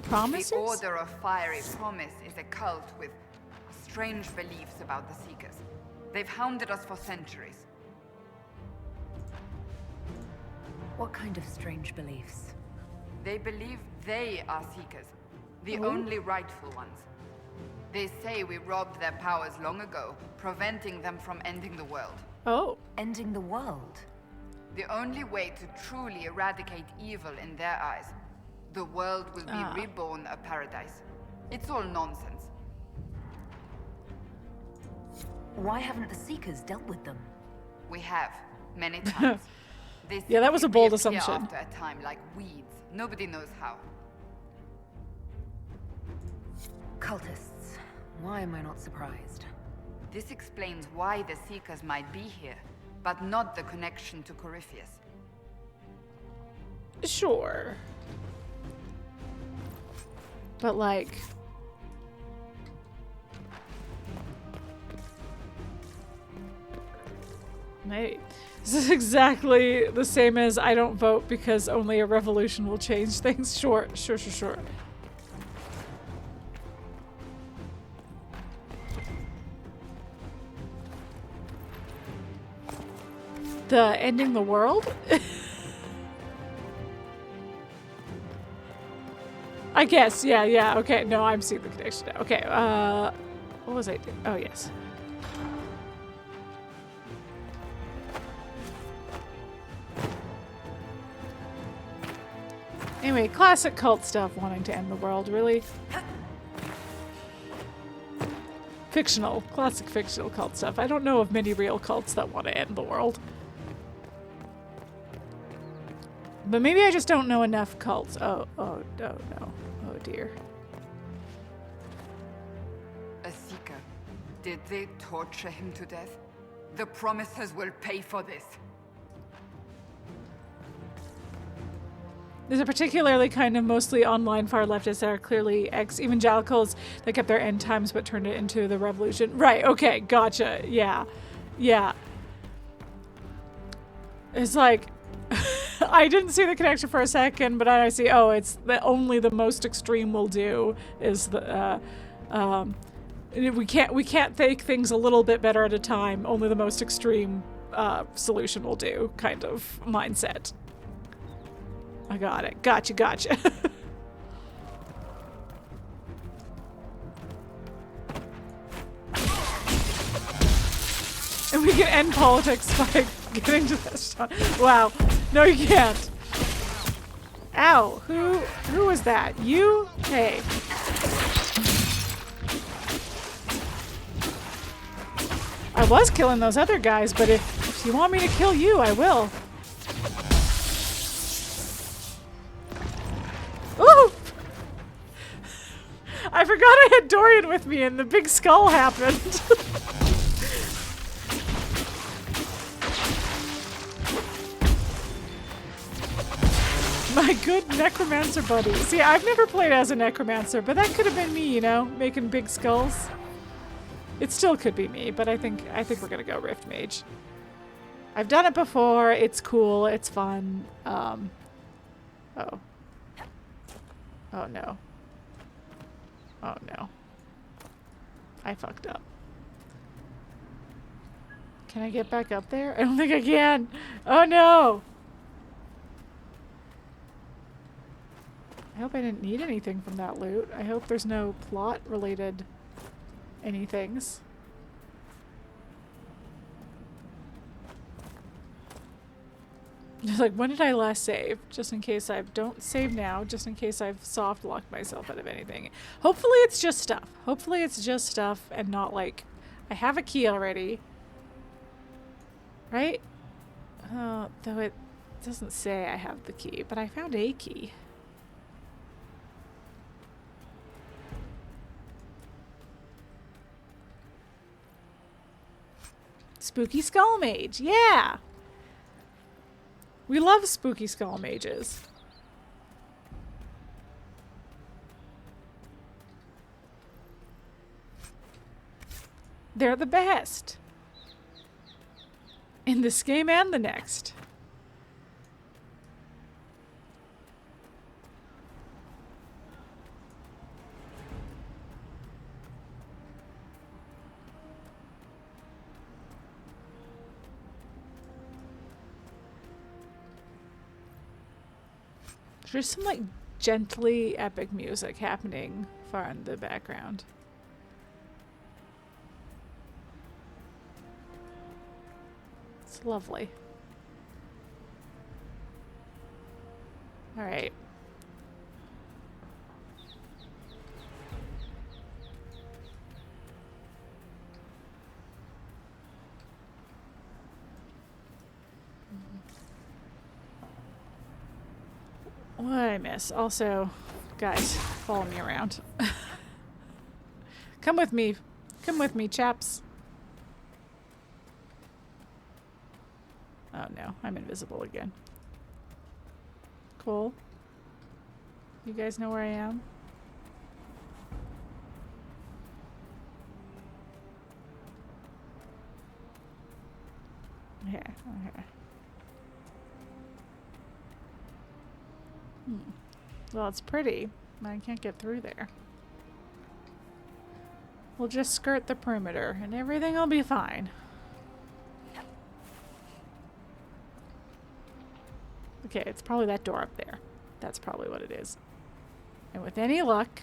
Speaker 1: Promises?
Speaker 17: The Order of Fiery Promise is a cult with strange beliefs about the Seekers. They've hounded us for centuries.
Speaker 3: What kind of strange beliefs?
Speaker 17: They believe they are Seekers, the only rightful ones. They say we robbed their powers long ago, preventing them from ending the world.
Speaker 1: Oh.
Speaker 3: Ending the world?
Speaker 17: The only way to truly eradicate evil in their eyes. The world will be reborn a paradise. It's all nonsense.
Speaker 3: Why haven't the Seekers dealt with them?
Speaker 17: We have, many times.
Speaker 1: Yeah, that was a bold
Speaker 17: reappear
Speaker 1: assumption.
Speaker 17: After a time, like weeds. Nobody knows how.
Speaker 3: Cultists. Why am I not surprised?
Speaker 17: This explains why the Seekers might be here, but not the connection to Corypheus.
Speaker 1: Sure. But like... Maybe. This is exactly the same as I don't vote because only a revolution will change things. Sure. The ending the world? I guess, yeah, okay. No, I'm seeing the connection now. Okay, what was I doing? Oh, yes. Anyway, classic cult stuff, wanting to end the world, really. Classic fictional cult stuff. I don't know of many real cults that want to end the world. But maybe I just don't know enough cults. Oh no. Oh dear.
Speaker 17: A Seeker. Did they torture him to death? The Promises will pay for this.
Speaker 1: There's a particularly kind of mostly online far leftists that are clearly ex-evangelicals that kept their end times but turned it into the revolution. Right, okay, gotcha. Yeah. It's like, I didn't see the connection for a second, but I see, oh, it's only the most extreme will do is the, we can't take things a little bit better at a time, only the most extreme solution will do kind of mindset. I got it. Gotcha. And we can end politics by getting to this. Wow. No, you can't. Ow. Who was that? You? Hey. I was killing those other guys, but if you want me to kill you, I will. Ooh! I forgot I had Dorian with me and the big skull happened. My good necromancer buddy. See, I've never played as a necromancer, but that could have been me, you know, making big skulls. It still could be me, but I think we're gonna go Rift Mage. I've done it before. It's cool. It's fun. Oh. Oh no. Oh no. I fucked up. Can I get back up there? I don't think I can. Oh no. I hope I didn't need anything from that loot. I hope there's no plot related anythings. Just like, when did I last save? Just in case I don't save now, just in case I've soft locked myself out of anything. Hopefully it's just stuff. Hopefully it's just stuff and not like, I have a key already. Right? Though it doesn't say I have the key, but I found a key. Spooky Skull Mage, yeah! We love spooky skull mages. They're the best. In this game and the next. There's some like gently epic music happening far in the background. It's lovely. All right. What did I miss? Also, guys, follow me around. Come with me. Come with me, chaps. Oh no, I'm invisible again. Cool. You guys know where I am? Okay, okay. Well, it's pretty. I can't get through there. We'll just skirt the perimeter and everything will be fine. Okay, it's probably that door up there. That's probably what it is. And with any luck,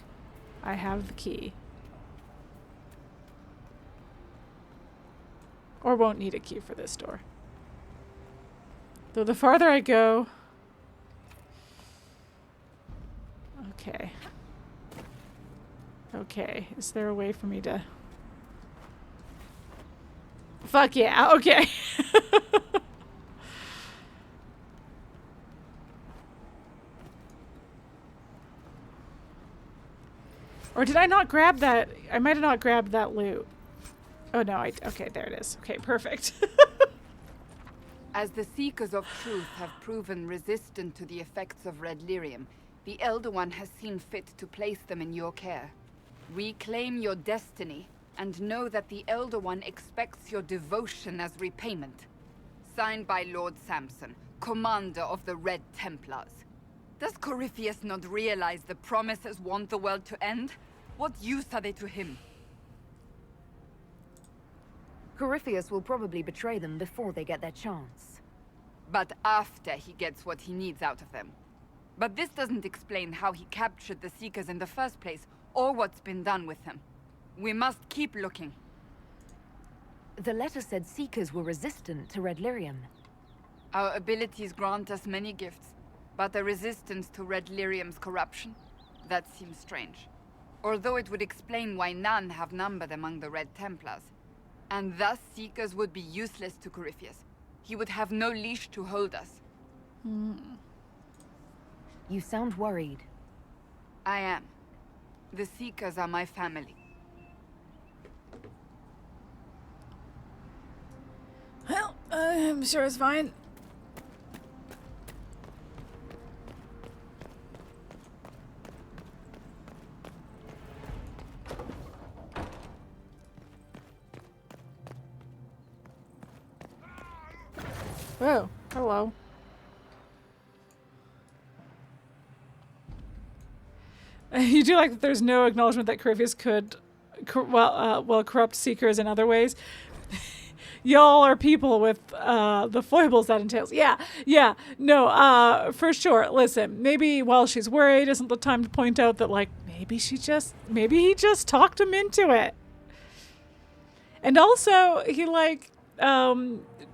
Speaker 1: I have the key. Or won't need a key for this door. Though the farther I go... Okay. Okay, is there a way for me to... Fuck yeah, okay. Or did I not grab that? I might have not grabbed that loot. Oh no, okay, there it is. Okay, perfect.
Speaker 17: As the Seekers of Truth have proven resistant to the effects of red lyrium, the Elder One has seen fit to place them in your care. Reclaim your destiny, and know that the Elder One expects your devotion as repayment. Signed by Lord Samson, Commander of the Red Templars. Does Corypheus not realize the promises want the world to end? What use are they to him?
Speaker 3: Corypheus will probably betray them before they get their chance.
Speaker 17: But after he gets what he needs out of them. But this doesn't explain how he captured the Seekers in the first place, or what's been done with them. We must keep looking.
Speaker 3: The letter said Seekers were resistant to red lyrium.
Speaker 17: Our abilities grant us many gifts, but a resistance to red lyrium's corruption? That seems strange. Although it would explain why none have numbered among the Red Templars. And thus Seekers would be useless to Corypheus. He would have no leash to hold us.
Speaker 3: You sound worried.
Speaker 17: I am. The Seekers are my family.
Speaker 14: Well, I'm sure it's fine.
Speaker 1: Oh, hello. You do like that there's no acknowledgement that Carivius could, corrupt seekers in other ways. Y'all are people with the foibles that entails. Yeah, no, for sure. Listen, maybe while she's worried isn't the time to point out that, like, maybe he just talked him into it. And also, he, like,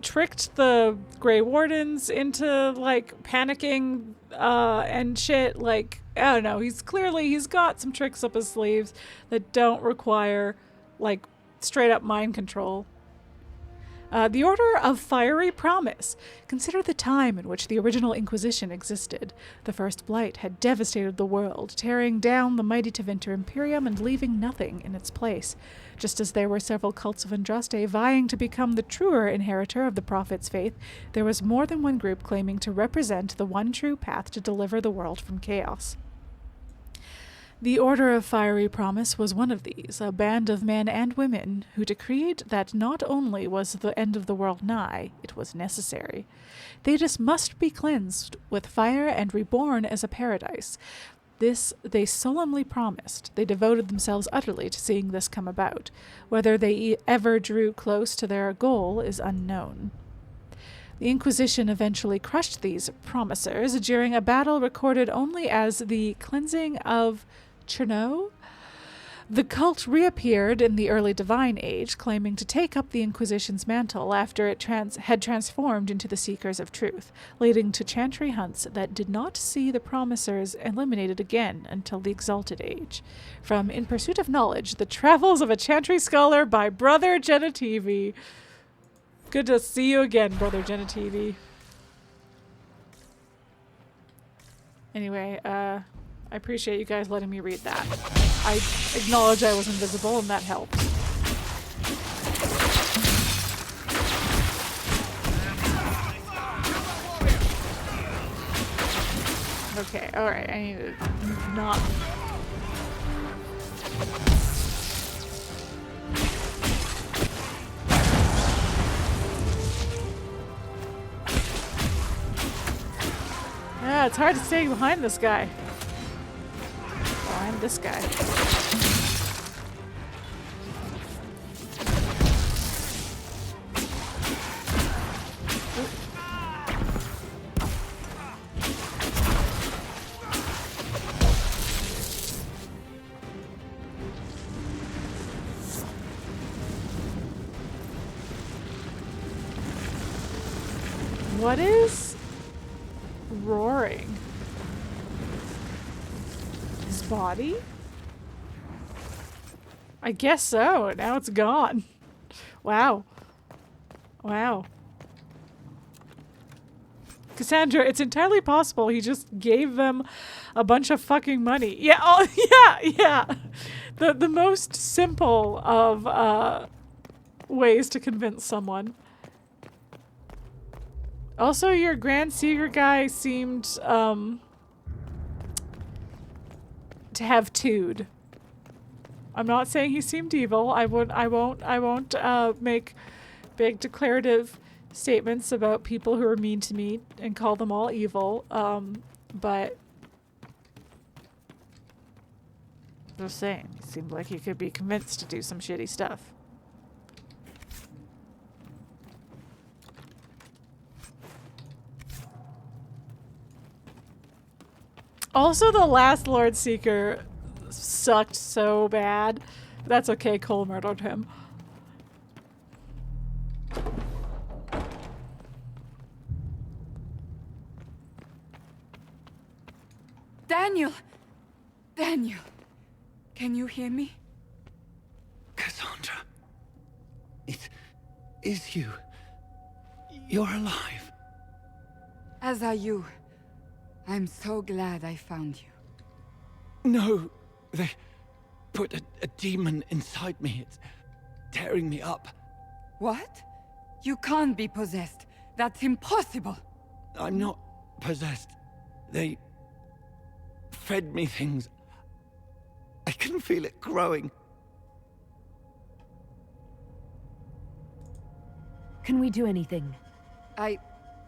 Speaker 1: tricked the Grey Wardens into, like, panicking and shit. Like, I don't know. He's got some tricks up his sleeves that don't require, like, straight up mind control. The Order of Fiery Promise. Consider the time in which the original Inquisition existed. The First Blight had devastated the world, tearing down the mighty Tevinter Imperium and leaving nothing in its place. Just as there were several cults of Andraste vying to become the truer inheritor of the Prophet's faith, there was more than one group claiming to represent the one true path to deliver the world from chaos. The Order of Fiery Promise was one of these, a band of men and women who decreed that not only was the end of the world nigh, it was necessary. Thedas must be cleansed with fire and reborn as a paradise. This they solemnly promised. They devoted themselves utterly to seeing this come about. Whether they ever drew close to their goal is unknown. The Inquisition eventually crushed these promisers during a battle recorded only as the Cleansing of Cherno. The cult reappeared in the early Divine Age, claiming to take up the Inquisition's mantle after it had transformed into the Seekers of Truth, leading to chantry hunts that did not see the Promisers eliminated again until the Exalted Age. From In Pursuit of Knowledge, The Travels of a Chantry Scholar by Brother Genitivi. Good to see you again, Brother Genitivi. Anyway, I appreciate you guys letting me read that. I acknowledge I was invisible, and that helped. Okay, alright, I need to not... Yeah, it's hard to stay behind this guy. Behind this guy. What is roaring? His body? I guess so. Now it's gone. Wow. Wow. Cassandra, it's entirely possible he just gave them a bunch of fucking money. Yeah, oh, yeah. The most simple of ways to convince someone. Also, your Grand Seeker guy seemed to have two'd. I'm not saying he seemed evil. I won't make big declarative statements about people who are mean to me and call them all evil. But just saying, he seemed like he could be convinced to do some shitty stuff. Also, the last Lord Seeker sucked so bad. That's okay, Cole murdered him.
Speaker 17: Daniel! Daniel! Can you hear me?
Speaker 13: Cassandra. It is you. You're alive.
Speaker 17: As are you. I'm so glad I found you.
Speaker 13: No, they put a demon inside me. It's tearing me up.
Speaker 17: What? You can't be possessed. That's impossible.
Speaker 13: I'm not possessed. They fed me things. I can feel it growing.
Speaker 3: Can we do anything?
Speaker 17: I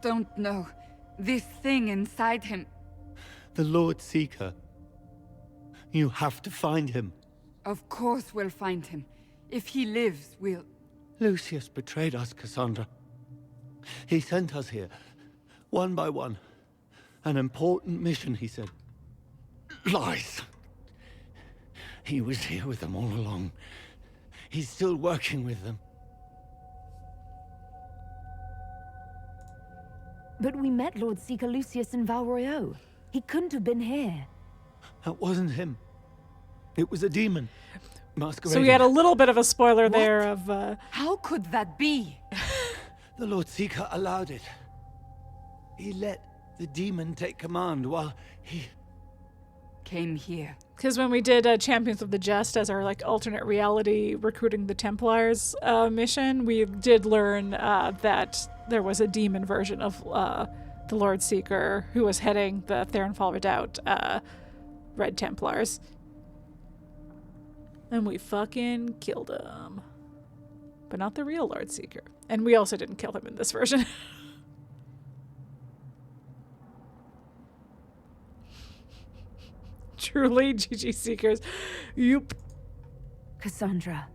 Speaker 17: don't know. This thing inside him.
Speaker 13: The Lord Seeker. You have to find him.
Speaker 17: Of course we'll find him. If he lives, we'll...
Speaker 13: Lucius betrayed us, Cassandra. He sent us here, one by one. An important mission, he said. Lies. He was here with them all along. He's still working with them.
Speaker 18: But we met Lord Seeker Lucius in Valroyo. He couldn't have been here.
Speaker 13: That wasn't him. It was a demon. Masquerading.
Speaker 1: So we had a little bit of a spoiler there of...
Speaker 17: How could that be?
Speaker 13: The Lord Seeker allowed it. He let the demon take command while he...
Speaker 17: came here.
Speaker 1: Because when we did Champions of the Just as our like alternate reality recruiting the Templars mission, we did learn that there was a demon version of the Lord Seeker who was heading the Therenfall Redoubt Red Templars. And we fucking killed him. But not the real Lord Seeker. And we also didn't kill him in this version. Truly, GG Seekers. Yup.
Speaker 18: Cassandra.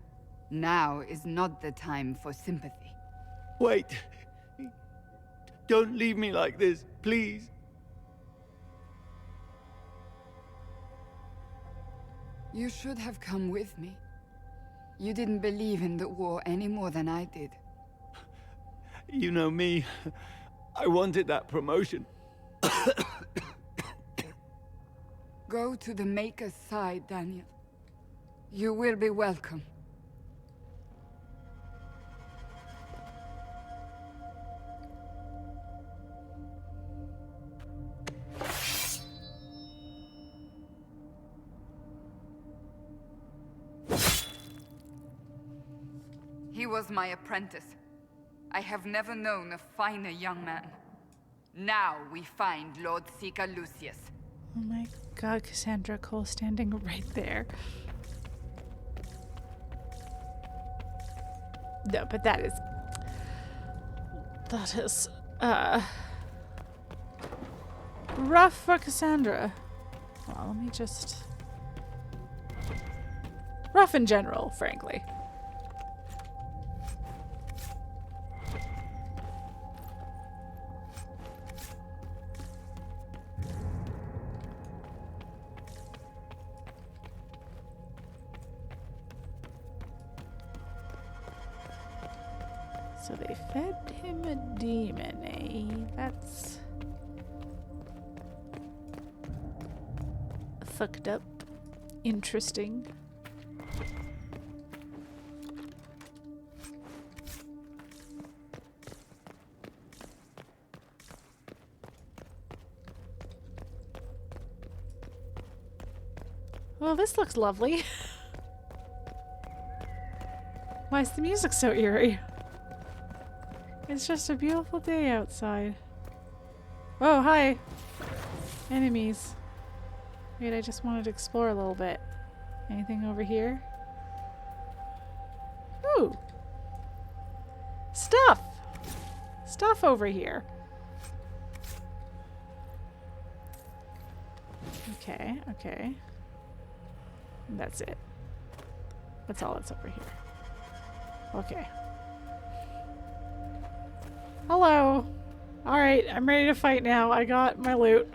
Speaker 17: Now is not the time for sympathy.
Speaker 13: Wait. Don't leave me like this, please.
Speaker 17: You should have come with me. You didn't believe in the war any more than I did.
Speaker 13: You know me. I wanted that promotion.
Speaker 17: Go to the Maker's side, Daniel. You will be welcome. He was my apprentice. I have never known a finer young man. Now we find Lord Seeker Lucius.
Speaker 1: Oh my god, Cassandra Cole standing right there. No, but that is rough for Cassandra. Well, let me just... rough in general, frankly. So they fed him a demon, eh? That's fucked up. Interesting. Well, this looks lovely. Why is the music so eerie? It's just a beautiful day outside. Oh, hi. Enemies. Wait, I just wanted to explore a little bit. Anything over here? Ooh. Stuff! Stuff over here. Okay, okay. That's it. That's all that's over here. Okay. Hello. Alright, I'm ready to fight now. I got my loot.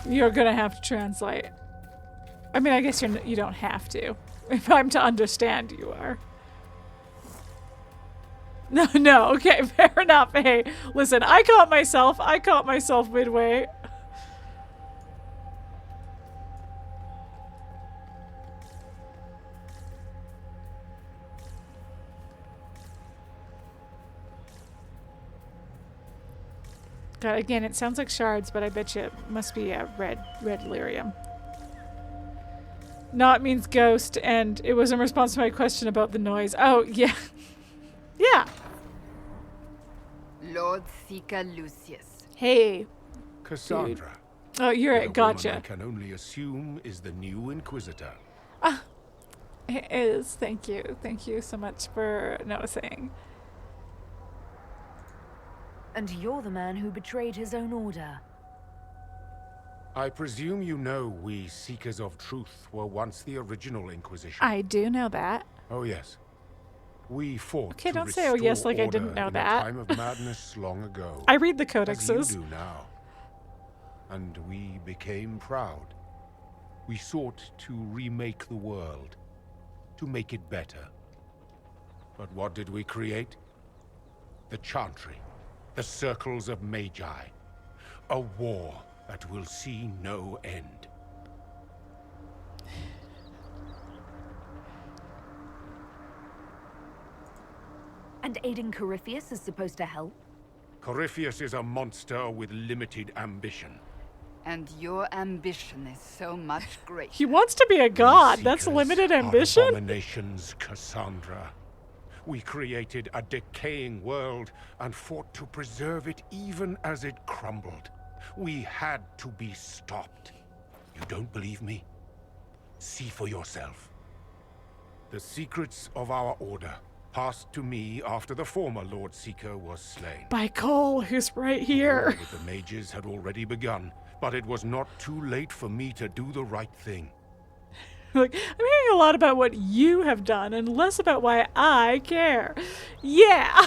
Speaker 1: You're gonna have to translate. I mean, I guess you don't have to. If I'm to understand, you are. No, okay, fair enough. Hey, listen, I caught myself midway. God, again, it sounds like shards, but I bet you it must be red lyrium. Not means ghost, and it was in response to my question about the noise. Oh, yeah. Yeah.
Speaker 17: Lord Seeker Lucius.
Speaker 1: Hey.
Speaker 8: Cassandra.
Speaker 1: Dude. Oh, you're right. Gotcha.
Speaker 8: I can only assume is the new Inquisitor.
Speaker 1: Ah. It is. Thank you. Thank you so much for noticing.
Speaker 18: And you're the man who betrayed his own order.
Speaker 8: I presume you know we Seekers of Truth were once the original Inquisition.
Speaker 1: I do know that.
Speaker 8: Oh, yes. We fought
Speaker 1: Okay,
Speaker 8: to
Speaker 1: don't say oh yes like I didn't know that.
Speaker 8: in a time of madness long ago.
Speaker 1: I read the codexes.
Speaker 8: As you do now. And we became proud. We sought to remake the world. To make it better. But what did we create? The Chantry. The Circles of Magi. A war that will see no end.
Speaker 18: And aiding Corypheus is supposed to help?
Speaker 8: Corypheus is a monster with limited ambition.
Speaker 17: And your ambition is so much greater.
Speaker 1: He wants to be a god. That's limited ambition.
Speaker 8: Abominations, Cassandra. We created a decaying world and fought to preserve it even as it crumbled. We had to be stopped. You don't believe me? See for yourself. The secrets of our order passed to me after the former Lord Seeker was slain.
Speaker 1: By Cole, who's right here.
Speaker 8: The war with the mages had already begun, but it was not too late for me to do the right thing.
Speaker 1: Like, I'm hearing a lot about what you have done and less about why I care. Yeah.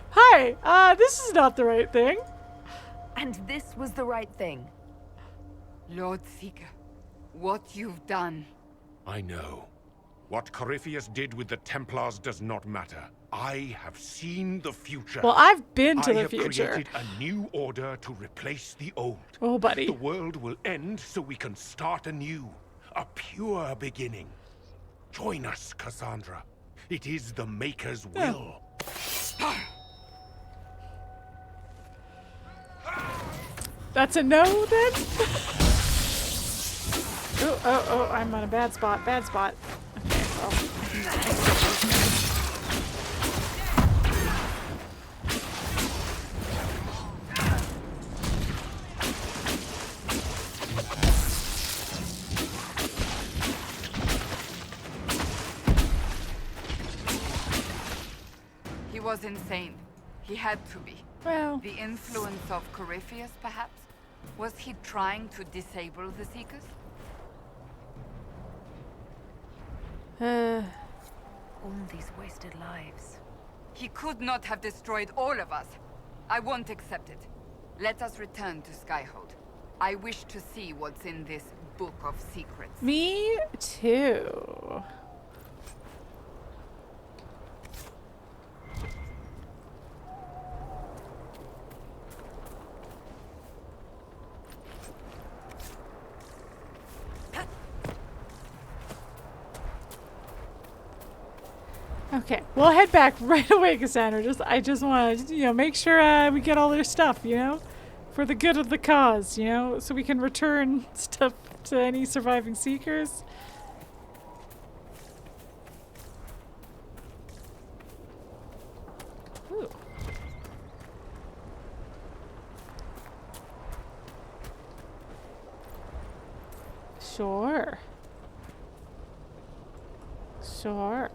Speaker 1: Hi, this is not the right thing.
Speaker 3: And this was the right thing.
Speaker 17: Lord Seeker, what you've done.
Speaker 8: I know. What Corypheus did with the Templars does not matter. I have seen the future.
Speaker 1: Well, I've been to the future.
Speaker 8: I have created a new order to replace the old.
Speaker 1: Oh, buddy.
Speaker 8: The world will end so we can start anew. A pure beginning. Join us, Cassandra. It is the Maker's will.
Speaker 1: That's a no, then? Oh, I'm on a bad spot. Bad spot. Okay, well.
Speaker 17: He was insane. He had to be.
Speaker 1: Well.
Speaker 17: The influence of Corypheus, perhaps? Was he trying to disable the Seekers?
Speaker 3: All these wasted lives.
Speaker 17: He could not have destroyed all of us. I won't accept it. Let us return to Skyhold. I wish to see what's in this book of secrets.
Speaker 1: Me too. Okay, we'll head back right away, Cassandra. I just want to, make sure we get all their stuff, for the good of the cause, so we can return stuff to any surviving Seekers. Ooh. Sure. Sure.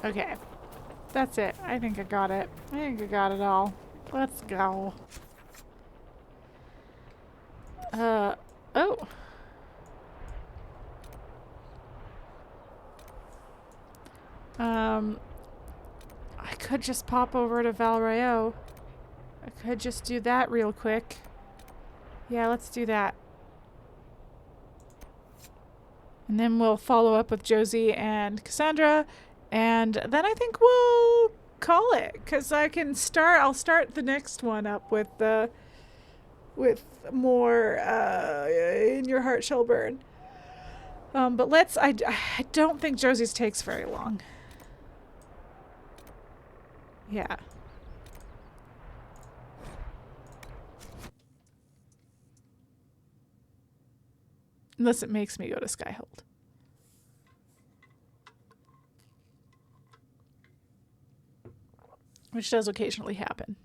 Speaker 1: Okay, that's it. I think I got it. I think I got it all. Let's go. Oh. I could just pop over to Valrayo. I could just do that real quick. Yeah, let's do that. And then we'll follow up with Josie and Cassandra. And then I think we'll call it, because I'll start the next one up with more In Your Heart Shall Burn. But I don't think Josie's takes very long. Yeah. Unless it makes me go to Skyhold. Which does occasionally happen.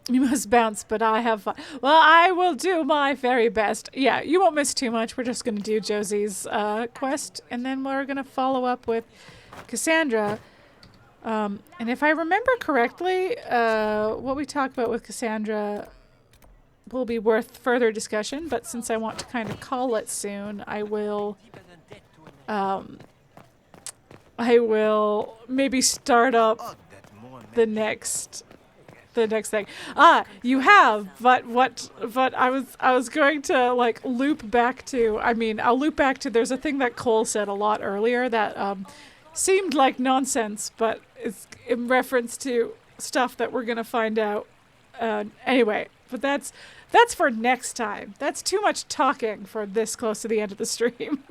Speaker 1: You must bounce, but I have fun. Well, I will do my very best. Yeah, you won't miss too much. We're just going to do Josie's quest, and then we're going to follow up with Cassandra. And if I remember correctly, what we talk about with Cassandra will be worth further discussion, but since I want to kind of call it soon, I will maybe start up the next thing. You have, but I was going to like loop back to, I'll loop back to, there's a thing that Cole said a lot earlier that seemed like nonsense, but it's in reference to stuff that we're gonna find out anyway. But that's for next time. That's too much talking for this close to the end of the stream.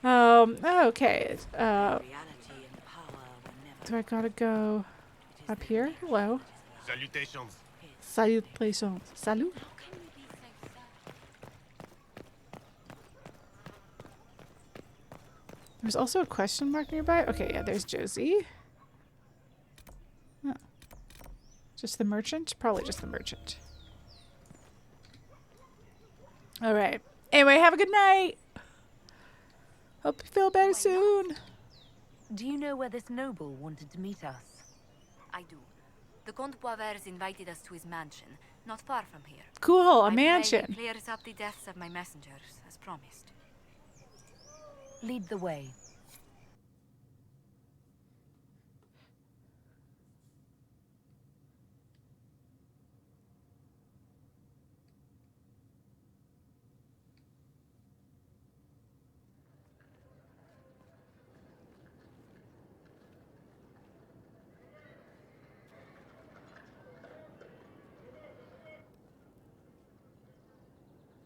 Speaker 1: Okay. Do I gotta go up here? Hello.
Speaker 19: Salutations.
Speaker 1: Salutations. Salut. There's also a question mark nearby. Okay, yeah, there's Josie. Oh. Just the merchant? Probably just the merchant. Alright. Anyway, have a good night. Hope you feel better soon.
Speaker 12: Do you know where this noble wanted to meet us?
Speaker 2: I do. The Comte Poivers invited us to his mansion, not far from here.
Speaker 1: Cool, a
Speaker 2: I
Speaker 1: mansion.
Speaker 2: pray he clears up the deaths of my messengers, as promised.
Speaker 12: Lead the way.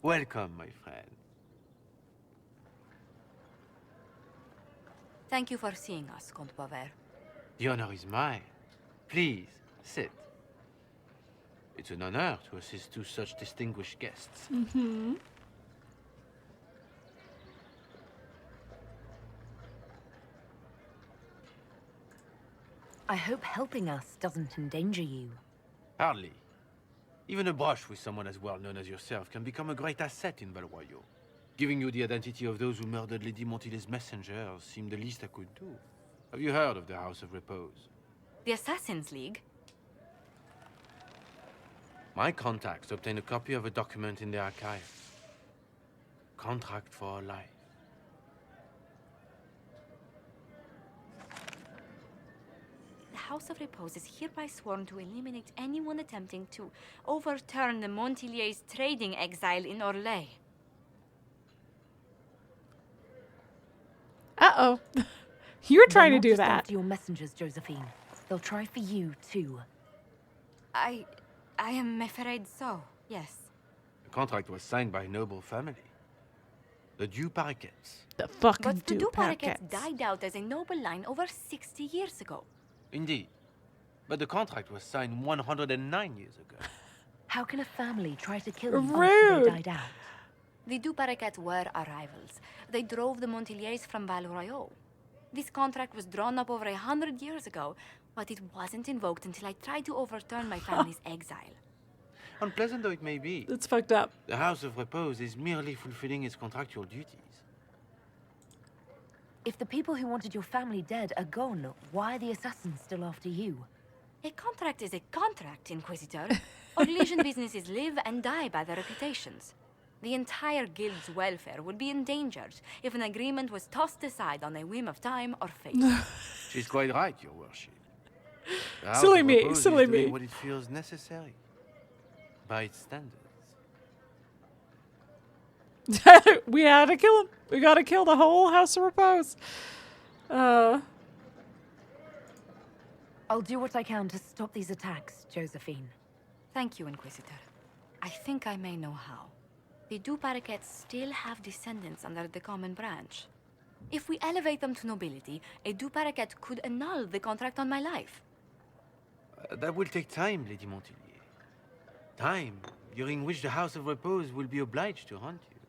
Speaker 8: Welcome, my friend.
Speaker 2: Thank you for seeing us, Comte Poiver.
Speaker 8: The honor is mine. Please, sit. It's an honor to assist two such distinguished guests.
Speaker 1: Mm-hmm.
Speaker 12: I hope helping us doesn't endanger you.
Speaker 8: Hardly. Even a brush with someone as well known as yourself can become a great asset in Val Royal. Giving you the identity of those who murdered Lady Montile's messengers seemed the least I could do. Have you heard of the House of Repose?
Speaker 2: The Assassin's League?
Speaker 8: My contacts obtained a copy of a document in the archive. Contract for a life.
Speaker 2: The House of Repose is hereby sworn to eliminate anyone attempting to overturn the Montillier's trading exile in Orlais.
Speaker 1: Uh-oh. You're trying to do
Speaker 12: They're not just
Speaker 1: that.
Speaker 12: after your messengers, Josephine. They'll try for you, too.
Speaker 2: I am afraid so, yes.
Speaker 8: The contract was signed by a noble family. The Duparquets.
Speaker 1: The fucking
Speaker 2: But the Duparquets
Speaker 1: Duparquets.
Speaker 2: died out as a noble line over 60 years ago.
Speaker 8: Indeed. But the contract was signed 109 years ago.
Speaker 12: How can a family try to kill you after
Speaker 1: Rude.
Speaker 12: they died out?
Speaker 2: The Duparquets were our rivals. They drove the Montiliers from Val Royal. This contract was drawn up over 100 years ago, but it wasn't invoked until I tried to overturn my family's exile.
Speaker 8: Unpleasant though it may be,
Speaker 1: That's fucked up.
Speaker 8: the House of Repose is merely fulfilling its contractual duties.
Speaker 12: If the people who wanted your family dead are gone, why are the assassins still after you?
Speaker 2: A contract is a contract, Inquisitor. Our Legion businesses live and die by their reputations. The entire guild's welfare would be endangered if an agreement was tossed aside on a whim of time or fate.
Speaker 8: She's quite right, your worship. The House
Speaker 1: Silly
Speaker 8: of
Speaker 1: me,
Speaker 8: Repose
Speaker 1: silly
Speaker 8: is doing
Speaker 1: me.
Speaker 8: what it feels necessary. By its standards.
Speaker 1: We had to kill him. We gotta kill the whole House of Repose.
Speaker 18: I'll do what I can to stop these attacks, Josephine.
Speaker 2: Thank you, Inquisitor. I think I may know how. The Duparakets still have descendants under the common branch. If we elevate them to nobility, a Duparaket could annul the contract on my life.
Speaker 19: That will take time, Lady Montilier. Time during which the House of Repose will be obliged to hunt you.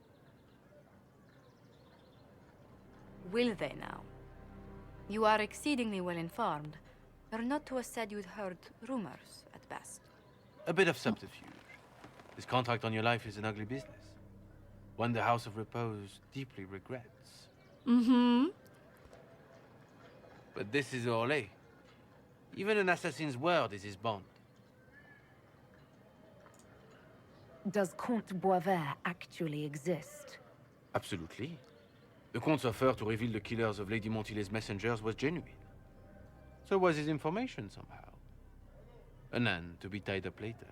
Speaker 2: Will they now? You are exceedingly well informed. You're not to have said you'd heard rumors, at best.
Speaker 19: A bit of subterfuge. This contract on your life is an ugly business. One the House of Repose deeply regrets.
Speaker 1: Mm-hmm.
Speaker 19: But this is Orlais. Even an assassin's word is his bond.
Speaker 18: Does Comte Boisvert actually exist?
Speaker 19: Absolutely. The Comte's offer to reveal the killers of Lady Montilier's messengers was genuine. So was his information somehow. An end to be tied up later.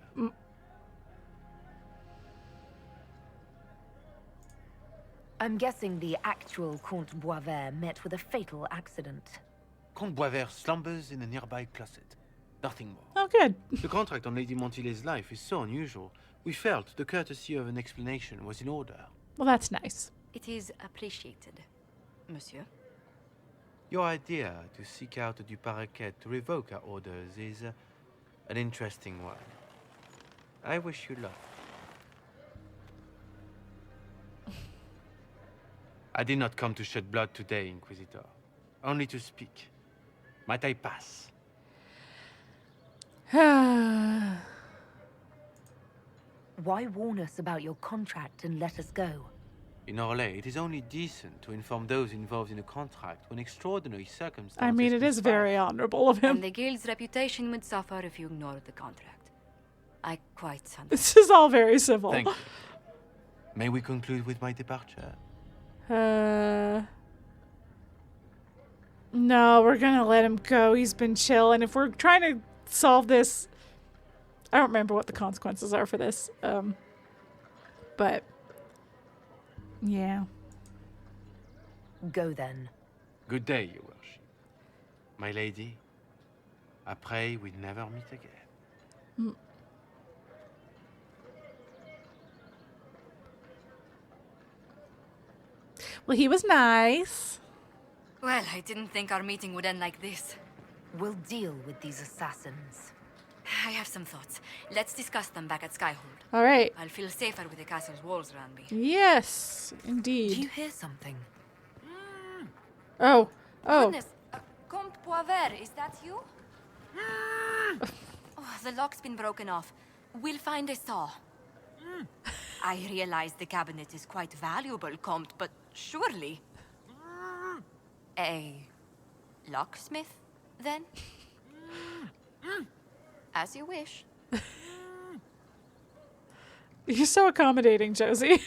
Speaker 18: I'm guessing the actual Comte Boisvert met with a fatal accident.
Speaker 19: Comte Boisvert slumbers in a nearby closet. Nothing more.
Speaker 1: Oh, good.
Speaker 19: The contract on Lady Montilier's life is so unusual, we felt the courtesy of an explanation was in order.
Speaker 1: Well, that's nice.
Speaker 2: It is appreciated, monsieur.
Speaker 19: Your idea to seek out a Duparaket to revoke our orders is an interesting one. I wish you luck. I did not come to shed blood today, Inquisitor. Only to speak. Might I pass?
Speaker 18: Why warn us about your contract and let us go?
Speaker 19: In Orlais, it is only decent to inform those involved in a contract when extraordinary circumstances...
Speaker 1: I mean, it is very honorable of him.
Speaker 2: And the guild's reputation would suffer if you ignored the contract. I quite understand.
Speaker 1: This is all very civil.
Speaker 19: Thank you. May we conclude with my departure?
Speaker 1: No, we're gonna let him go. He's been chill, and if we're trying to solve this, I don't remember what the consequences are for this. But yeah.
Speaker 18: Go then.
Speaker 19: Good day, your worship. My lady, I pray we never meet again.
Speaker 1: Well, he was nice.
Speaker 2: Well, I didn't think our meeting would end like this.
Speaker 18: We'll deal with these assassins.
Speaker 2: I have some thoughts. Let's discuss them back at Skyhold.
Speaker 1: All right.
Speaker 2: I'll feel safer with the castle's walls around me.
Speaker 1: Yes, indeed.
Speaker 18: Do you hear something?
Speaker 1: Oh.
Speaker 2: Goodness. Comte Boisvert, is that you? The lock's been broken off. We'll find a saw. I realize the cabinet is quite valuable, Comte, but surely... A locksmith, then? As you wish.
Speaker 1: You're so accommodating, Josie.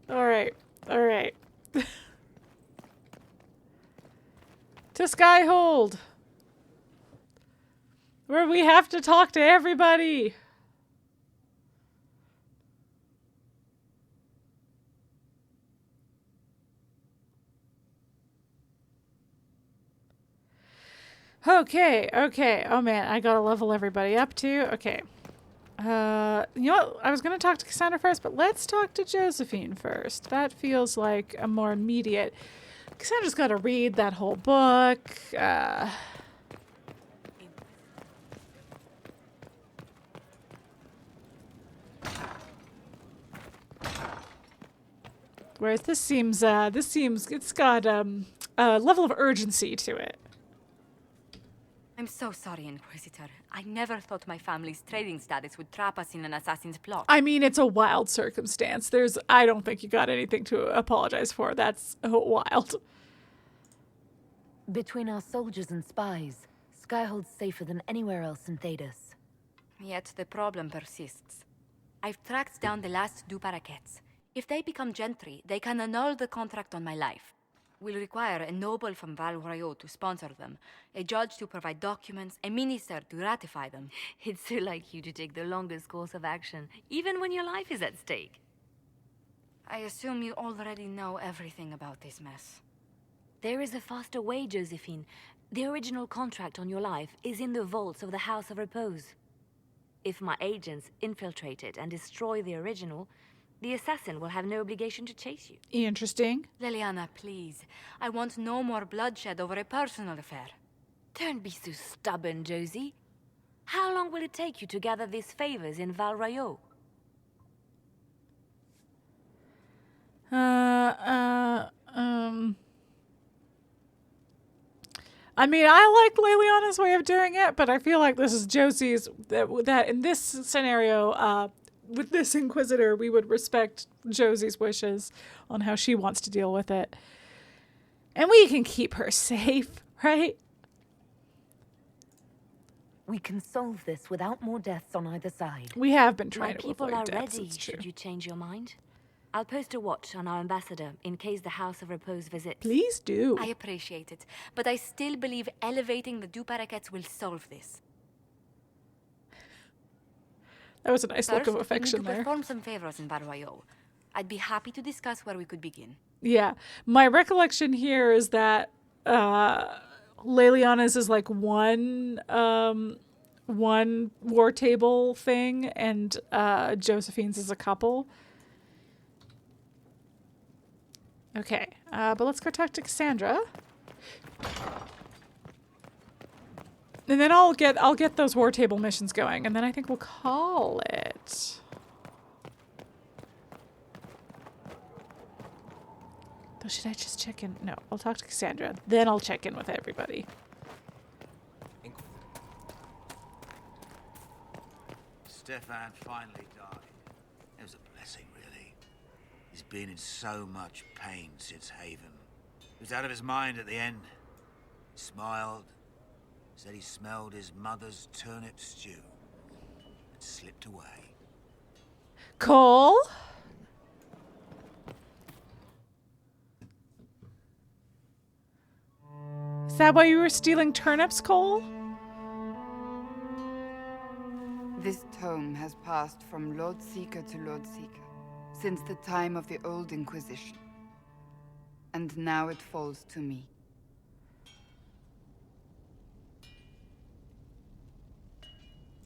Speaker 1: All right. To Skyhold, where we have to talk to everybody. Okay. Oh man, I gotta level everybody up too. Okay. You know what? I was gonna talk to Cassandra first, but let's talk to Josephine first. That feels like a more immediate. Cassandra's gotta read that whole book. Whereas this seems, it's got a level of urgency to it.
Speaker 2: I'm so sorry, Inquisitor. I never thought my family's trading status would trap us in an assassin's plot.
Speaker 1: I mean, it's a wild circumstance. I don't think you got anything to apologize for. That's wild.
Speaker 18: Between our soldiers and spies, Skyhold's safer than anywhere else in Thedas.
Speaker 2: Yet the problem persists. I've tracked down the last Duparakets. If they become gentry, they can annul the contract on my life. We'll require a noble from Val Royaux to sponsor them, a judge to provide documents, a minister to ratify them.
Speaker 12: It's so like you to take the longest course of action, even when your life is at stake.
Speaker 2: I assume you already know everything about this mess.
Speaker 18: There is a faster way, Josephine. The original contract on your life is in the vaults of the House of Repose. If my agents infiltrate it and destroy the original, the assassin will have no obligation to chase you.
Speaker 1: Interesting.
Speaker 2: Liliana, please. I want no more bloodshed over a personal affair.
Speaker 18: Don't be so stubborn, Josie. How long will it take you to gather these favors in Val Rayo?
Speaker 1: I mean, I like Liliana's way of doing it, but I feel like this is Josie's, that in this scenario, with this Inquisitor, we would respect Josie's wishes on how she wants to deal with it. And we can keep her safe, right?
Speaker 18: We can solve this without more deaths on either side.
Speaker 1: We have been trying
Speaker 18: My
Speaker 1: to
Speaker 18: people
Speaker 1: avoid
Speaker 18: are
Speaker 1: deaths,
Speaker 18: ready
Speaker 1: it's true.
Speaker 18: should you change your mind. I'll post a watch on our ambassador in case the House of Repose visits.
Speaker 1: Please do.
Speaker 2: I appreciate it, but I still believe elevating the Duparakets will solve this.
Speaker 1: That was a nice look
Speaker 2: First,
Speaker 1: of affection
Speaker 2: we need to
Speaker 1: there.
Speaker 2: perform some favors in Varric. I'd be happy to discuss where we could begin.
Speaker 1: Yeah. My recollection here is that Liliana's is like one war table thing, and Josephine's is a couple. Okay, but let's go talk to Cassandra. And then I'll get those war table missions going, and then I think we'll call it. Though should I just check in? No, I'll talk to Cassandra. Then I'll check in with everybody.
Speaker 20: Stefan finally died. It was a blessing, really. He's been in so much pain since Haven. He was out of his mind at the end. He smiled, said he smelled his mother's turnip stew, and slipped away.
Speaker 1: Cole? Is that why you were stealing turnips, Cole?
Speaker 17: This tome has passed from Lord Seeker to Lord Seeker since the time of the Old Inquisition. And now it falls to me.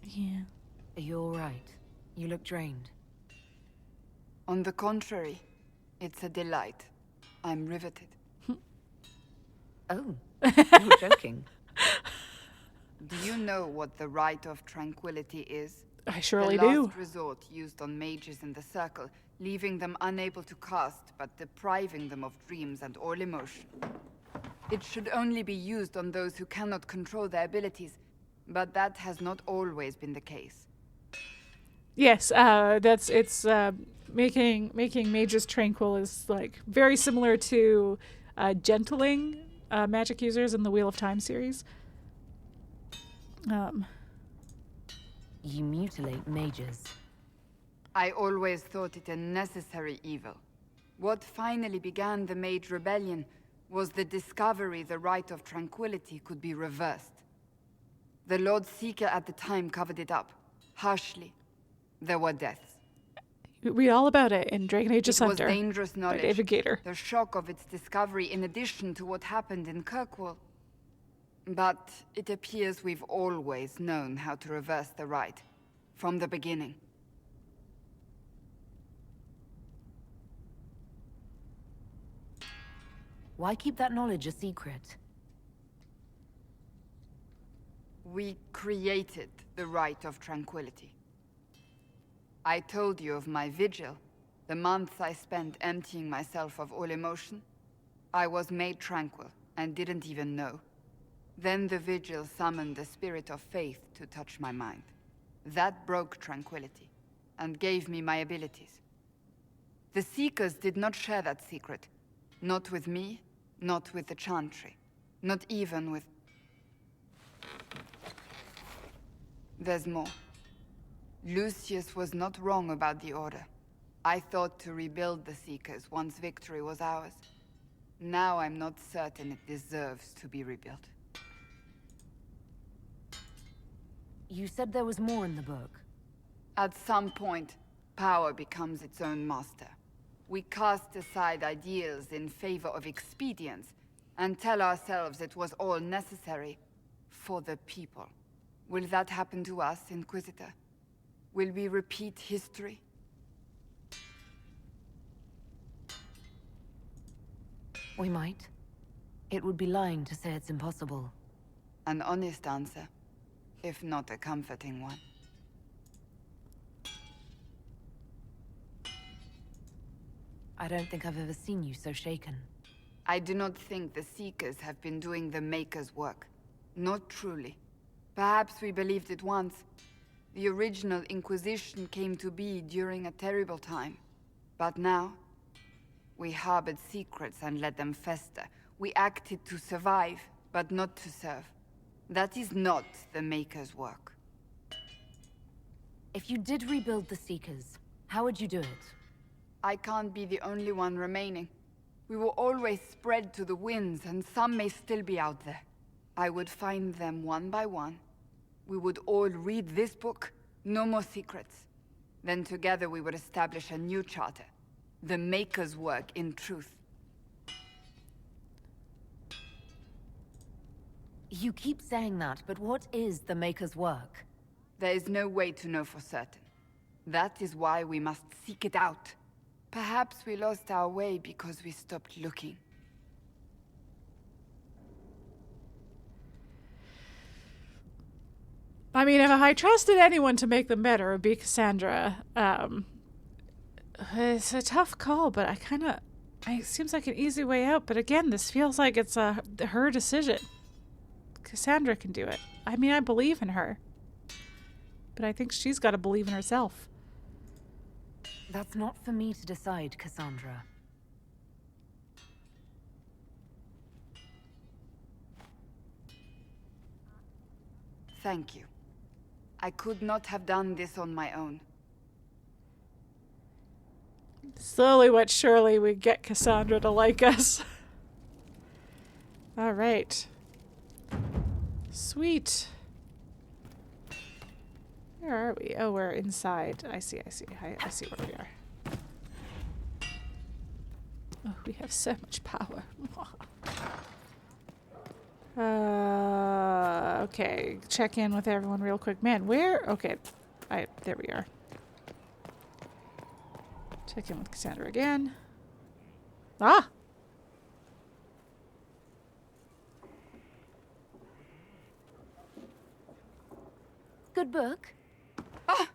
Speaker 1: Yeah.
Speaker 3: Are you all right? You look drained.
Speaker 17: On the contrary, it's a delight. I'm riveted.
Speaker 3: Oh, you're joking.
Speaker 17: Do you know what the Rite of Tranquility is?
Speaker 1: I surely
Speaker 17: the
Speaker 1: do.
Speaker 17: last resort used on mages in the Circle, leaving them unable to cast, but depriving them of dreams and all emotion. It should only be used on those who cannot control their abilities, but that has not always been the case.
Speaker 1: Yes, making mages tranquil is like very similar to gentling magic users in the Wheel of Time series.
Speaker 3: You mutilate mages.
Speaker 17: I always thought it a necessary evil. What finally began the Mage Rebellion was the discovery the Rite of Tranquility could be reversed. The Lord Seeker at the time covered it up, harshly. There were deaths.
Speaker 1: Read all about it in Dragon Age Asunder.
Speaker 17: It was dangerous
Speaker 1: by
Speaker 17: knowledge.
Speaker 1: David Gator.
Speaker 17: The shock of its discovery in addition to what happened in Kirkwall. But it appears we've always known how to reverse the rite. From the beginning.
Speaker 3: Why keep that knowledge a secret?
Speaker 17: We created the Rite of Tranquility. I told you of my vigil, the months I spent emptying myself of all emotion. I was made tranquil and didn't even know. Then the vigil summoned the spirit of faith to touch my mind. That broke tranquility and gave me my abilities. The Seekers did not share that secret. Not with me, not with the Chantry, not even with... There's more. Lucius was not wrong about the Order. I thought to rebuild the Seekers once victory was ours. Now I'm not certain it deserves to be rebuilt.
Speaker 3: You said there was more in the book.
Speaker 17: At some point, power becomes its own master. We cast aside ideals in favor of expedience, and tell ourselves it was all necessary for the people. Will that happen to us, Inquisitor? Will we repeat history?
Speaker 3: We might. It would be lying to say it's impossible.
Speaker 17: An honest answer, if not a comforting one.
Speaker 3: I don't think I've ever seen you so shaken.
Speaker 17: I do not think the Seekers have been doing the Maker's work. Not truly. Perhaps we believed it once. The original Inquisition came to be during a terrible time. But now, we harbored secrets and let them fester. We acted to survive, but not to serve. That is not the Maker's work.
Speaker 3: If you did rebuild the Seekers, how would you do it?
Speaker 17: I can't be the only one remaining. We were always spread to the winds, and some may still be out there. I would find them one by one. We would all read this book, no more secrets. Then together we would establish a new charter. The Maker's work in truth.
Speaker 3: You keep saying that, but what is the Maker's work?
Speaker 17: There is no way to know for certain. That is why we must seek it out. Perhaps we lost our way because we stopped looking.
Speaker 1: I mean, if I trusted anyone to make them better, it would be Cassandra. It's a tough call, but it seems like an easy way out. But again, this feels like it's her decision. Cassandra can do it. I mean, I believe in her. But I think she's got to believe in herself.
Speaker 3: That's not for me to decide, Cassandra.
Speaker 17: Thank you. I could not have done this on my own.
Speaker 1: Slowly but surely we get Cassandra to like us. All right. Sweet. Where are we? Oh, we're inside. I see. I see where we are. Oh, we have so much power. Okay. Check in with everyone real quick. Man, where? Okay. There we are. Check in with Cassandra again. Ah!
Speaker 3: Good book.
Speaker 17: Ah!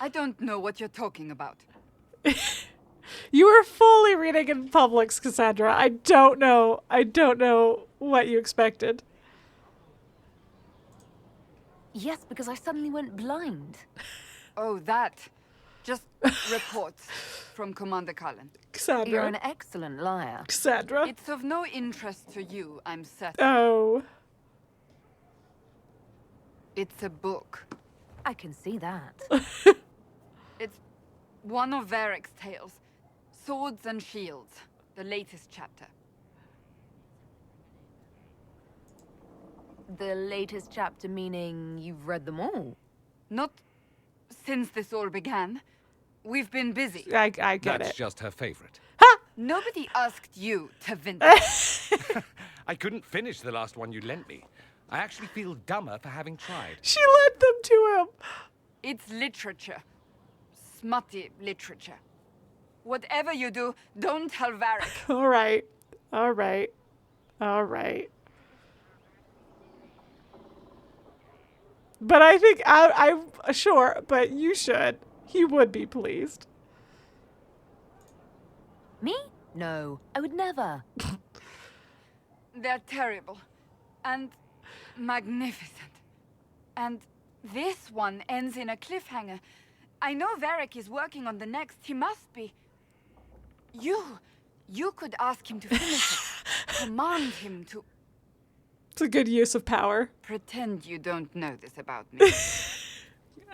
Speaker 17: I don't know what you're talking about.
Speaker 1: You were fully reading in Publix, Cassandra. I don't know what you expected.
Speaker 3: Yes, because I suddenly went blind.
Speaker 17: Oh, that. Just reports from Commander Cullen.
Speaker 1: Cassandra.
Speaker 3: You're an excellent liar.
Speaker 1: Cassandra.
Speaker 17: It's of no interest to you, I'm certain.
Speaker 1: Oh.
Speaker 17: It's a book.
Speaker 3: I can see that.
Speaker 17: It's one of Varric's tales. Swords and Shields. The latest chapter.
Speaker 3: The latest chapter meaning you've read them all?
Speaker 17: Not since this all began. We've been busy.
Speaker 1: I get it.
Speaker 4: That's just her favorite.
Speaker 17: Nobody asked you to vintage.
Speaker 4: I couldn't finish the last one you lent me. I actually feel dumber for having tried.
Speaker 1: She lent them to him.
Speaker 17: It's literature. Smutty literature. Whatever you do, don't tell Varric.
Speaker 1: All right. All right. All right. But I think I'm sure, but you should. He would be pleased.
Speaker 3: Me? No, I would never.
Speaker 17: They're terrible. And magnificent. And this one ends in a cliffhanger. I know Varric is working on the next. He must be. You could ask him to finish it. Command him to.
Speaker 1: It's a good use of power.
Speaker 17: Pretend you don't know this about me.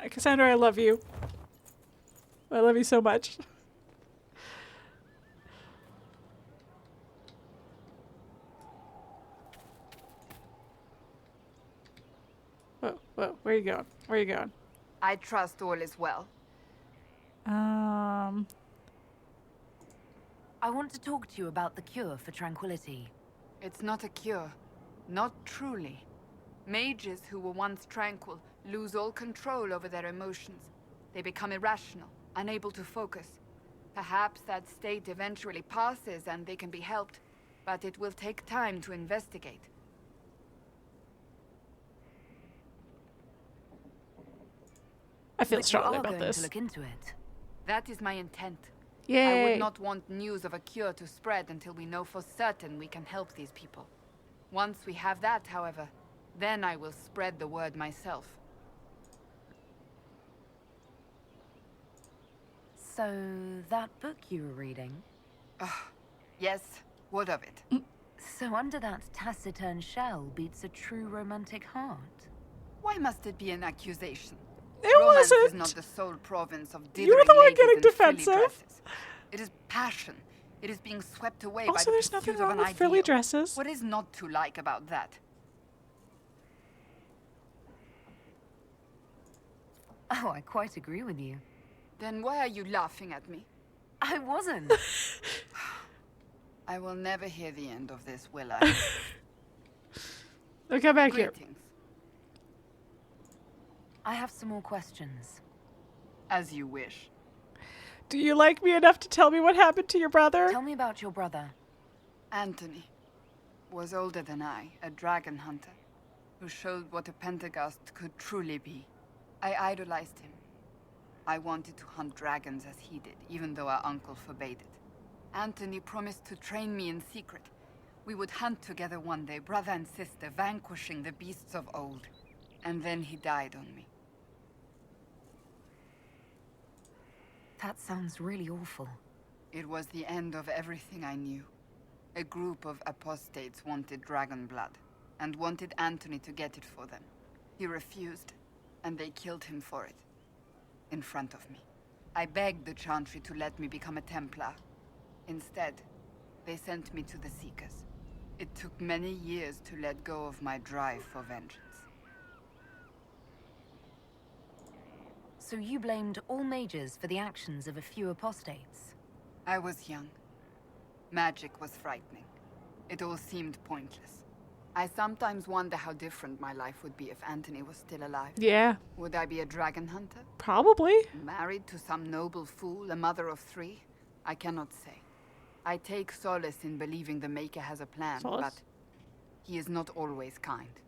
Speaker 1: Cassandra, I love you. I love you so much. Whoa, where are you going? Where are you going?
Speaker 17: I trust all is well.
Speaker 3: I want to talk to you about the cure for Tranquility.
Speaker 17: It's not a cure. Not truly. Mages who were once tranquil lose all control over their emotions. They become irrational, unable to focus. Perhaps that state eventually passes and they can be helped, but it will take time to investigate.
Speaker 1: I feel
Speaker 3: But
Speaker 1: strongly
Speaker 3: you are
Speaker 1: about
Speaker 3: going
Speaker 1: this.
Speaker 3: to look into it.
Speaker 17: That is my intent. I
Speaker 1: Yay.
Speaker 17: would not want news of a cure to spread until we know for certain we can help these people. Once we have that, however, then I will spread the word myself.
Speaker 3: So, that book you were reading?
Speaker 17: Yes, what of it?
Speaker 3: So under that taciturn shell beats a true romantic heart?
Speaker 17: Why must it be an accusation?
Speaker 1: It
Speaker 17: Romance
Speaker 1: wasn't.
Speaker 17: is not the sole province of
Speaker 1: You're
Speaker 17: dithering
Speaker 1: the one
Speaker 17: ladies
Speaker 1: getting
Speaker 17: in frilly
Speaker 1: defensive.
Speaker 17: dresses. It is passion. It is being swept away by
Speaker 1: Also,
Speaker 17: the
Speaker 1: there's
Speaker 17: pursuit
Speaker 1: nothing
Speaker 17: of
Speaker 1: wrong
Speaker 17: an
Speaker 1: with
Speaker 17: ideal.
Speaker 1: frilly dresses.
Speaker 17: What is not to like about that?
Speaker 3: Oh, I quite agree with you.
Speaker 17: Then why are you laughing at me?
Speaker 3: I wasn't.
Speaker 17: I will never hear the end of this, will I?
Speaker 1: Look, come back here.
Speaker 17: Greetings.
Speaker 3: I have some more questions.
Speaker 17: As you wish.
Speaker 1: Do you like me enough to tell me what happened to your brother?
Speaker 3: Tell me about your brother.
Speaker 17: Anthony was older than I, a dragon hunter, who showed what a Pentagast could truly be. I idolized him. I wanted to hunt dragons as he did, even though our uncle forbade it. Anthony promised to train me in secret. We would hunt together one day, brother and sister, vanquishing the beasts of old. And then he died on me.
Speaker 3: That sounds really awful.
Speaker 17: It was the end of everything I knew. A group of apostates wanted dragon blood, and wanted Anthony to get it for them. He refused, and they killed him for it. In front of me. I begged the Chantry to let me become a Templar. Instead, they sent me to the Seekers. It took many years to let go of my drive for vengeance.
Speaker 3: So you blamed all mages for the actions of a few apostates?
Speaker 17: I was young. Magic was frightening. It all seemed pointless. I sometimes wonder how different my life would be if Anthony was still alive.
Speaker 1: Yeah.
Speaker 17: Would I be a dragon hunter?
Speaker 1: Probably.
Speaker 17: Married to some noble fool, a mother of 3? I cannot say. I take solace in believing the Maker has a plan, but he is not always kind.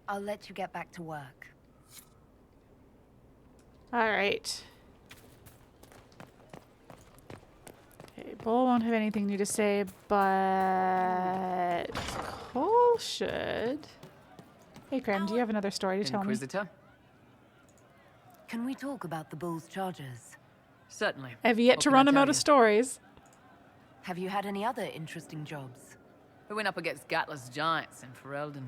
Speaker 3: I'll let you get back to work.
Speaker 1: Alright. Okay, Bull won't have anything new to say, but Cole should. Hey, Krem, do you have another story to tell me?
Speaker 11: Inquisitor?
Speaker 3: Can we talk about the bull's charges?
Speaker 11: Certainly.
Speaker 1: I've yet to run him out of stories.
Speaker 3: Have you had any other interesting jobs?
Speaker 11: We went up against Gatla's giants in Ferelden.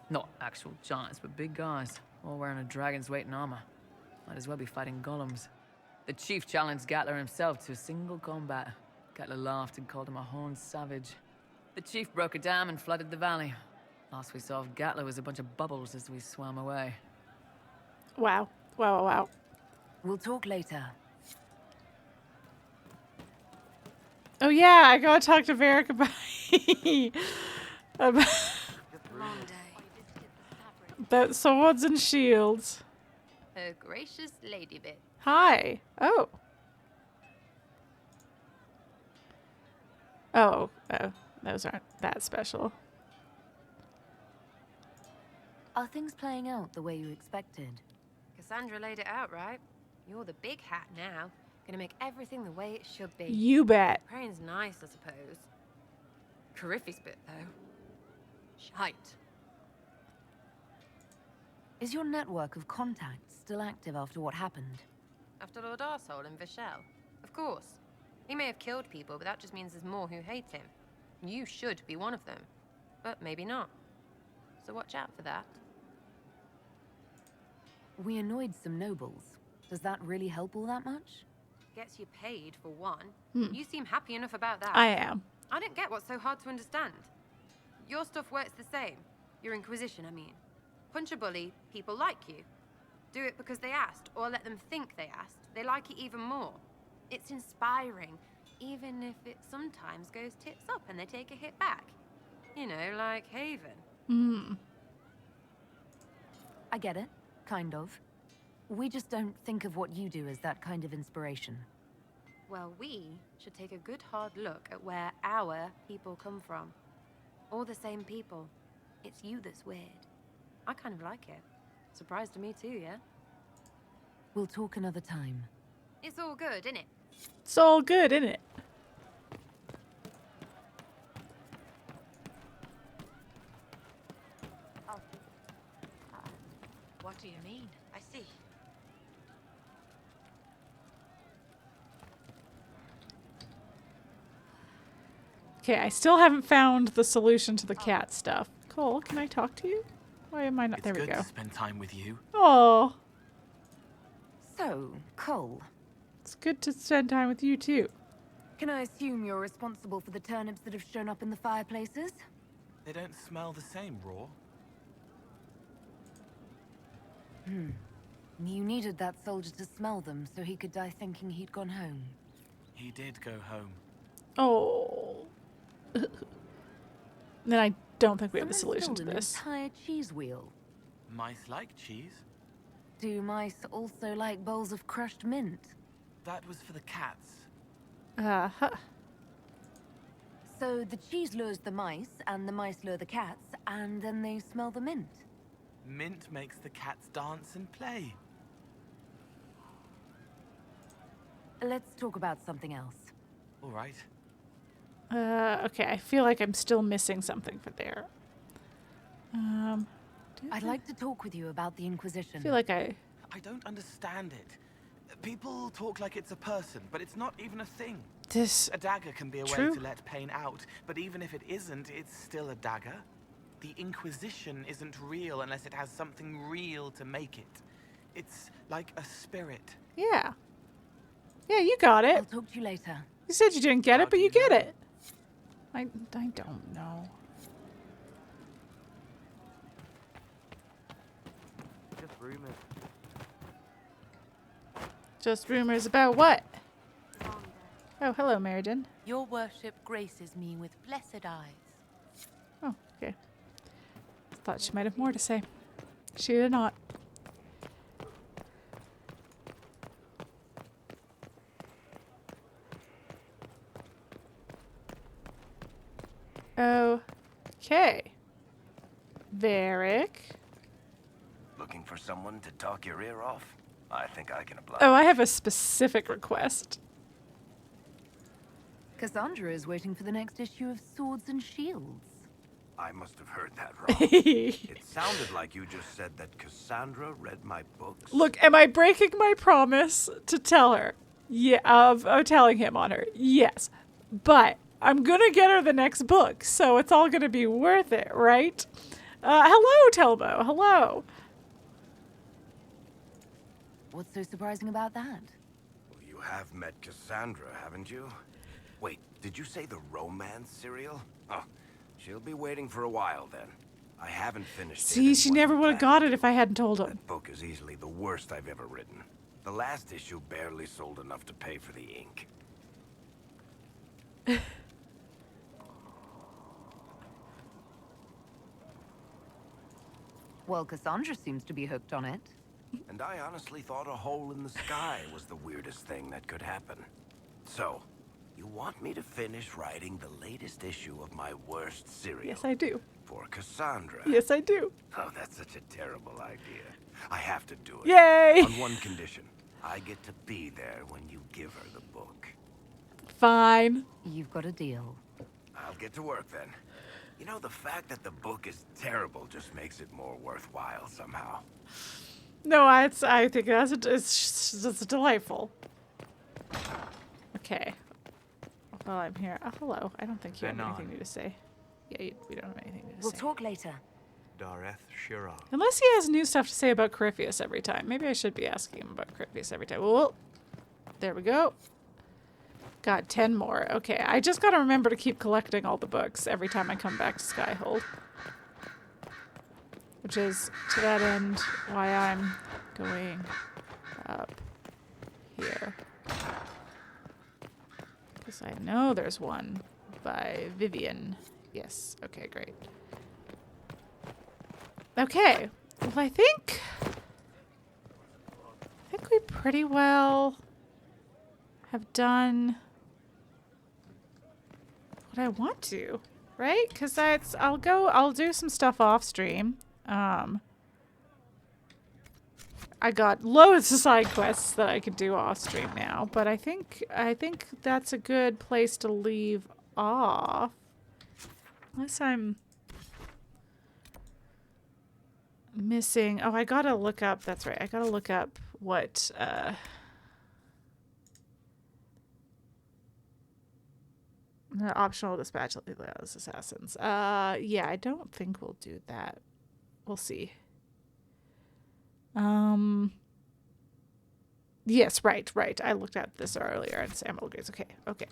Speaker 11: Not actual giants, but big guys, all wearing a dragon's weight in armor. Might as well be fighting golems. The chief challenged Gatla himself to a single combat. Gatla laughed and called him a horned savage. The chief broke a dam and flooded the valley. Last we saw of Gatla was a bunch of bubbles as we swam away.
Speaker 1: Wow. Wow, wow, wow.
Speaker 3: We'll talk later.
Speaker 1: Oh yeah, I gotta talk to Varric about about swords and shields.
Speaker 12: Her gracious lady bit.
Speaker 1: Hi. Oh. Oh, those aren't that special.
Speaker 3: Are things playing out the way you expected?
Speaker 12: Cassandra laid it out, right? You're the big hat now. Gonna make everything the way it should be.
Speaker 1: You bet.
Speaker 12: Praying's nice, I suppose. Coryphe's bit, though. Shite.
Speaker 3: Is your network of contacts still active after what happened?
Speaker 12: After Lord Arsehole and Vishal? Of course. He may have killed people, but that just means there's more who hate him. You should be one of them. But maybe not. So watch out for that.
Speaker 3: We annoyed some nobles. Does that really help all that much?
Speaker 12: Gets you paid, for one.
Speaker 1: Hmm.
Speaker 12: You seem happy enough about that.
Speaker 1: I am.
Speaker 12: I don't get what's so hard to understand. Your stuff works the same. Your Inquisition, I mean. Punch a bully, people like you. Do it because they asked, or let them think they asked. They like it even more. It's inspiring, even if it sometimes goes tits up and they take a hit back. You know, like Haven.
Speaker 1: Hmm.
Speaker 3: I get it, kind of. We just don't think of what you do as that kind of inspiration.
Speaker 12: Well, we should take a good hard look at where our people come from. All the same people. It's you that's weird. I kind of like it. Surprise to me too, yeah?
Speaker 3: We'll talk another time.
Speaker 12: It's all good, innit?
Speaker 1: It's all good, isn't it?
Speaker 12: What do you mean? I see.
Speaker 1: Okay, I still haven't found the solution to the cat stuff. Cole, can I talk to you? Why am I not? There we
Speaker 15: It's good
Speaker 1: go.
Speaker 15: to spend time with you.
Speaker 1: Oh,
Speaker 3: So, Cole,
Speaker 1: it's good to spend time with you too.
Speaker 3: can I assume you're responsible for the turnips that have shown up in the fireplaces?
Speaker 15: They don't smell the same raw.
Speaker 3: You needed that soldier to smell them so he could die thinking he'd gone home.
Speaker 15: He did go home.
Speaker 1: Oh. Then I don't think we have a solution to
Speaker 3: An
Speaker 1: this.
Speaker 3: entire cheese wheel.
Speaker 15: Mice like cheese.
Speaker 3: Do mice also like bowls of crushed mint?
Speaker 15: That was for the cats.
Speaker 1: Uh-huh.
Speaker 3: So the cheese lures the mice, and the mice lure the cats, and then they smell the mint.
Speaker 15: Mint makes the cats dance and play.
Speaker 3: Let's talk about something else.
Speaker 15: All right.
Speaker 1: Okay, I feel like I'm still missing something for there.
Speaker 3: I'd like to talk with you about the Inquisition.
Speaker 1: I feel like I
Speaker 15: don't understand it. People talk like it's a person, but it's not even a thing. A dagger can be a way to let pain out, but even if it isn't, it's still a dagger. The Inquisition isn't real unless it has something real to make it. It's like a spirit.
Speaker 1: Yeah. Yeah, you got it.
Speaker 3: I'll talk to you later.
Speaker 1: You said you didn't get it, but you get it. I don't know.
Speaker 21: Just rumors.
Speaker 1: Just rumors about what? Oh, hello, Meriden.
Speaker 22: Your worship graces me with blessed eyes.
Speaker 1: Oh, okay. Thought she might have more to say. She did not. Okay. Varric.
Speaker 6: Looking for someone to talk your ear off? I think I can oblige.
Speaker 1: Oh, I have a specific request.
Speaker 3: Cassandra is waiting for the next issue of Swords and Shields.
Speaker 6: I must have heard that wrong. It sounded like you just said that Cassandra read my books.
Speaker 1: Look, am I breaking my promise to tell her? Yeah, of telling him on her. Yes. But I'm gonna get her the next book, so it's all gonna be worth it, right? Hello, Telbo. Hello.
Speaker 3: What's so surprising about that?
Speaker 6: Well, you have met Cassandra, haven't you? Wait, did you say the romance serial? Oh, she'll be waiting for a while then. I haven't finished it.
Speaker 1: See, she never would have got it if I hadn't told him.
Speaker 6: That book is easily the worst I've ever written. The last issue barely sold enough to pay for the ink.
Speaker 3: Well, Cassandra seems to be hooked on it.
Speaker 6: And I honestly thought a hole in the sky was the weirdest thing that could happen. So, you want me to finish writing the latest issue of my worst serial?
Speaker 1: Yes, I do.
Speaker 6: For Cassandra?
Speaker 1: Yes, I do.
Speaker 6: Oh, that's such a terrible idea. I have to do it.
Speaker 1: Yay!
Speaker 6: On one condition. I get to be there when you give her the book.
Speaker 1: Fine.
Speaker 3: You've got a deal.
Speaker 6: I'll get to work then. You know, the fact that the book is terrible just makes it more worthwhile somehow.
Speaker 1: No, I think it's delightful. Okay. Well, I'm here. Oh, hello. I don't think you have anything new to say. Yeah, we don't have anything new to
Speaker 3: We'll
Speaker 1: say.
Speaker 3: talk later.
Speaker 5: Dareth Shira.
Speaker 1: Unless he has new stuff to say about Corypheus every time. Maybe I should be asking him about Corypheus every time. Well, there we go. Got 10 more. Okay, I just gotta remember to keep collecting all the books every time I come back to Skyhold. Which is, to that end, why I'm going up here. Because I know there's one by Vivienne Yes. Okay, great. Okay. Well, I think we pretty well have done what I want to, right? Because I'll do some stuff off stream. I got loads of side quests that I could do off stream now, but I think that's a good place to leave off. Unless I'm missing. Oh, I gotta look up. That's right. I gotta look up what the optional dispatch those assassins. Yeah, I don't think we'll do that. We'll see. Yes, right. I looked at this earlier and Sam agrees. Okay.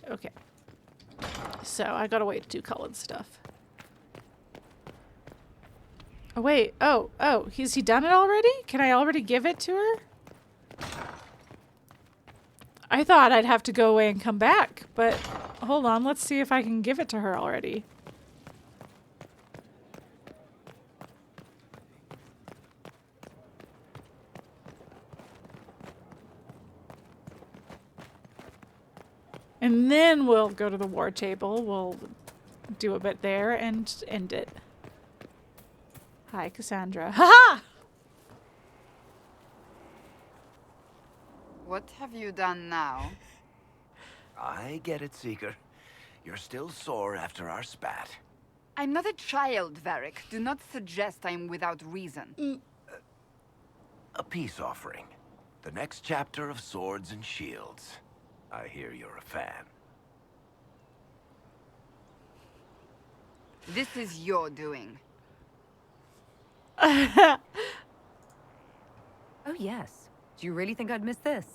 Speaker 1: So I gotta wait to do Cullen's stuff. Oh wait. Oh, has he done it already? Can I already give it to her? I thought I'd have to go away and come back, but hold on, let's see if I can give it to her already. And then we'll go to the war table. We'll do a bit there and end it. Hi, Cassandra. Ha-ha!
Speaker 17: What have you done now?
Speaker 6: I get it, Seeker. You're still sore after our spat.
Speaker 17: I'm not a child, Varric. Do not suggest I'm without reason.
Speaker 6: A peace offering. The next chapter of Swords and Shields. I hear you're a fan.
Speaker 17: This is your doing.
Speaker 12: Oh, yes. Do you really think I'd miss this?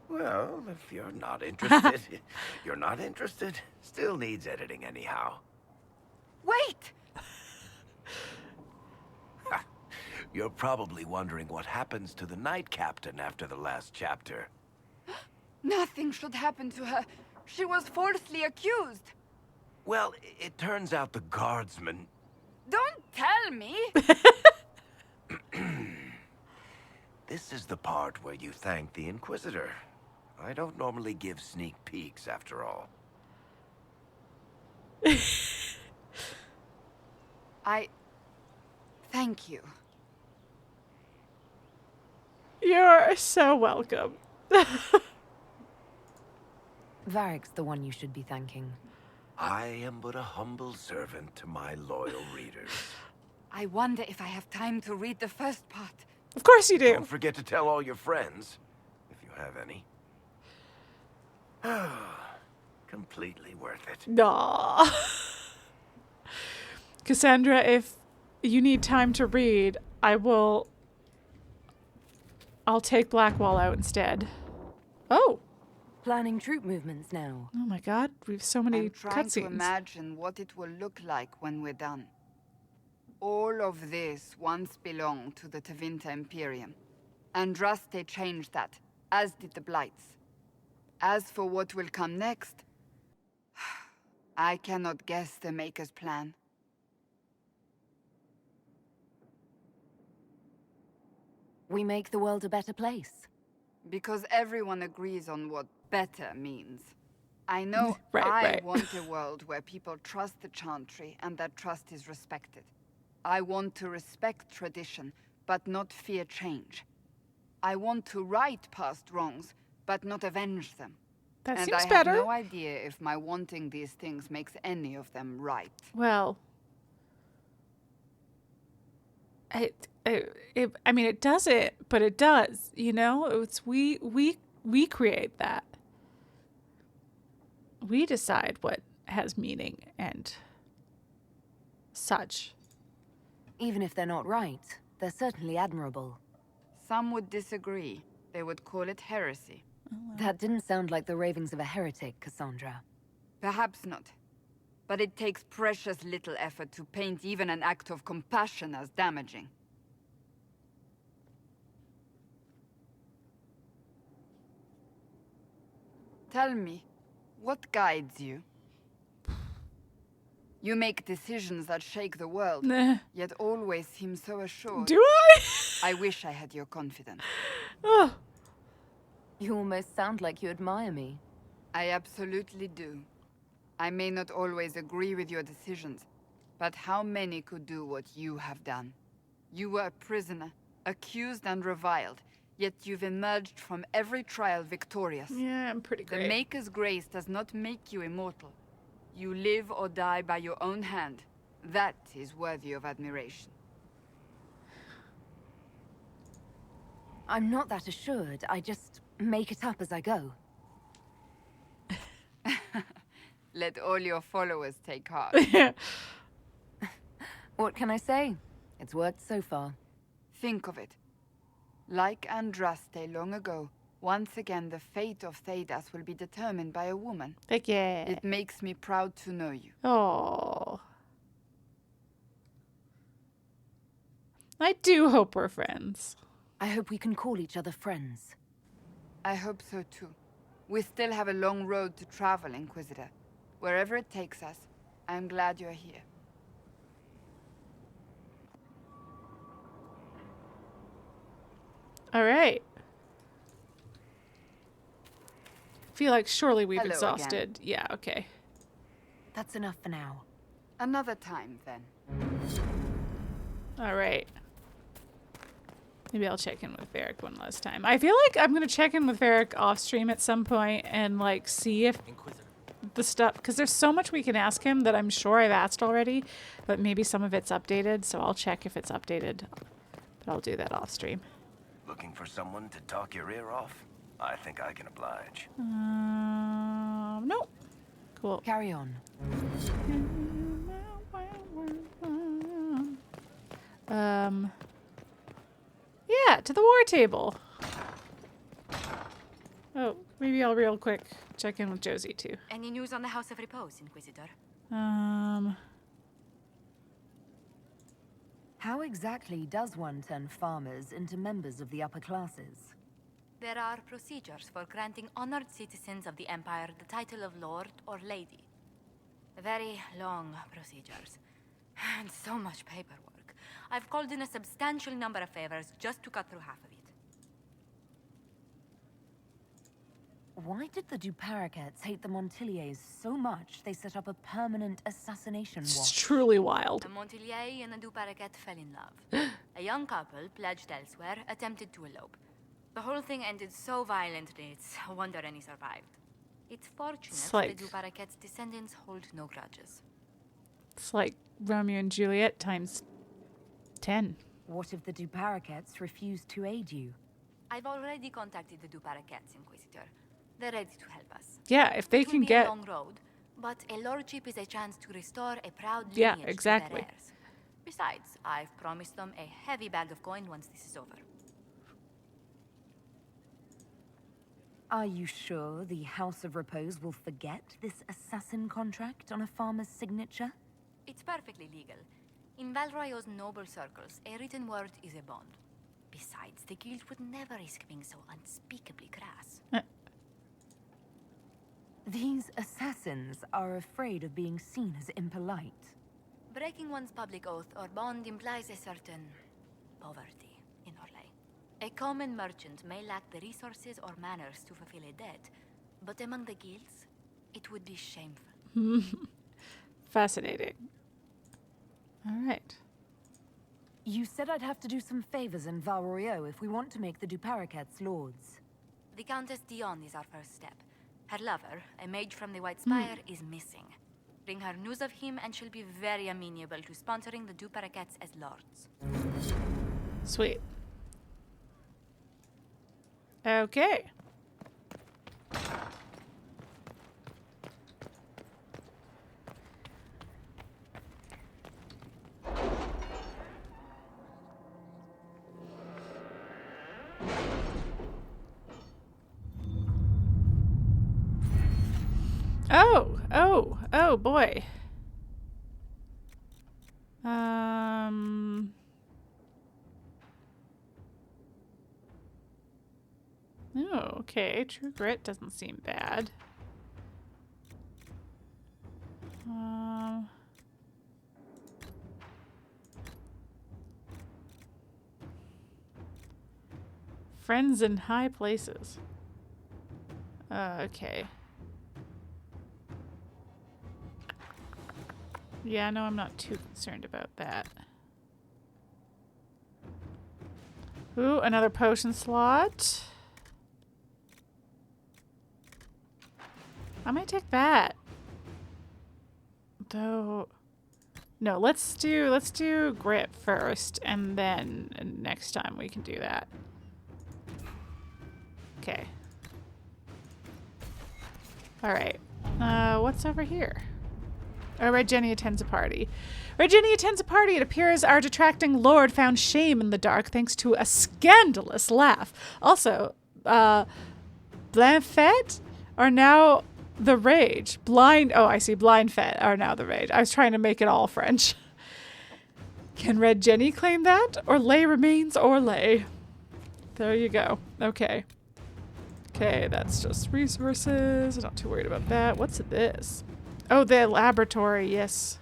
Speaker 6: Well, if you're not interested, you're not interested. Still needs editing anyhow.
Speaker 17: Wait!
Speaker 6: You're probably wondering what happens to the Knight Captain after the last chapter.
Speaker 17: Nothing should happen to her. She was falsely accused.
Speaker 6: Well, it turns out the guardsman...
Speaker 17: Don't tell me!
Speaker 6: This is the part where you thank the Inquisitor. I don't normally give sneak peeks, after all.
Speaker 17: Thank you.
Speaker 1: You're so welcome.
Speaker 12: Varric's the one you should be thanking.
Speaker 6: I am but a humble servant to my loyal readers.
Speaker 17: I wonder if I have time to read the first part.
Speaker 1: Of course you do.
Speaker 6: Don't forget to tell all your friends, if you have any. Completely worth it.
Speaker 1: Aww. Cassandra, if you need time to read, I'll take Blackwall out instead. Oh.
Speaker 12: Planning troop movements now.
Speaker 1: Oh my god, we have so many
Speaker 17: I'm trying to
Speaker 1: cutscenes.
Speaker 17: imagine what it will look like when we're done. All of this once belonged to the Tevinter Imperium. Andraste changed that, as did the Blights. As for what will come next, I cannot guess the Maker's plan.
Speaker 12: We make the world a better place.
Speaker 17: Because everyone agrees on what better means. I know
Speaker 1: Right.
Speaker 17: I want a world where people trust the Chantry and that trust is respected. I want to respect tradition, but not fear change. I want to right past wrongs, but not avenge them.
Speaker 1: That
Speaker 17: and
Speaker 1: seems
Speaker 17: I
Speaker 1: better.
Speaker 17: have no idea if my wanting these things makes any of them right.
Speaker 1: Well, I mean, it doesn't, but it does. You know, it's we create that. We decide what has meaning and such.
Speaker 12: Even if they're not right, they're certainly admirable.
Speaker 17: Some would disagree. They would call it heresy.
Speaker 12: That didn't sound like the ravings of a heretic, Cassandra.
Speaker 17: Perhaps not. But it takes precious little effort to paint even an act of compassion as damaging. Tell me, what guides you? You make decisions that shake the world,
Speaker 1: Nah.
Speaker 17: yet always seem so assured.
Speaker 1: Do I?
Speaker 17: I wish I had your confidence.
Speaker 1: Oh.
Speaker 12: You almost sound like you admire me.
Speaker 17: I absolutely do. I may not always agree with your decisions, but how many could do what you have done? You were a prisoner, accused and reviled, yet you've emerged from every trial victorious.
Speaker 1: Yeah, I'm pretty great.
Speaker 17: The Maker's grace does not make you immortal. You live or die by your own hand. That is worthy of admiration.
Speaker 12: I'm not that assured. I just make it up as I go.
Speaker 17: Let all your followers take heart.
Speaker 12: What can I say? It's worked so far.
Speaker 17: Think of it. Like Andraste long ago, once again the fate of Thedas will be determined by a woman.
Speaker 1: Heck yeah.
Speaker 17: It makes me proud to know you.
Speaker 1: Oh. I do hope we're friends.
Speaker 12: I hope we can call each other friends.
Speaker 17: I hope so too. We still have a long road to travel, Inquisitor. Wherever it takes us, I'm glad you're here.
Speaker 1: All right. Feel like surely we've
Speaker 17: Hello
Speaker 1: exhausted. Yeah, okay.
Speaker 12: That's enough for now.
Speaker 17: Another time, then.
Speaker 1: All right. Maybe I'll check in with Varric one last time. I feel like I'm going to check in with Varric off stream at some point and like see if the stuff, because there's so much we can ask him that I'm sure I've asked already, but maybe some of it's updated, so I'll check if it's updated. But I'll do that off stream.
Speaker 6: Looking for someone to talk your ear off? I think I can oblige.
Speaker 1: No. Cool.
Speaker 12: Carry on.
Speaker 1: Yeah, to the war table. Oh, maybe I'll real quick check in with Josie too.
Speaker 2: Any news on the House of Repose, Inquisitor?
Speaker 12: How exactly does one turn farmers into members of the upper classes?
Speaker 2: There are procedures for granting honored citizens of the Empire the title of Lord or Lady. Very long procedures. And so much paperwork. I've called in a substantial number of favors just to cut through half of it.
Speaker 12: Why did the Duparacats hate the Montiliers so much they set up a permanent assassination watch?
Speaker 1: It's truly wild.
Speaker 2: A Montilier and a Duparacat fell in love. A young couple, pledged elsewhere, attempted to elope. The whole thing ended so violently, it's a wonder any survived. It's fortunate
Speaker 1: like-
Speaker 2: the Duparacat's descendants hold no grudges.
Speaker 1: It's like Romeo and Juliet times 10.
Speaker 12: What if the Duparacats refuse to aid you?
Speaker 2: I've already contacted the Duparacats, Inquisitor. They're ready to help us.
Speaker 1: Yeah, if they
Speaker 2: It will
Speaker 1: can
Speaker 2: be
Speaker 1: get...
Speaker 2: a long road, but a lordship is a chance to restore a proud lineage
Speaker 1: Yeah,
Speaker 2: to their
Speaker 1: exactly.
Speaker 2: heirs. Besides, I've promised them a heavy bag of coin once this is over.
Speaker 12: Are you sure the House of Repose will forget this assassin contract on a farmer's signature?
Speaker 2: It's perfectly legal. In Valroyo's noble circles, a written word is a bond. Besides, the guild would never risk being so unspeakably crass.
Speaker 12: These assassins are afraid of being seen as impolite.
Speaker 2: Breaking one's public oath or bond implies a certain poverty in Orlais. A common merchant may lack the resources or manners to fulfill a debt, but among the guilds, it would be shameful.
Speaker 1: Fascinating. All right.
Speaker 12: You said I'd have to do some favors in Valroyo if we want to make the Duparacats lords.
Speaker 2: The Countess Dion is our first step. Her lover, a mage from the White Spire, is missing. Bring her news of him and she'll be very amenable to sponsoring the Duparacats as lords.
Speaker 1: Sweet. Okay. Oh boy. Oh, okay. True Grit doesn't seem bad. Friends in high places. Okay. Yeah, no, I'm not too concerned about that. Ooh, another potion slot. I might take that. Though, no, let's do grit first, and then next time we can do that. Okay. All right. What's over here? Oh, Red Jenny attends a party. Red Jenny attends a party. It appears our detracting lord found shame in the dark thanks to a scandalous laugh. Also, Blanfet are now the rage. Blind Fet are now the rage. I was trying to make it all French. Can Red Jenny claim that? Or lay remains or lay? There you go. Okay. Okay, that's just resources. Not too worried about that. What's this? Oh, the laboratory, yes.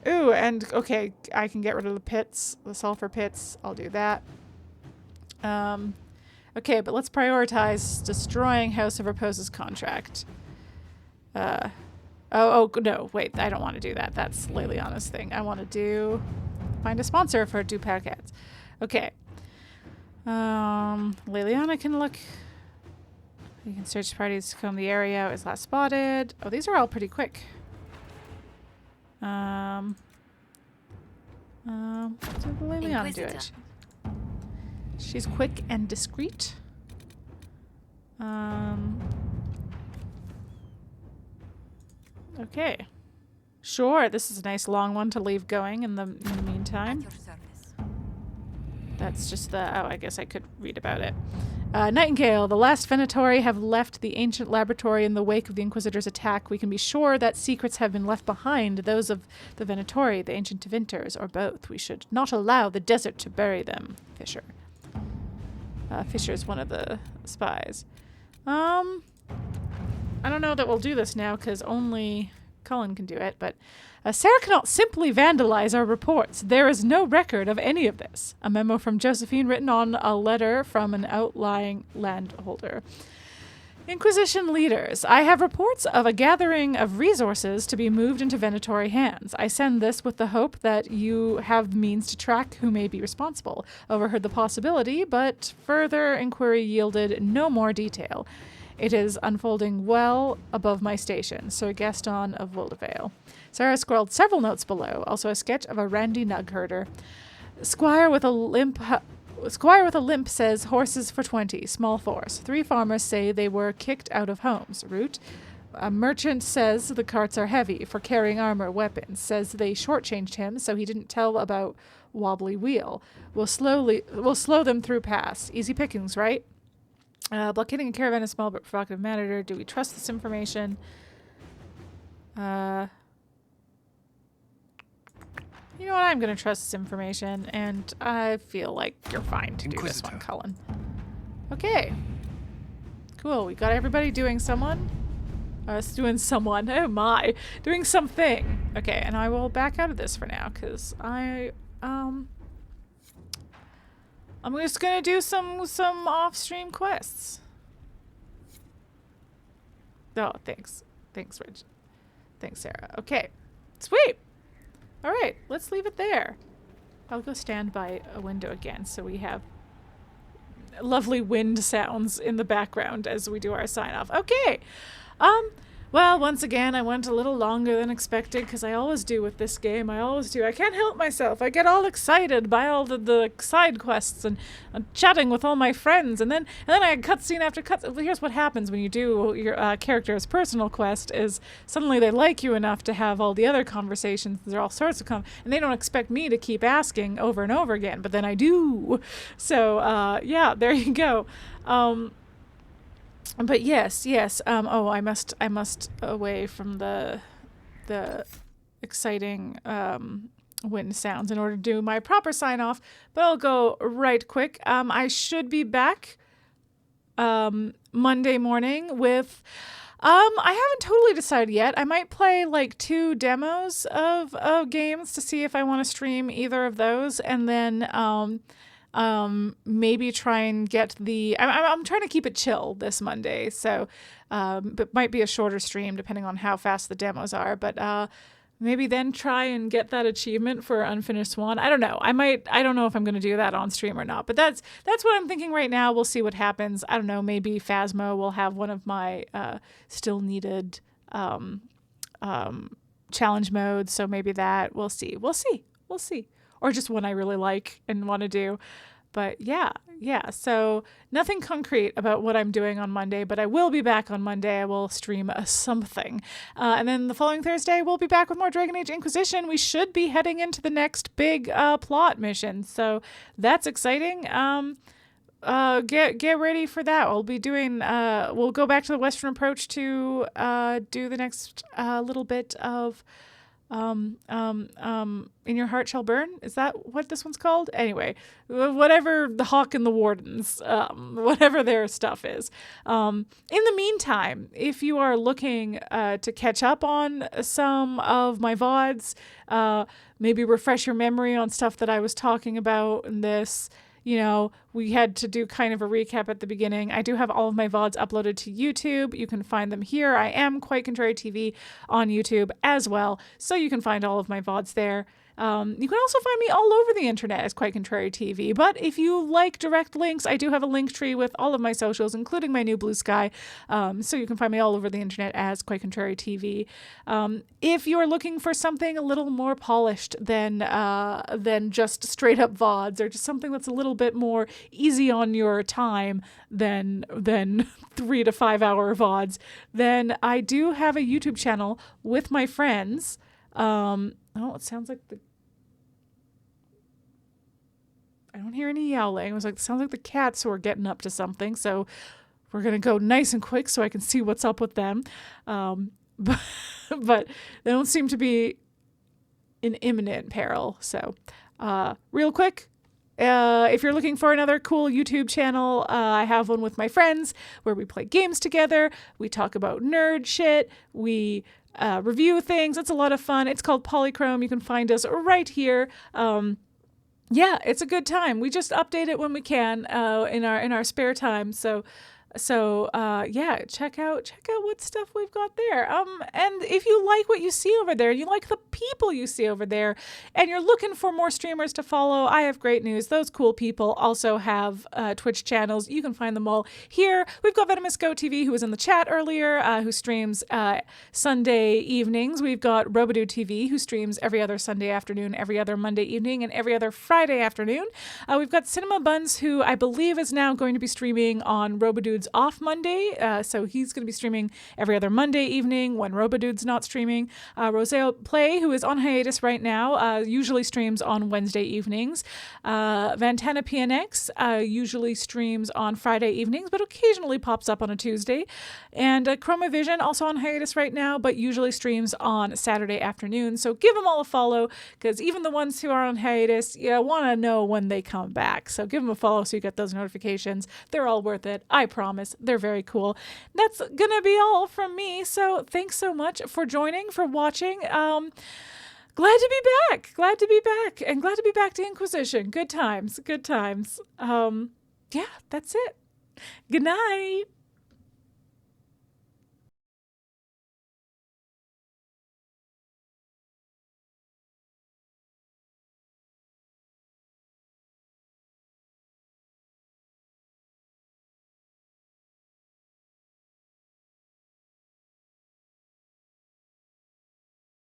Speaker 1: Ooh, and okay, I can get rid of the pits, the sulfur pits. I'll do that. Okay, but let's prioritize destroying House of Repose's contract. Oh, no, wait, I don't want to do that. That's Leliana's thing. I want to find a sponsor for Duper Cats. Okay. Leliana can look. You can search parties to comb the area. It was last spotted. Oh, these are all pretty quick. What did Leliana do it? She's quick and discreet. Okay. Sure, this is a nice long one to leave going in the meantime. That's just I guess I could read about it. Nightingale, the last Venatori have left the ancient laboratory in the wake of the Inquisitor's attack. We can be sure that secrets have been left behind, those of the Venatori, the ancient Vinters, or both. We should not allow the desert to bury them. Fisher. Fisher's one of the spies. I don't know that we'll do this now, because only Cullen can do it, but Sera cannot simply vandalize our reports. There is no record of any of this. A memo from Josephine written on a letter from an outlying landholder. Inquisition leaders, I have reports of a gathering of resources to be moved into Venatori hands. I send this with the hope that you have means to track who may be responsible. Overheard the possibility, but further inquiry yielded no more detail. It is unfolding well above my station. Sir Gaston of Wildevale. Sera scrawled several notes below, also a sketch of a randy nug herder. Squire with a limp says horses for 20, small force. 3 farmers say they were kicked out of homes. Route. A merchant says the carts are heavy for carrying armor, weapons. Says they shortchanged him, so he didn't tell about wobbly wheel. We'll slow them through pass. Easy pickings, right? Blockading a caravan is small but provocative matter. Do we trust this information? You know what? I'm going to trust this information, and I feel like you're fine to do this one, Cullen. Okay. Cool. We got everybody doing someone. Doing someone. Oh my. Doing something. Okay, and I will back out of this for now, because I'm just going to do some off-stream quests. Oh, thanks. Thanks, Rich. Thanks, Sera. Okay. Sweet. All right, let's leave it there. I'll go stand by a window again so we have lovely wind sounds in the background as we do our sign-off. Okay. Well, once again, I went a little longer than expected because I always do with this game. I always do. I can't help myself. I get all excited by all the side quests and chatting with all my friends. And then I had cutscene after cutscene. Here's what happens when you do your character's personal quest is suddenly they like you enough to have all the other conversations. There are all sorts of and they don't expect me to keep asking over and over again, but then I do. So, yeah, there you go. But yes. Oh, I must away from the exciting wind sounds in order to do my proper sign off. But I'll go right quick. I should be back Monday morning with. I haven't totally decided yet. I might play like 2 demos of games to see if I want to stream either of those, and then maybe try and get I'm trying to keep it chill this Monday, so it might be a shorter stream depending on how fast the demos are, but maybe then try and get that achievement for Unfinished Swan. I don't know. I don't know if I'm going to do that on stream or not, but that's what I'm thinking right now. We'll see what happens. I don't know. Maybe Phasmo will have one of my still needed challenge modes, so maybe that. We'll see. Or just one I really like and want to do. But yeah. So nothing concrete about what I'm doing on Monday, but I will be back on Monday. I will stream something. And then the following Thursday, we'll be back with more Dragon Age Inquisition. We should be heading into the next big plot mission. So that's exciting. Get ready for that. We'll be doing, we'll go back to the Western Approach to do the next little bit of In Your Heart Shall Burn. Is that what this one's called? Anyway, whatever the Hawk and the Wardens, whatever their stuff is. In the meantime, if you are looking to catch up on some of my VODs, maybe refresh your memory on stuff that I was talking about in this. We had to do kind of a recap at the beginning. I do have all of my VODs uploaded to YouTube. You can find them here. I am QuiteContraryTV on YouTube as well, so you can find all of my VODs there. You can also find me all over the internet as QuiteContraryTV, but if you like direct links, I do have a link tree with all of my socials, including my new Blue Sky, so you can find me all over the internet as QuiteContraryTV. If you are looking for something a little more polished than just straight up VODs, or just something that's a little bit more easy on your time than 3 to 5 hour VODs, then I do have a YouTube channel with my friends. It sounds like I don't hear any yowling. It sounds like the cats who are getting up to something. So we're going to go nice and quick so I can see what's up with them. But they don't seem to be in imminent peril. So real quick, if you're looking for another cool YouTube channel, I have one with my friends where we play games together. We talk about nerd shit. We review things. It's a lot of fun. It's called Polychrome. You can find us right here. Yeah, it's a good time. We just update it when we can in our spare time. So yeah, check out what stuff we've got there. And if you like what you see over there, you like the people you see over there, and you're looking for more streamers to follow, I have great news. Those cool people also have Twitch channels. You can find them all here. We've got Venomous Go TV, who was in the chat earlier, who streams Sunday evenings. We've got Robodude TV, who streams every other Sunday afternoon, every other Monday evening, and every other Friday afternoon. We've got Cinema Buns, who I believe is now going to be streaming on Robodude's off Monday, so he's going to be streaming every other Monday evening when Robodude's not streaming. Roseo Play, who is on hiatus right now, usually streams on Wednesday evenings. Vantana PNX usually streams on Friday evenings, but occasionally pops up on a Tuesday. And Chromavision, also on hiatus right now, but usually streams on Saturday afternoon. So give them all a follow, because even the ones who are on hiatus, you want to know when they come back. So give them a follow so you get those notifications. They're all worth it, I promise. They're very cool. That's gonna be all from me. So thanks so much for joining, for watching. Glad to be back. And glad to be back to Inquisition. Good times. Yeah, that's it. Good night.